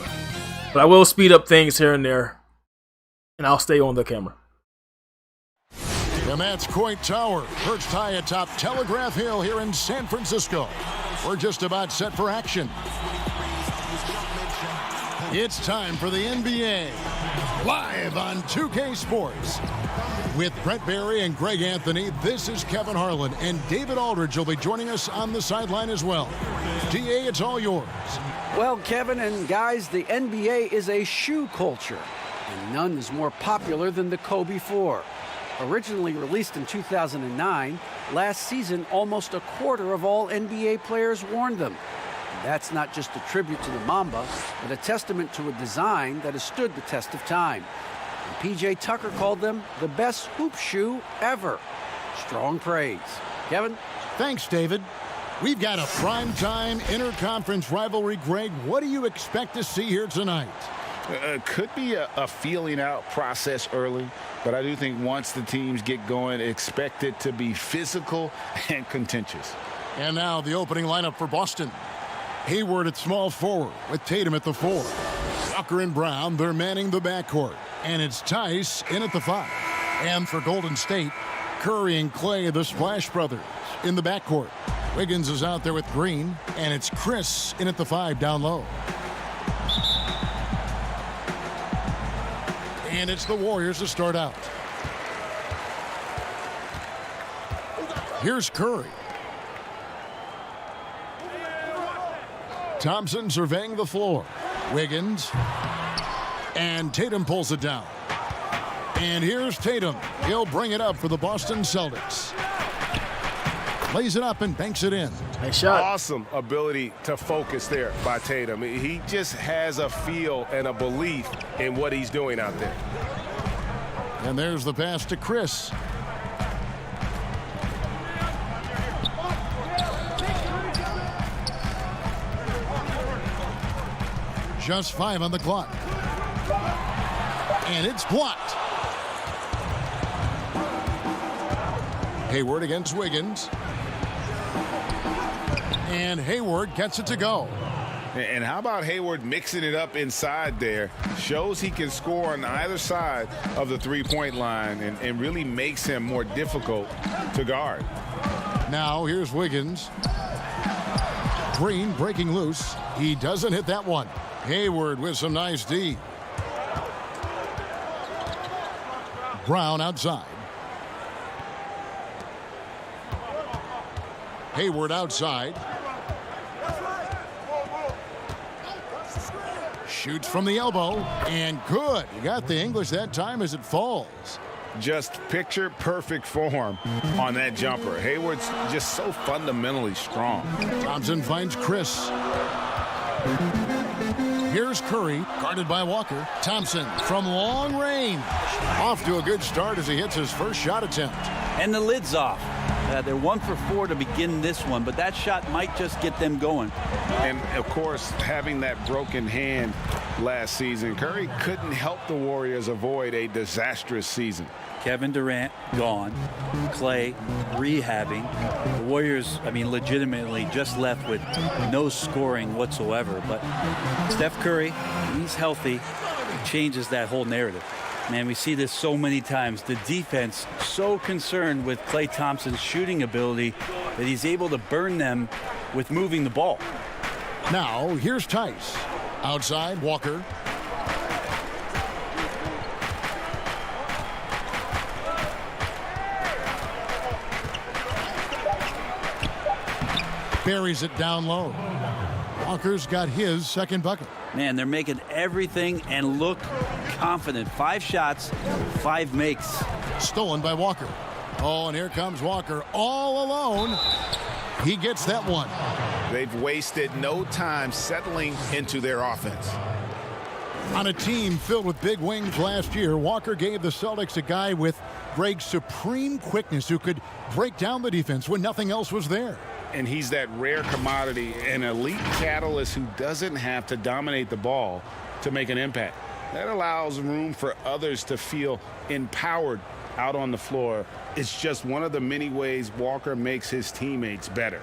But I will speed up things here and there, and I'll stay on the camera. And that's Coit Tower, perched high atop Telegraph Hill here in San Francisco. We're just about set for action. It's time for the NBA, live on 2K Sports. With Brett Barry and Greg Anthony, this is Kevin Harlan, and David Aldridge will be joining us on the sideline as well. DA, it's all yours. Well, Kevin and guys, the NBA is a shoe culture, and none is more popular than the Kobe 4. Originally released in 2009, last season almost a quarter of all NBA players worn them. And that's not just a tribute to the Mamba, but a testament to a design that has stood the test of time. PJ Tucker called them the best hoop shoe ever. Strong praise. Kevin? Thanks, David. We've got a primetime interconference rivalry. Greg, what do you expect to see here tonight? Could be a feeling out process early, but I do think once the teams get going, expect it to be physical and contentious. And now the opening lineup for Boston. Hayward at small forward with Tatum at the 4. Walker and Brown, they're manning the backcourt. And it's Tice in at the 5. And for Golden State, Curry and Clay, the Splash Brothers, in the backcourt. Wiggins is out there with Green, and it's Chris in at the 5 down low. And it's the Warriors to start out. Here's Curry. Thompson surveying the floor. Wiggins. And Tatum pulls it down. And here's Tatum. He'll bring it up for the Boston Celtics. Plays it up and banks it in. Nice shot. Awesome ability to focus there by Tatum. He just has a feel and a belief in what he's doing out there. And there's the pass to Chris. Just 5 on the clock. And it's blocked. Hayward against Wiggins. And Hayward gets it to go. And how about Hayward mixing it up inside there? Shows he can score on either side of the three-point line and really makes him more difficult to guard. Now here's Wiggins. Green breaking loose. He doesn't hit that one. Hayward with some nice D. Brown outside. Hayward outside. Shoots from the elbow, and good. You got the English that time as it falls. Just picture perfect form on that jumper. Hayward's just so fundamentally strong. Thompson finds Chris. Here's Curry, guarded by Walker. Thompson from long range. Off to a good start as he hits his first shot attempt. And the lid's off. They're 1 for 4 to begin this one, but that shot might just get them going. And, of course, having that broken hand last season, Curry couldn't help the Warriors avoid a disastrous season. Kevin Durant gone. Clay rehabbing. The Warriors, legitimately just left with no scoring whatsoever. But Steph Curry, he's healthy. It changes that whole narrative. Man, we see this so many times. The defense so concerned with Klay Thompson's shooting ability that he's able to burn them with moving the ball. Now, here's Tice. Outside, Walker. Buries it down low. Walker's got his second bucket. Man, they're making everything and look confident. 5 shots, 5 makes. Stolen by Walker. Oh, and here comes Walker all alone. He gets that one. They've wasted no time settling into their offense. On a team filled with big wings last year, Walker gave the Celtics a guy with Greg's supreme quickness who could break down the defense when nothing else was there. And he's that rare commodity, an elite catalyst who doesn't have to dominate the ball to make an impact. That allows room for others to feel empowered out on the floor. It's just one of the many ways Walker makes his teammates better.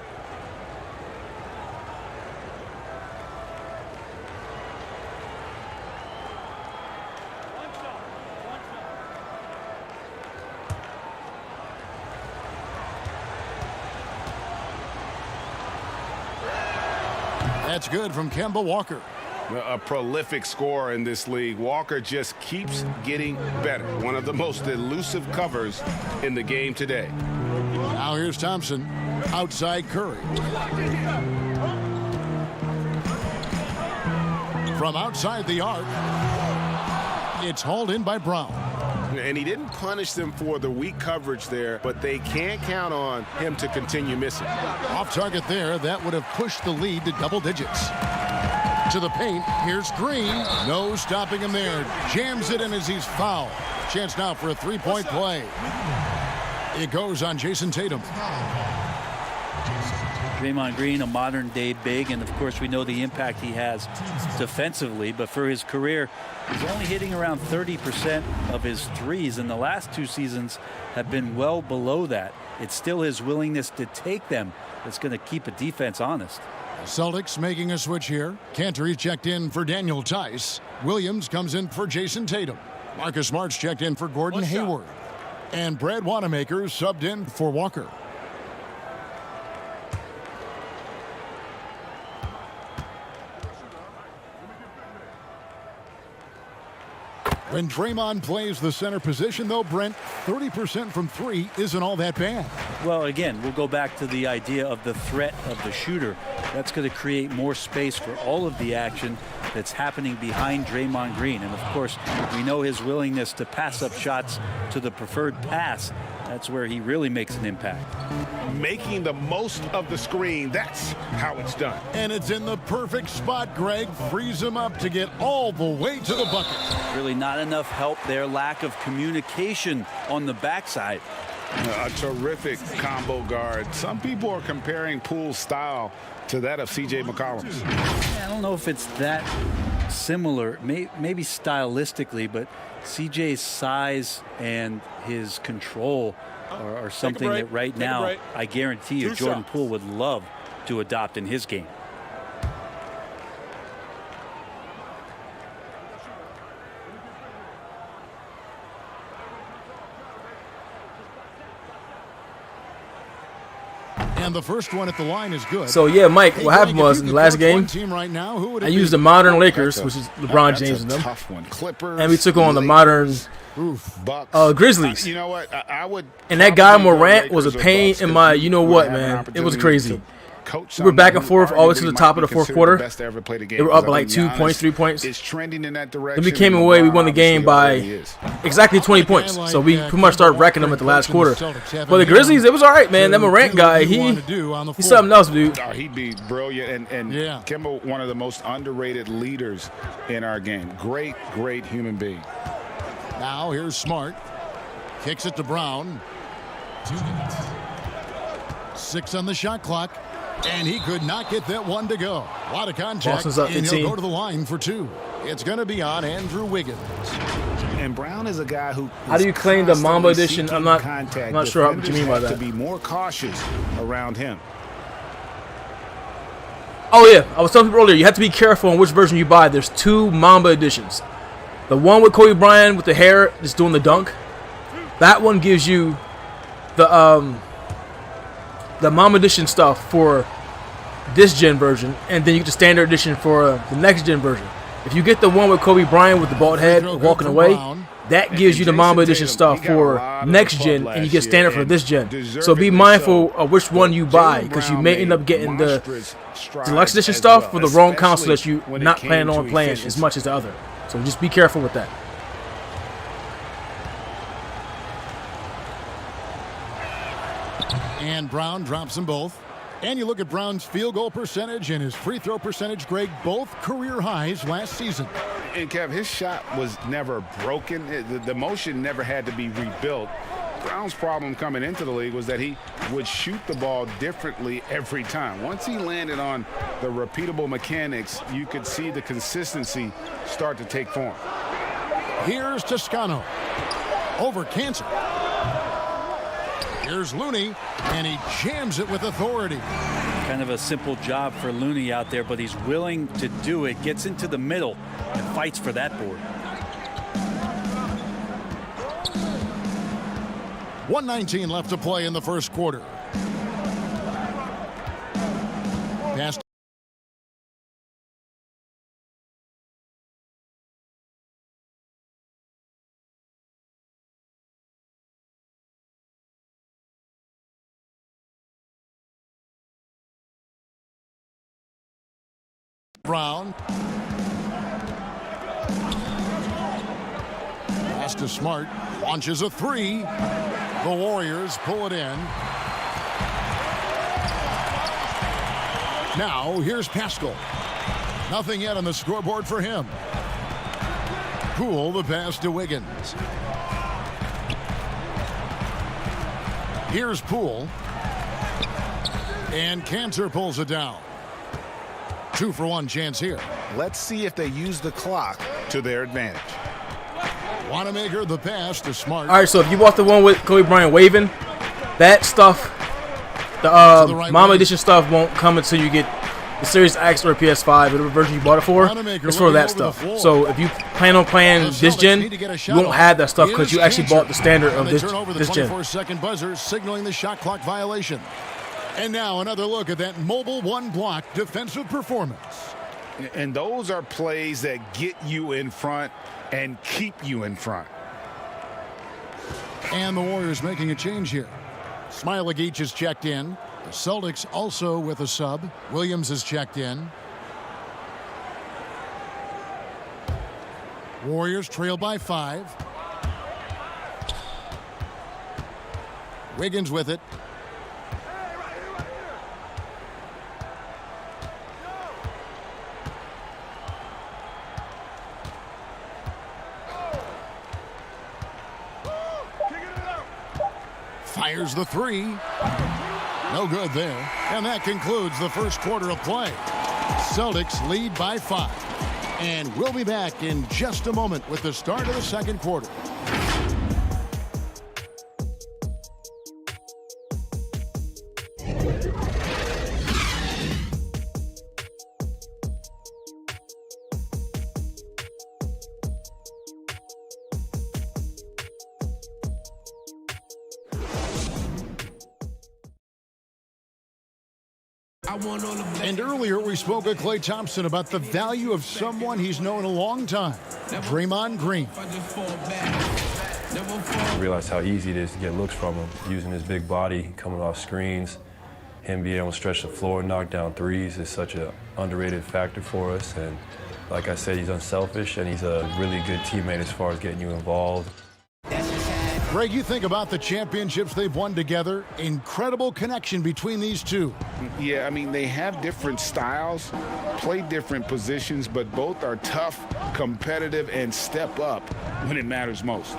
That's good from Kemba Walker. A prolific scorer in this league. Walker just keeps getting better. One of the most elusive covers in the game today. Now here's Thompson. Outside Curry. From outside the arc. It's hauled in by Brown. And he didn't punish them for the weak coverage there, but they can't count on him to continue missing. Off target there, that would have pushed the lead to double digits. To the paint, here's Green. No stopping him there. Jams it in as he's fouled. Chance now for a three-point play. It goes on Jason Tatum. Draymond Green, a modern-day big, and of course we know the impact he has defensively, but for his career, he's only hitting around 30% of his threes, and the last 2 seasons have been well below that. It's still his willingness to take them that's going to keep a defense honest. Celtics making a switch here. Cantor checked in for Daniel Tice. Williams comes in for Jason Tatum. Marcus Smart's checked in for Gordon Hayward. And Brad Wanamaker subbed in for Walker. When Draymond plays the center position, though, Brent, 30% from 3 isn't all that bad. Well, again, we'll go back to the idea of the threat of the shooter. That's going to create more space for all of the action that's happening behind Draymond Green. And, of course, we know his willingness to pass up shots to the preferred pass. That's where he really makes an impact. Making the most of the screen, that's how it's done. And it's in the perfect spot, Greg. Frees him up to get all the way to the bucket. Really not enough help there. Lack of communication on the backside. A terrific combo guard. Some people are comparing Poole's style to that of C.J. McCollum's. I don't know if it's that similar, maybe stylistically, but CJ's size and his control are something that right now I guarantee you Jordan Poole would love to adopt in his game. And the first one at the line is good. So yeah, Mike, what happened was in the last game, right now, I used the modern Lakers, which is LeBron James and them, tough one. Clippers, and we took on the modern Grizzlies. You know what? I would. And that guy Morant was a pain in my, you know what, man? It was crazy. We were back and forth always to the top of the fourth quarter. They were up by like 2 points, 3 points. It's trending in that direction. Then we came away. We won the game by exactly 20 points. So we pretty much started wrecking them at the last quarter. But the Grizzlies, it was all right, man. That Morant guy, he's something else, dude. He'd be brilliant. And Kemba, one of the most underrated leaders in our game. Great, great human being. Now here's Smart. Kicks it to Brown. 6 on the shot clock. And he could not get that one to go. A lot of contact, Boston's up and 15. He'll go to the line for 2. It's going to be on Andrew Wiggins. And Brown is a guy who. How do you claim the Mamba edition? I'm not sure what you mean by that. To be more cautious around him. Oh yeah, I was telling people earlier, you have to be careful on which version you buy. There's 2 Mamba editions. The one with Kobe Bryant with the hair that's doing the dunk. That one gives you the Mamba edition stuff for this gen version, and then you get the standard edition for the next gen version. If you get the one with Kobe Bryant with the bald head walking away, that gives you the Mamba edition stuff for next gen, and you get standard for this gen. So be mindful of which one you buy, because you may end up getting the deluxe edition stuff for the wrong console that you not planning on playing as much as the other. So just be careful with that. And Brown drops them both. And you look at Brown's field goal percentage and his free throw percentage, Greg, both career highs last season. And Kev, his shot was never broken. The motion never had to be rebuilt. Brown's problem coming into the league was that he would shoot the ball differently every time. Once he landed on the repeatable mechanics, you could see the consistency start to take form. Here's Toscano over Cancer. Here's Looney, and he jams it with authority. Kind of a simple job for Looney out there, but he's willing to do it. Gets into the middle and fights for that board. 1:19 left to play in the first quarter. Pass. Brown. Pass to Smart. Launches a 3. The Warriors pull it in. Now here's Pascal. Nothing yet on the scoreboard for him. Poole the pass to Wiggins. Here's Poole. And Cantor pulls it down. 2-for-1 chance here. Let's see if they use the clock to their advantage. Wanamaker the pass to Smart. All right, so if you bought the one with Kobe Bryant waving, that stuff, the Mamba edition stuff won't come until you get the Series X or PS5, whatever version you bought it for. It's for that stuff. So if you plan on playing this gen, you won't have that stuff because you actually bought the standard of this gen. 24-second buzzer signaling the shot clock violation. And now another look at that mobile one-block defensive performance. And those are plays that get you in front and keep you in front. And the Warriors making a change here. Smailagic is checked in. The Celtics also with a sub. Williams is checked in. Warriors trail by 5. Wiggins with it. Fires the 3. No good there. And that concludes the first quarter of play. Celtics lead by 5. And we'll be back in just a moment with the start of the second quarter. And earlier we spoke with Klay Thompson about the value of someone he's known a long time, Draymond Green. I realized how easy it is to get looks from him, using his big body, coming off screens. Him being able to stretch the floor and knock down threes is such an underrated factor for us. And like I said, he's unselfish and he's a really good teammate as far as getting you involved. Greg, you think about the championships they've won together. Incredible connection between these two. Yeah, I mean, they have different styles, play different positions, but both are tough, competitive, and step up when it matters most.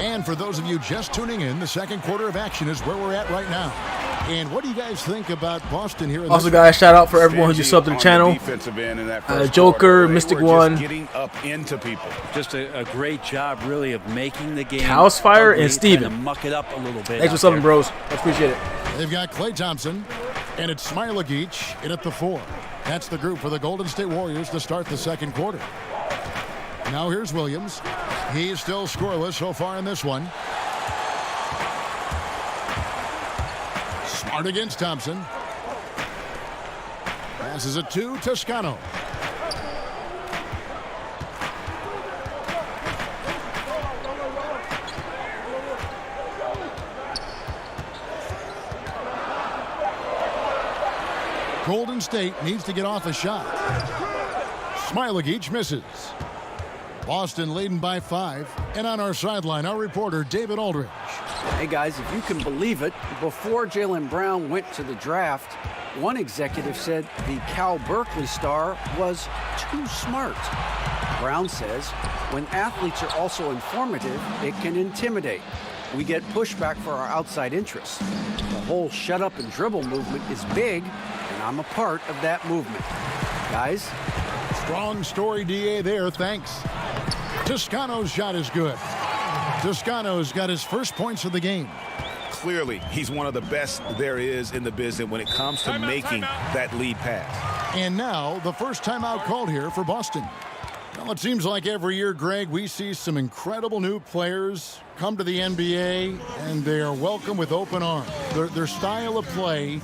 And for those of you just tuning in, the second quarter of action is where we're at right now. And what do you guys think about Boston here? Also, guys, shout out for everyone who just subbed to the channel. Joker, Mystic One, getting up into people. Just a great job, really, of making the game. House Fire, ugly, and Steven. To muck it up a little bit. Thanks for subbing, bros. I appreciate it. They've got Klay Thompson, and it's Smailagic in at the 4. That's the group for the Golden State Warriors to start the second quarter. Now here's Williams. He's still scoreless so far in this one. Smart against Thompson. Passes it to Toscano. Golden State needs to get off a shot. Smailagic misses. Boston leading by 5. And on our sideline, our reporter, David Aldridge. Hey, guys, if you can believe it, before Jaylen Brown went to the draft, one executive said the Cal Berkeley star was too smart. Brown says when athletes are also informative, it can intimidate. We get pushback for our outside interests. The whole shut up and dribble movement is big, and I'm a part of that movement. Guys? Strong story, DA, there. Thanks. Toscano's shot is good. Toscano's got his first points of the game. Clearly, he's one of the best there is in the business when it comes to making that lead pass. And now, the first timeout called here for Boston. Well, it seems like every year, Greg, we see some incredible new players come to the NBA, and they are welcome with open arms. Their style of play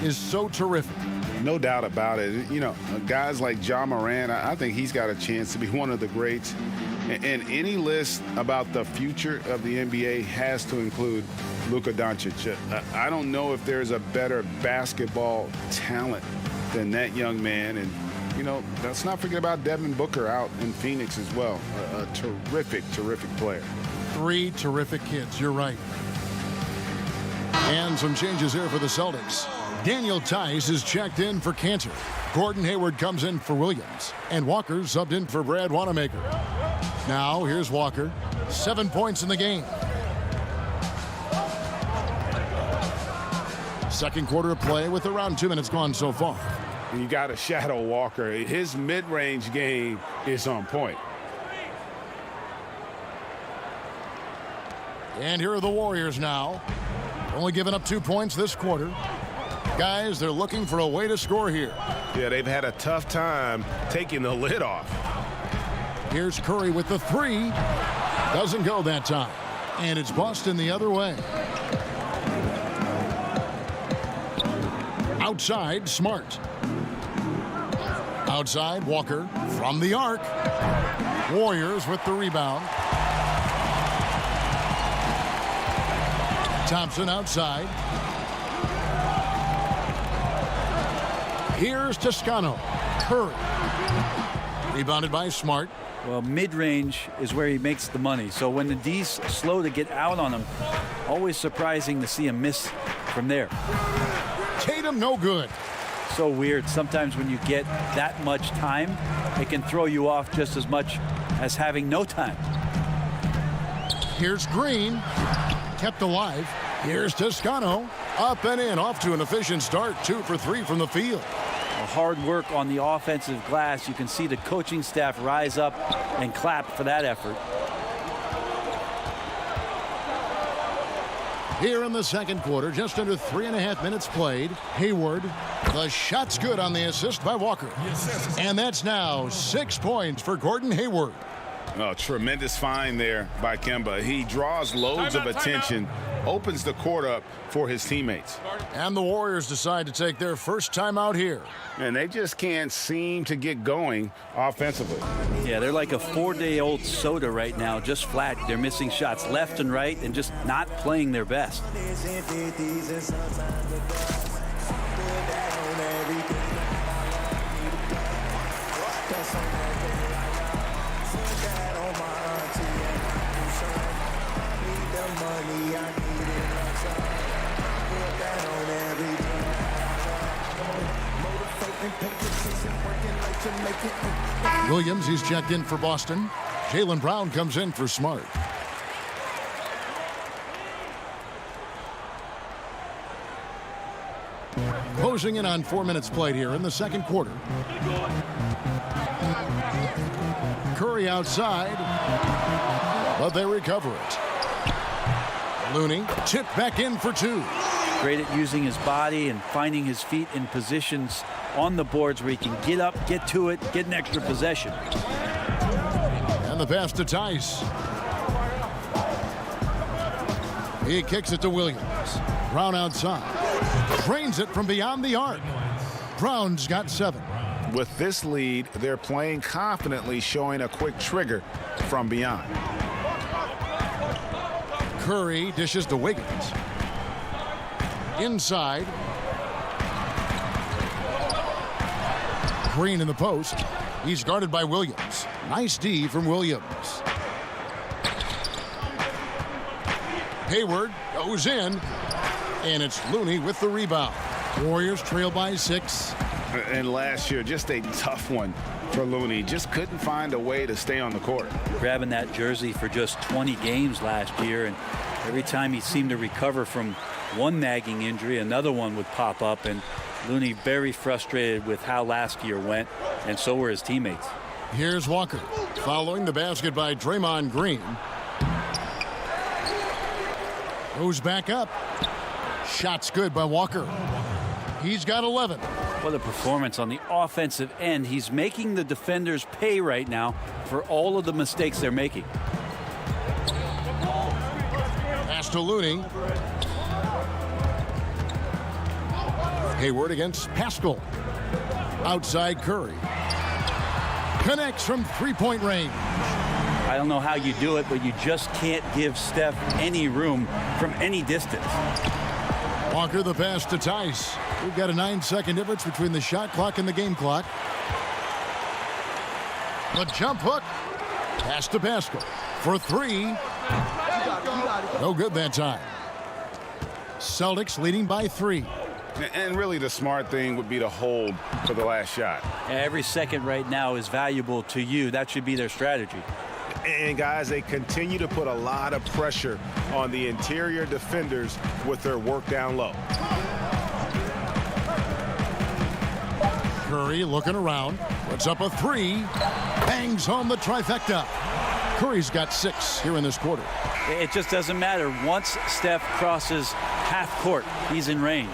is so terrific. No doubt about it. You know, guys like Ja Morant, I think he's got a chance to be one of the greats. And any list about the future of the NBA has to include Luka Doncic. I don't know if there's a better basketball talent than that young man. And, you know, let's not forget about Devin Booker out in Phoenix as well. A terrific, terrific player. 3 terrific kids, you're right. And some changes here for the Celtics. Daniel Tice is checked in for Cantor. Gordon Hayward comes in for Williams. And Walker subbed in for Brad Wanamaker. Now, here's Walker. 7 points in the game. Second quarter of play with around 2 minutes gone so far. And you got to shadow Walker. His mid-range game is on point. And here are the Warriors now. Only giving up 2 points this quarter. Guys, they're looking for a way to score here. Yeah, they've had a tough time taking the lid off. Here's Curry with the 3. Doesn't go that time. And it's Boston the other way. Outside, Smart. Outside, Walker from the arc. Warriors with the rebound. Thompson outside. Here's Toscano. Curry. Rebounded by Smart. Well, mid-range is where he makes the money. So when the D's slow to get out on him, always surprising to see him miss from there. Tatum, no good. So weird. Sometimes when you get that much time, it can throw you off just as much as having no time. Here's Green. Kept alive. Here's Toscano. Up and in. Off to an efficient start. 2 for 3 from the field. Hard work on the offensive glass. You can see the coaching staff rise up and clap for that effort. Here in the second quarter, just under 3.5 minutes played. Hayward, the shot's good on the assist by Walker. And that's now 6 points for Gordon Hayward. Oh, tremendous find there by Kemba. He draws loads of attention, opens the court up for his teammates. And the Warriors decide to take their first timeout here. And they just can't seem to get going offensively. Yeah, they're like a 4-day-old soda right now, just flat. They're missing shots left and right and just not playing their best. Williams, he's checked in for Boston. Jaylen Brown comes in for Smart. Closing in on 4 minutes played here in the second quarter. Curry outside, but they recover it. Looney tipped back in for two. Great at using his body and finding his feet in positions on the boards where he can get up, get to it, get an extra possession. And the pass to Tice. He kicks it to Williams. Brown outside. Drains it from beyond the arc. Brown's got 7. With this lead, they're playing confidently, showing a quick trigger from beyond. Curry dishes to Wiggins. Inside. Green in the post. He's guarded by Williams. Nice D from Williams. Hayward goes in, and it's Looney with the rebound. Warriors trail by 6. And last year, just a tough one for Looney. Just couldn't find a way to stay on the court. Grabbing that jersey for just 20 games last year, and every time he seemed to recover from one nagging injury, another one would pop up, and Looney very frustrated with how last year went, and so were his teammates. Here's Walker following the basket by Draymond Green. Goes back up. Shot's good by Walker. He's got 11. What a performance on the offensive end. He's making the defenders pay right now for all of the mistakes they're making. Pass to Looney. Hayward against Pascal. Outside Curry. Connects from three-point range. I don't know how you do it, but you just can't give Steph any room from any distance. Walker the pass to Tice. We've got a 9-second difference between the shot clock and the game clock. The jump hook. Pass to Pascal for 3. No good that time. Celtics leading by 3. And really the smart thing would be to hold for the last shot. Every second right now is valuable to you. That should be their strategy. And guys, they continue to put a lot of pressure on the interior defenders with their work down low. Curry looking around. Puts up a 3. Bangs home the trifecta. Curry's got 6 here in this quarter. It just doesn't matter. Once Steph crosses half court, he's in range.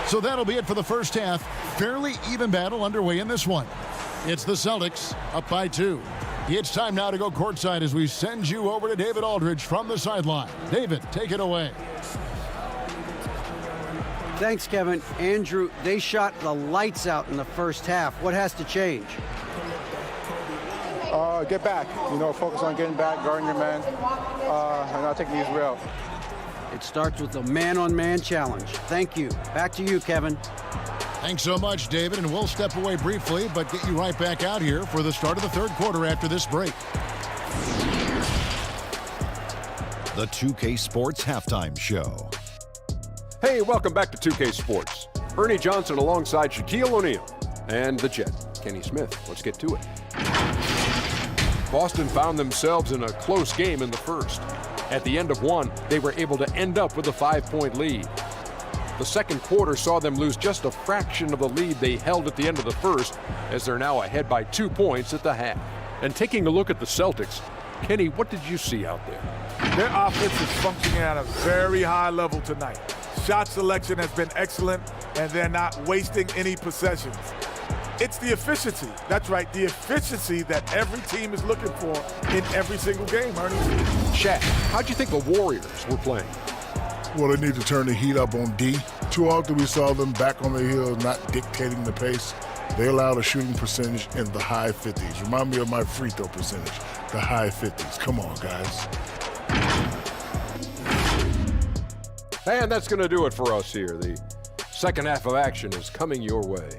So that'll be it for the first half. Fairly even battle underway in this one. It's the Celtics up by 2. It's time now to go courtside as we send you over to David Aldridge from the sideline. David, take it away. Thanks, Kevin. Andrew, they shot the lights out in the first half. What has to change? Get back. Focus on getting back, guarding your man, and not taking these real. It starts with a man-on-man challenge. Thank you. Back to you, Kevin. Thanks so much, David, and we'll step away briefly, but get you right back out here for the start of the third quarter after this break. The 2K Sports Halftime Show. Hey, welcome back to 2K Sports. Ernie Johnson alongside Shaquille O'Neal and the Jet, Kenny Smith. Let's get to it. Boston found themselves in a close game in the first. At the end of one, they were able to end up with a 5-point lead. The second quarter saw them lose just a fraction of the lead they held at the end of the first, as they're now ahead by 2 points at the half. And taking a look at the Celtics, Kenny, what did you see out there? Their offense is functioning at a very high level tonight. Shot selection has been excellent, and they're not wasting any possessions. It's the efficiency. That's right, the efficiency that every team is looking for in every single game, Ernie. Shaq, how'd you think the Warriors were playing? Well, they need to turn the heat up on D. Too often we saw them back on the hill, not dictating the pace. They allowed a shooting percentage in the high 50s. Remind me of my free throw percentage, the high 50s. Come on, guys. And that's going to do it for us here. The second half of action is coming your way.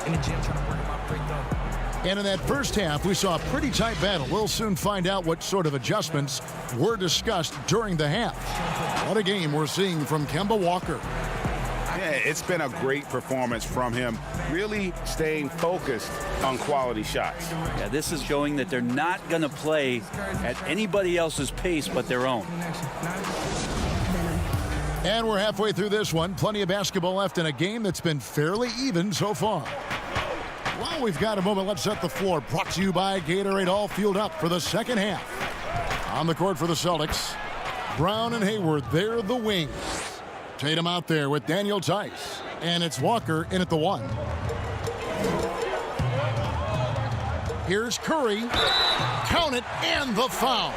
In the gym trying to work my free throw. And in that first half, we saw a pretty tight battle. We'll soon find out what sort of adjustments were discussed during the half. What a game we're seeing from Kemba Walker. Yeah, it's been a great performance from him, really staying focused on quality shots. Yeah, this is showing that they're not going to play at anybody else's pace but their own. And we're halfway through this one. Plenty of basketball left in a game that's been fairly even so far. Well, we've got a moment. Let's set the floor. Brought to you by Gatorade, all fueled up for the second half. On the court for the Celtics, Brown and Hayward, they're the wings. Tatum out there with Daniel Tice. And it's Walker in at the one. Here's Curry. Count it, and the foul.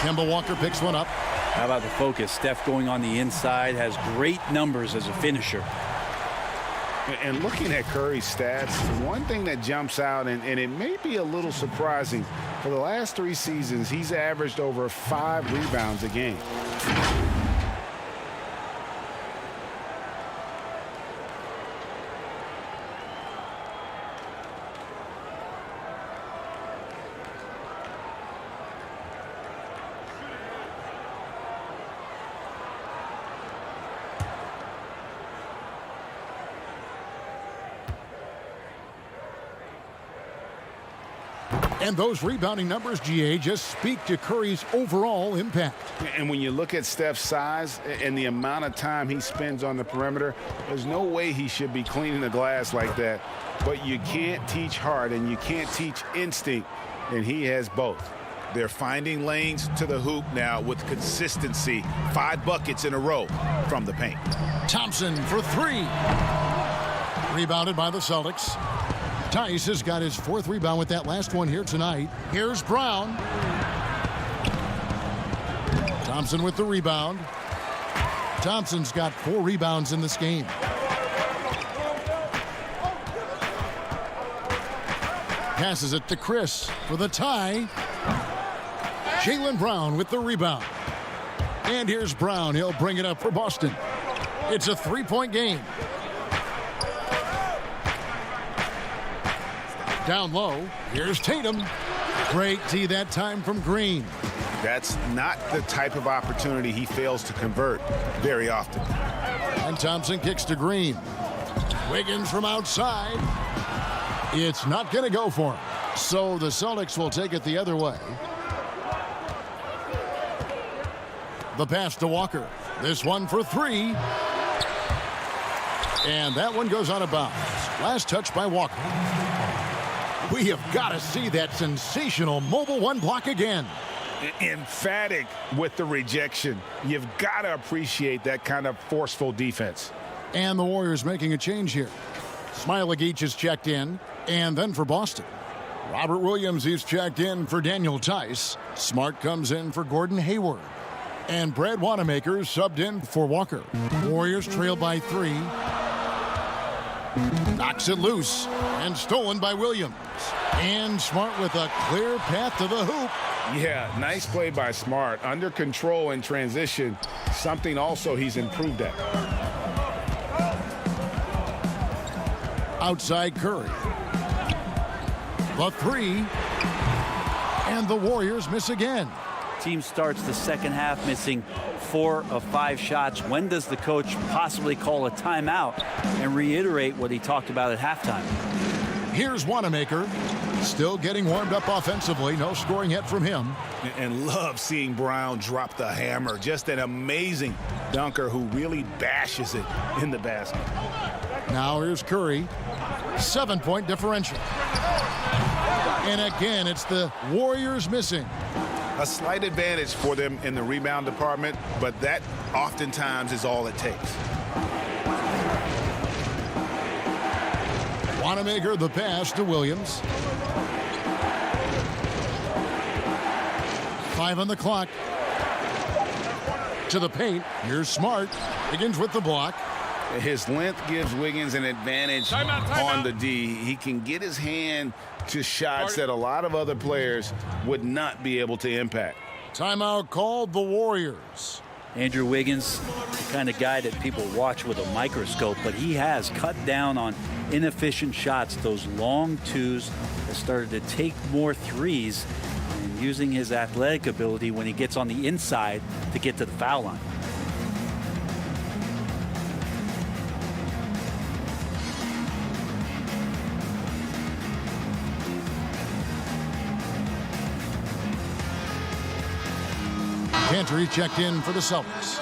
Kemba Walker picks one up. How about the focus? Steph going on the inside, has great numbers as a finisher. And looking at Curry's stats, one thing that jumps out, and it may be a little surprising, for the last 3 seasons, he's averaged over 5 rebounds a game. And those rebounding numbers, GA, just speak to Curry's overall impact. And when you look at Steph's size and the amount of time he spends on the perimeter, there's no way he should be cleaning the glass like that. But you can't teach heart and you can't teach instinct, and he has both. They're finding lanes to the hoop now with consistency. 5 buckets in a row from the paint. Thompson for 3. Rebounded by the Celtics. Tice has got his 4th rebound with that last one here tonight. Here's Brown. Thompson with the rebound. Thompson's got 4 rebounds in this game. Passes it to Chris for the tie. Jaylen Brown with the rebound. And here's Brown. He'll bring it up for Boston. It's a 3-point game. Down low, here's Tatum. Great D that time from Green. That's not the type of opportunity he fails to convert very often. And Thompson kicks to Green. Wiggins from outside. It's not going to go for him. So the Celtics will take it the other way. The pass to Walker. This one for 3. And that one goes out of bounds. Last touch by Walker. We have got to see that sensational mobile 1 block again. Emphatic with the rejection. You've got to appreciate that kind of forceful defense. And the Warriors making a change here. Smailagic is checked in, and then for Boston. Robert Williams is checked in for Daniel Tice. Smart comes in for Gordon Hayward. And Brad Wanamaker subbed in for Walker. Warriors trail by 3. Knocks it loose and stolen by Williams. And Smart with a clear path to the hoop. Yeah, nice play by Smart. Under control in transition, something also he's improved at. Outside Curry. The 3. And the Warriors miss again. Team starts the second half missing 4 of 5 shots. When does the coach possibly call a timeout and reiterate what he talked about at halftime? Here's Wanamaker, still getting warmed up offensively. No scoring yet from him. And love seeing Brown drop the hammer. Just an amazing dunker who really bashes it in the basket. Now here's Curry. 7-point differential. And again, it's the Warriors missing. A slight advantage for them in the rebound department, but that oftentimes is all it takes. Wanamaker the pass to Williams. 5 on the clock. To the paint. Here's Smart. Begins with the block. His length gives Wiggins an advantage on the D. He can get his hand to shots that a lot of other players would not be able to impact. Timeout called the Warriors. Andrew Wiggins, the kind of guy that people watch with a microscope, but he has cut down on inefficient shots, those long twos, has started to take more threes, and using his athletic ability when he gets on the inside to get to the foul line. Cantor checked in for the Celtics.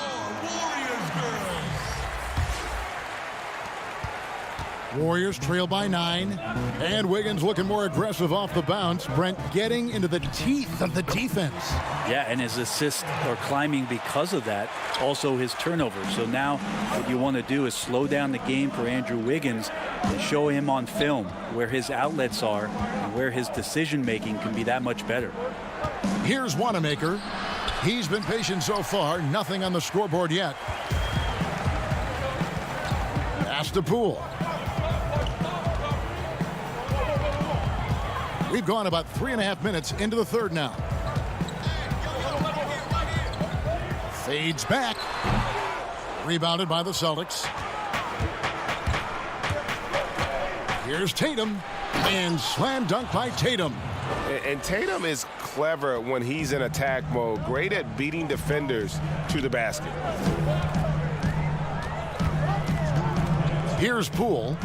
Warriors trail by 9. And Wiggins looking more aggressive off the bounce. Brent getting into the teeth of the defense. Yeah, and his assists are climbing because of that. Also his turnovers. So now what you want to do is slow down the game for Andrew Wiggins and show him on film where his outlets are and where his decision making can be that much better. Here's Wanamaker. He's been patient so far. Nothing on the scoreboard yet. Pass to Poole. We've gone about 3.5 minutes into the third now. Fades back. Rebounded by the Celtics. Here's Tatum. And slam dunk by Tatum. And Tatum is clever when he's in attack mode. Great at beating defenders to the basket. Here's Poole.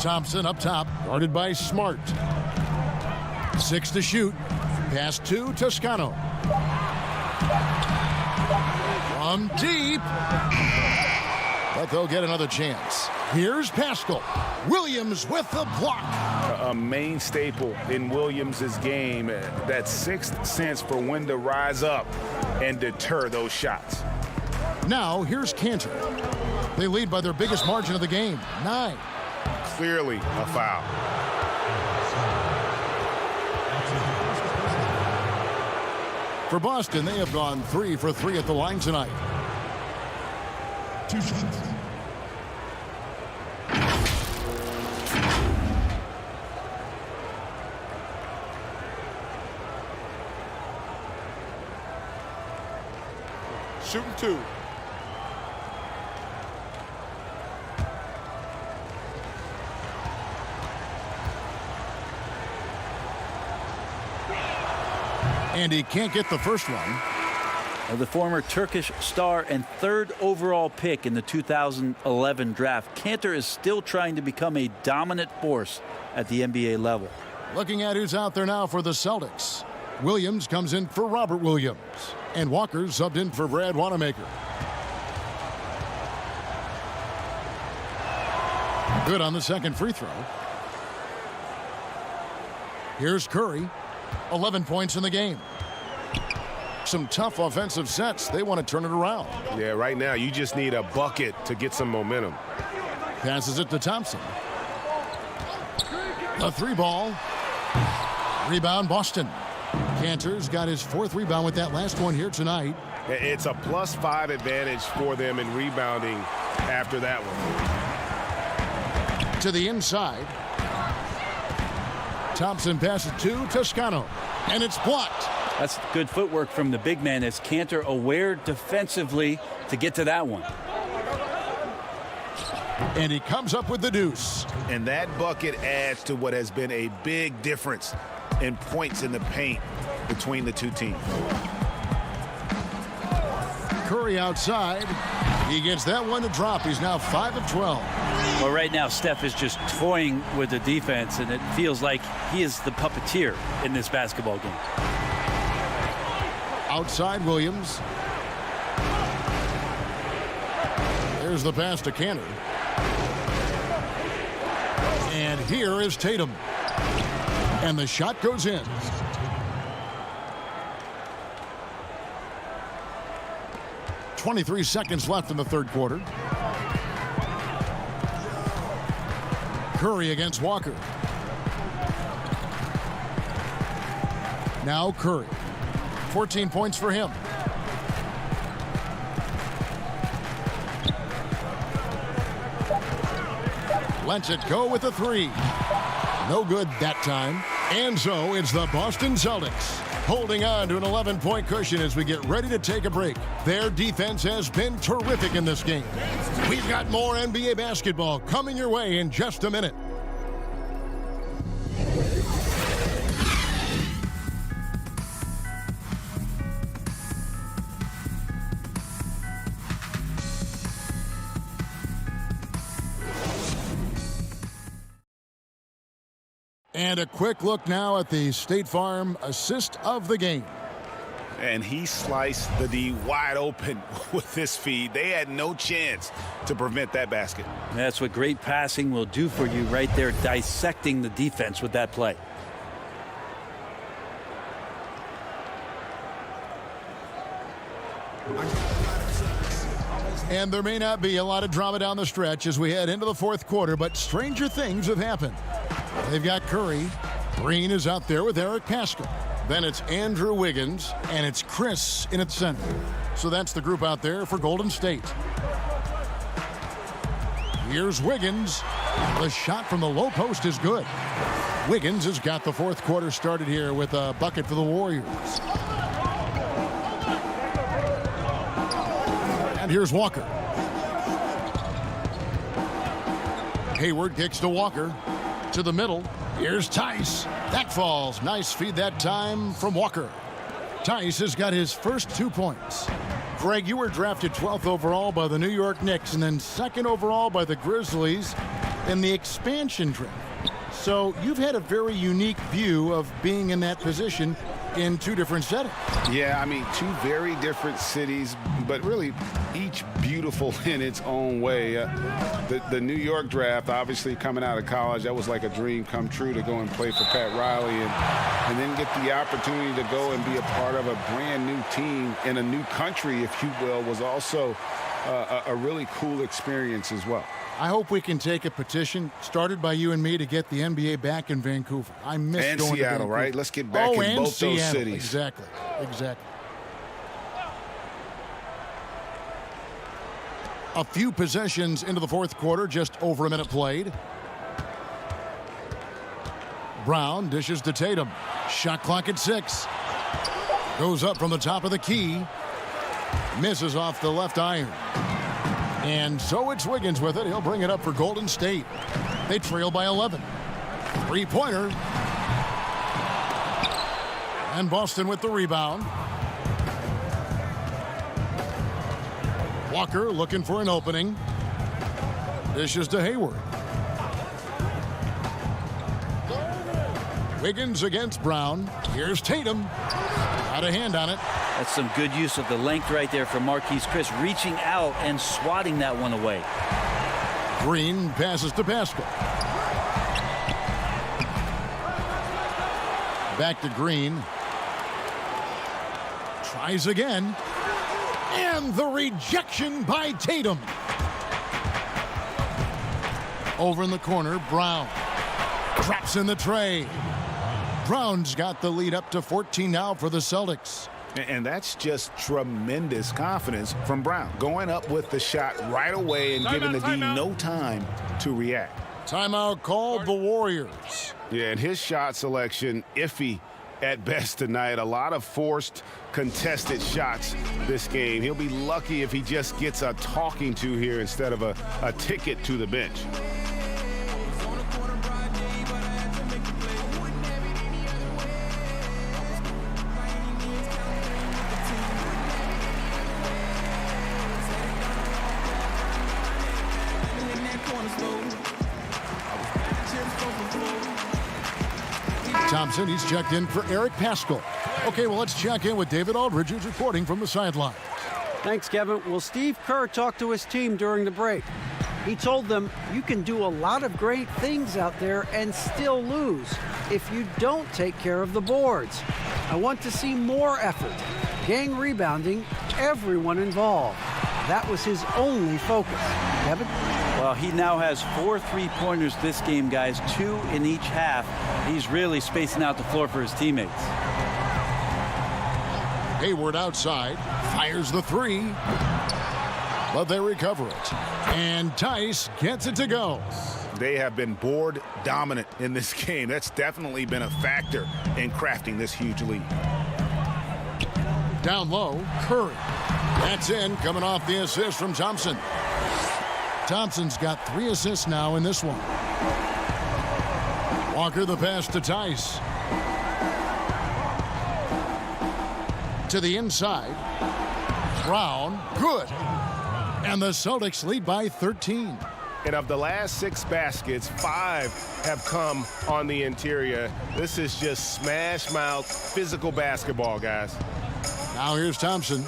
Thompson up top, guarded by Smart. 6 to shoot. Pass to Toscano. From deep. But they'll get another chance. Here's Pascal. Williams with the block. A main staple in Williams' game, that sixth sense for when to rise up and deter those shots. Now here's Cantor. They lead by their biggest margin of the game, 9. Clearly a foul. For Boston, they have gone 3 for 3 at the line tonight. 2 shots. Shooting 2. And he can't get the first one. Well, the former Turkish star and 3rd overall pick in the 2011 draft, Cantor is still trying to become a dominant force at the NBA level. Looking at who's out there now for the Celtics. Williams comes in for Robert Williams. And Walker subbed in for Brad Wanamaker. Good on the second free throw. Here's Curry. 11 points in the game. Some tough offensive sets. They want to turn it around. Yeah, right now you just need a bucket to get some momentum. Passes it to Thompson. A 3-ball. Rebound Boston. Cantor's got his 4th rebound with that last one here tonight. It's a +5 advantage for them in rebounding after that one. To the inside. Thompson passes to Toscano. And it's blocked. That's good footwork from the big man as Cantor aware defensively to get to that one. And he comes up with the deuce. And that bucket adds to what has been a big difference in points in the paint between the two teams. Curry outside. He gets that one to drop. He's now 5 of 12. Well, right now, Steph is just toying with the defense, and it feels like he is the puppeteer in this basketball game. Outside Williams. There's the pass to Cantor. And here is Tatum. And the shot goes in. .23 left in the third quarter. Curry against Walker. Now Curry. 14 points for him. Lets it go with a three. No good that time. And so it's the Boston Celtics holding on to an 11-point cushion as we get ready to take a break. Their defense has been terrific in this game. We've got more NBA basketball coming your way in just a minute. And a quick look now at the State Farm assist of the game. And he sliced the D wide open with this feed. They had no chance to prevent that basket. That's what great passing will do for you right there, dissecting the defense with that play. And there may not be a lot of drama down the stretch as we head into the fourth quarter, but stranger things have happened. They've got Curry. Green is out there with Eric Paschal. Then it's Andrew Wiggins, and it's Chris in at center. So that's the group out there for Golden State. Here's Wiggins. The shot from the low post is good. Wiggins has got the fourth quarter started here with a bucket for the Warriors. And here's Walker. Hayward kicks to Walker. To the middle. Here's Tice. That falls. Nice feed that time from Walker. Tice has got his first 2 points. Greg, you were drafted 12th overall by the New York Knicks and then 2nd overall by the Grizzlies in the expansion draft. So you've had a very unique view of being in that position in two different settings. Yeah, I mean, two very different cities, but really each beautiful in its own way. The New York draft, obviously coming out of college, that was like a dream come true to go and play for Pat Riley and then get the opportunity to go and be a part of a brand new team in a new country, if you will, was also a really cool experience as well. I hope we can take a petition started by you and me to get the NBA back in Vancouver. I miss and going Seattle, to Vancouver. right? Let's get back in both Seattle. those cities. Exactly. A few possessions into the fourth quarter, just over a minute played. Brown dishes to Tatum. Shot clock at 6. Goes up from the top of the key. Misses off the left iron. And so it's Wiggins with it. He'll bring it up for Golden State. They trail by 11. Three-pointer. And Boston with the rebound. Walker looking for an opening. Dishes to Hayward. Wiggins against Brown. Here's Tatum. Got a hand on it. That's some good use of the length right there from Marquise Chris, reaching out and swatting that one away. Green passes to Paschal. Back to Green. Tries again. And the rejection by Tatum. Over in the corner, Brown. Traps in the tray. Brown's got the lead up to 14 now for the Celtics. And that's just tremendous confidence from Brown. Going up with the shot right away and giving the D no time to react. Timeout called the Warriors. Yeah, and his shot selection, iffy at best tonight. A lot of forced, contested shots this game. He'll be lucky if he just gets a talking to here instead of a ticket to the bench. Thompson, he's checked in for Eric Paschal. Okay, well, let's check in with David Aldridge, who's reporting from the sideline. Thanks, Kevin. Well, Steve Kerr talked to his team during the break. He told them, "You can do a lot of great things out there and still lose if you don't take care of the boards. I want to see more effort, gang rebounding, everyone involved." That was his only focus. Kevin? Well, he now has 4 3-pointers this game, guys, 2 in each half. He's really spacing out the floor for his teammates. Hayward outside, fires the 3, but they recover it. And Tice gets it to go. They have been board dominant in this game. That's definitely been a factor in crafting this huge lead. Down low, Curry. That's in, coming off the assist from Thompson. Thompson's got 3 assists now in this one. Walker the pass to Tice. To the inside. Brown, good. And the Celtics lead by 13. And of the last 6 baskets, 5 have come on the interior. This is just smash mouth physical basketball, guys. Now here's Thompson.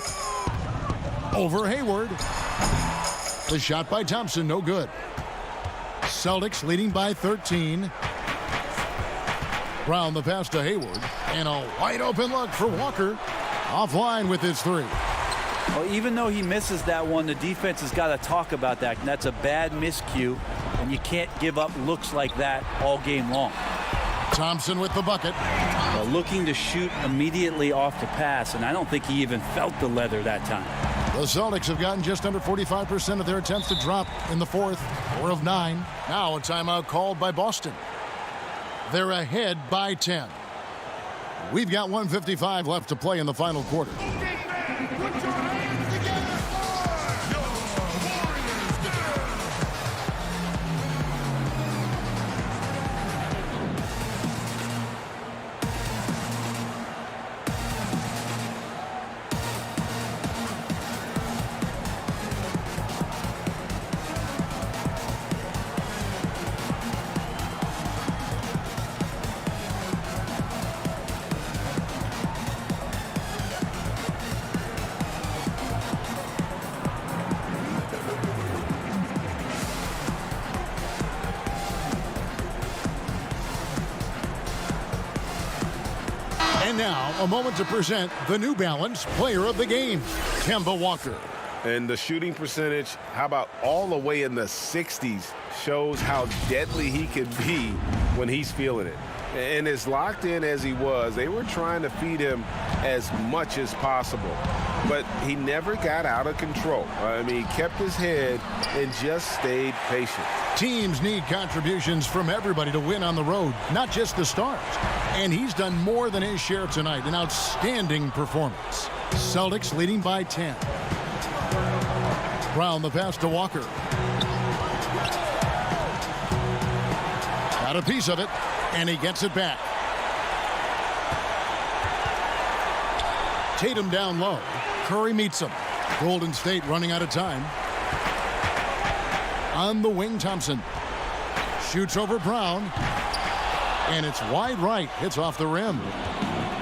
Over Hayward. The shot by Thompson, no good. Celtics leading by 13. Brown the pass to Hayward. And a wide open look for Walker. Offline with his 3. Well, even though he misses that one, the defense has got to talk about that. And that's a bad miscue. And you can't give up looks like that all game long. Thompson with the bucket. Well, looking to shoot immediately off the pass, and I don't think he even felt the leather that time. The Celtics have gotten just under 45% of their attempts to drop in the 4th, 4 of 9. Now a timeout called by Boston. They're ahead by 10. We've got 1:55 left to play in the final quarter. And now, a moment to present the New Balance Player of the Game, Kemba Walker. And the shooting percentage, how about all the way in the 60s, shows how deadly he can be when he's feeling it. And as locked in as he was, they were trying to feed him as much as possible. But he never got out of control. I mean, he kept his head and just stayed patient. Teams need contributions from everybody to win on the road, not just the stars. And he's done more than his share tonight. An outstanding performance. Celtics leading by 10. Brown the pass to Walker. Got a piece of it, and he gets it back. Tatum down low. Curry meets him. Golden State running out of time. On the wing, Thompson. Shoots over Brown. And it's wide right. Hits off the rim.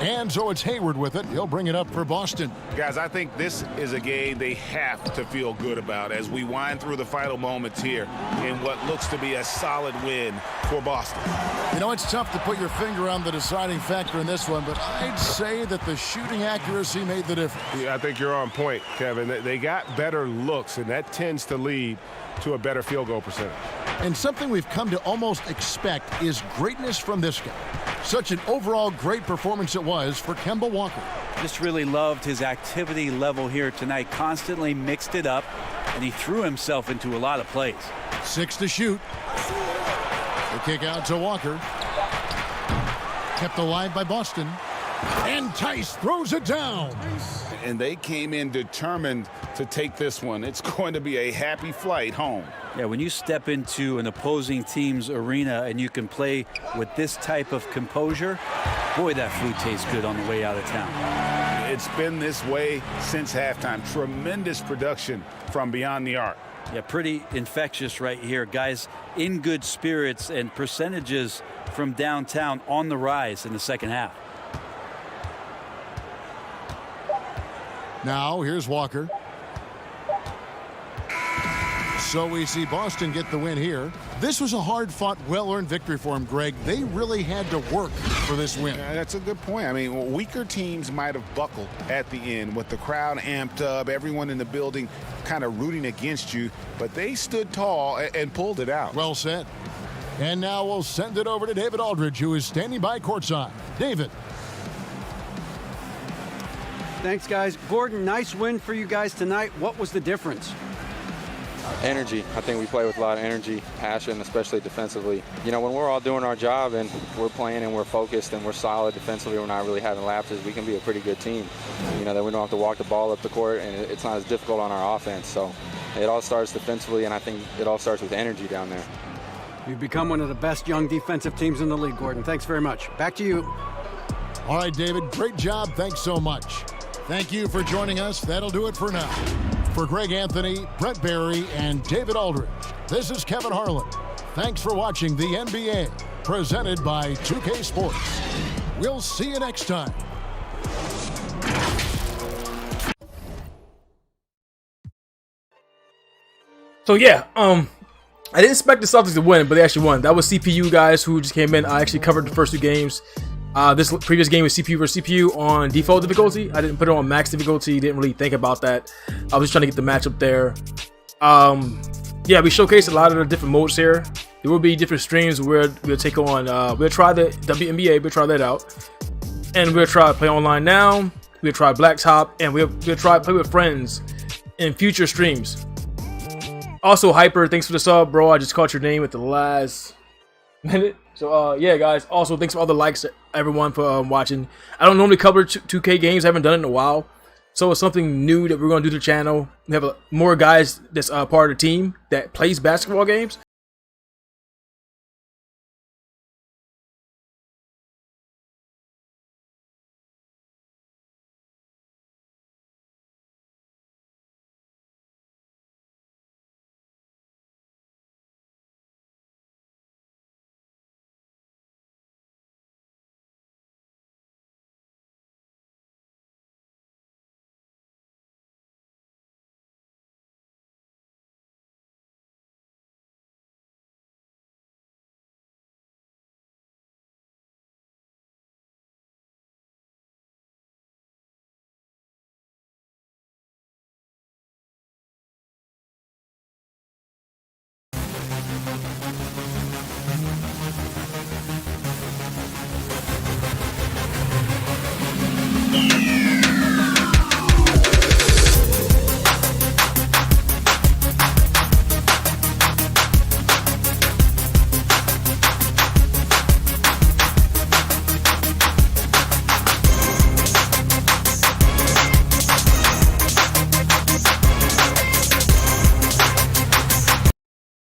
And so it's Hayward with it. He'll bring it up for Boston. Guys, I think this is a game they have to feel good about as we wind through the final moments here in what looks to be a solid win for Boston. You know, it's tough to put your finger on the deciding factor in this one, but I'd say that the shooting accuracy made the difference. Yeah, I think you're on point, Kevin. They got better looks, and that tends to lead to a better field goal percentage. And something we've come to almost expect is greatness from this guy. Such an overall great performance it was for Kemba Walker. Just really loved his activity level here tonight. Constantly mixed it up, and he threw himself into a lot of plays. 6 to shoot. The kick out to Walker. Kept alive by Boston. And Tice throws it down. And they came in determined to take this one. It's going to be a happy flight home. Yeah, when you step into an opposing team's arena and you can play with this type of composure, boy, that food tastes good on the way out of town. It's been this way since halftime. Tremendous production from beyond the arc. Yeah, pretty infectious right here. Guys in good spirits and percentages from downtown on the rise in the second half. Now, here's Walker. So we see Boston get the win here. This was a hard-fought, well-earned victory for them, Greg. They really had to work for this win. That's a good point. I mean, weaker teams might have buckled at the end with the crowd amped up, everyone in the building kind of rooting against you, but they stood tall and pulled it out. Well said. And now we'll send it over to David Aldridge, who is standing by courtside. David. Thanks, guys. Gordon, nice win for you guys tonight. What was the difference? Energy. I think we play with a lot of energy, passion, especially defensively. You know, when we're all doing our job and we're playing and we're focused and we're solid defensively, we're not really having lapses, we can be a pretty good team. You know, that we don't have to walk the ball up the court and it's not as difficult on our offense. So it all starts defensively, and I think it all starts with energy down there. You've become one of the best young defensive teams in the league, Gordon. Thanks very much. Back to you. All right, David, great job. Thanks so much. Thank you for joining us. That'll do it for now. For Greg Anthony, Brett Barry, and David Aldridge, this is Kevin Harlan. Thanks for watching the NBA, presented by 2K Sports. We'll see you next time. So yeah, I didn't expect the Celtics to win, but they actually won. That was CPU guys who just came in. I actually covered the first 2 games. This previous game was CPU versus CPU on default difficulty. I didn't put it on max difficulty. Didn't really think about that. I was just trying to get the matchup there. Yeah, we showcased a lot of the different modes here. There will be different streams where we'll take on. We'll try the WNBA. We'll try that out, and we'll try to play online now. We'll try Blacktop, and we'll try to play with friends in future streams. Also, Hyper, thanks for the sub, bro. I just caught your name at the last minute. So, yeah, guys. Also, thanks for all the likes, everyone, for watching. I don't normally cover 2K games. I haven't done it in a while. So, it's something new that we're going to do to the channel. We have more guys that's part of the team that plays basketball games.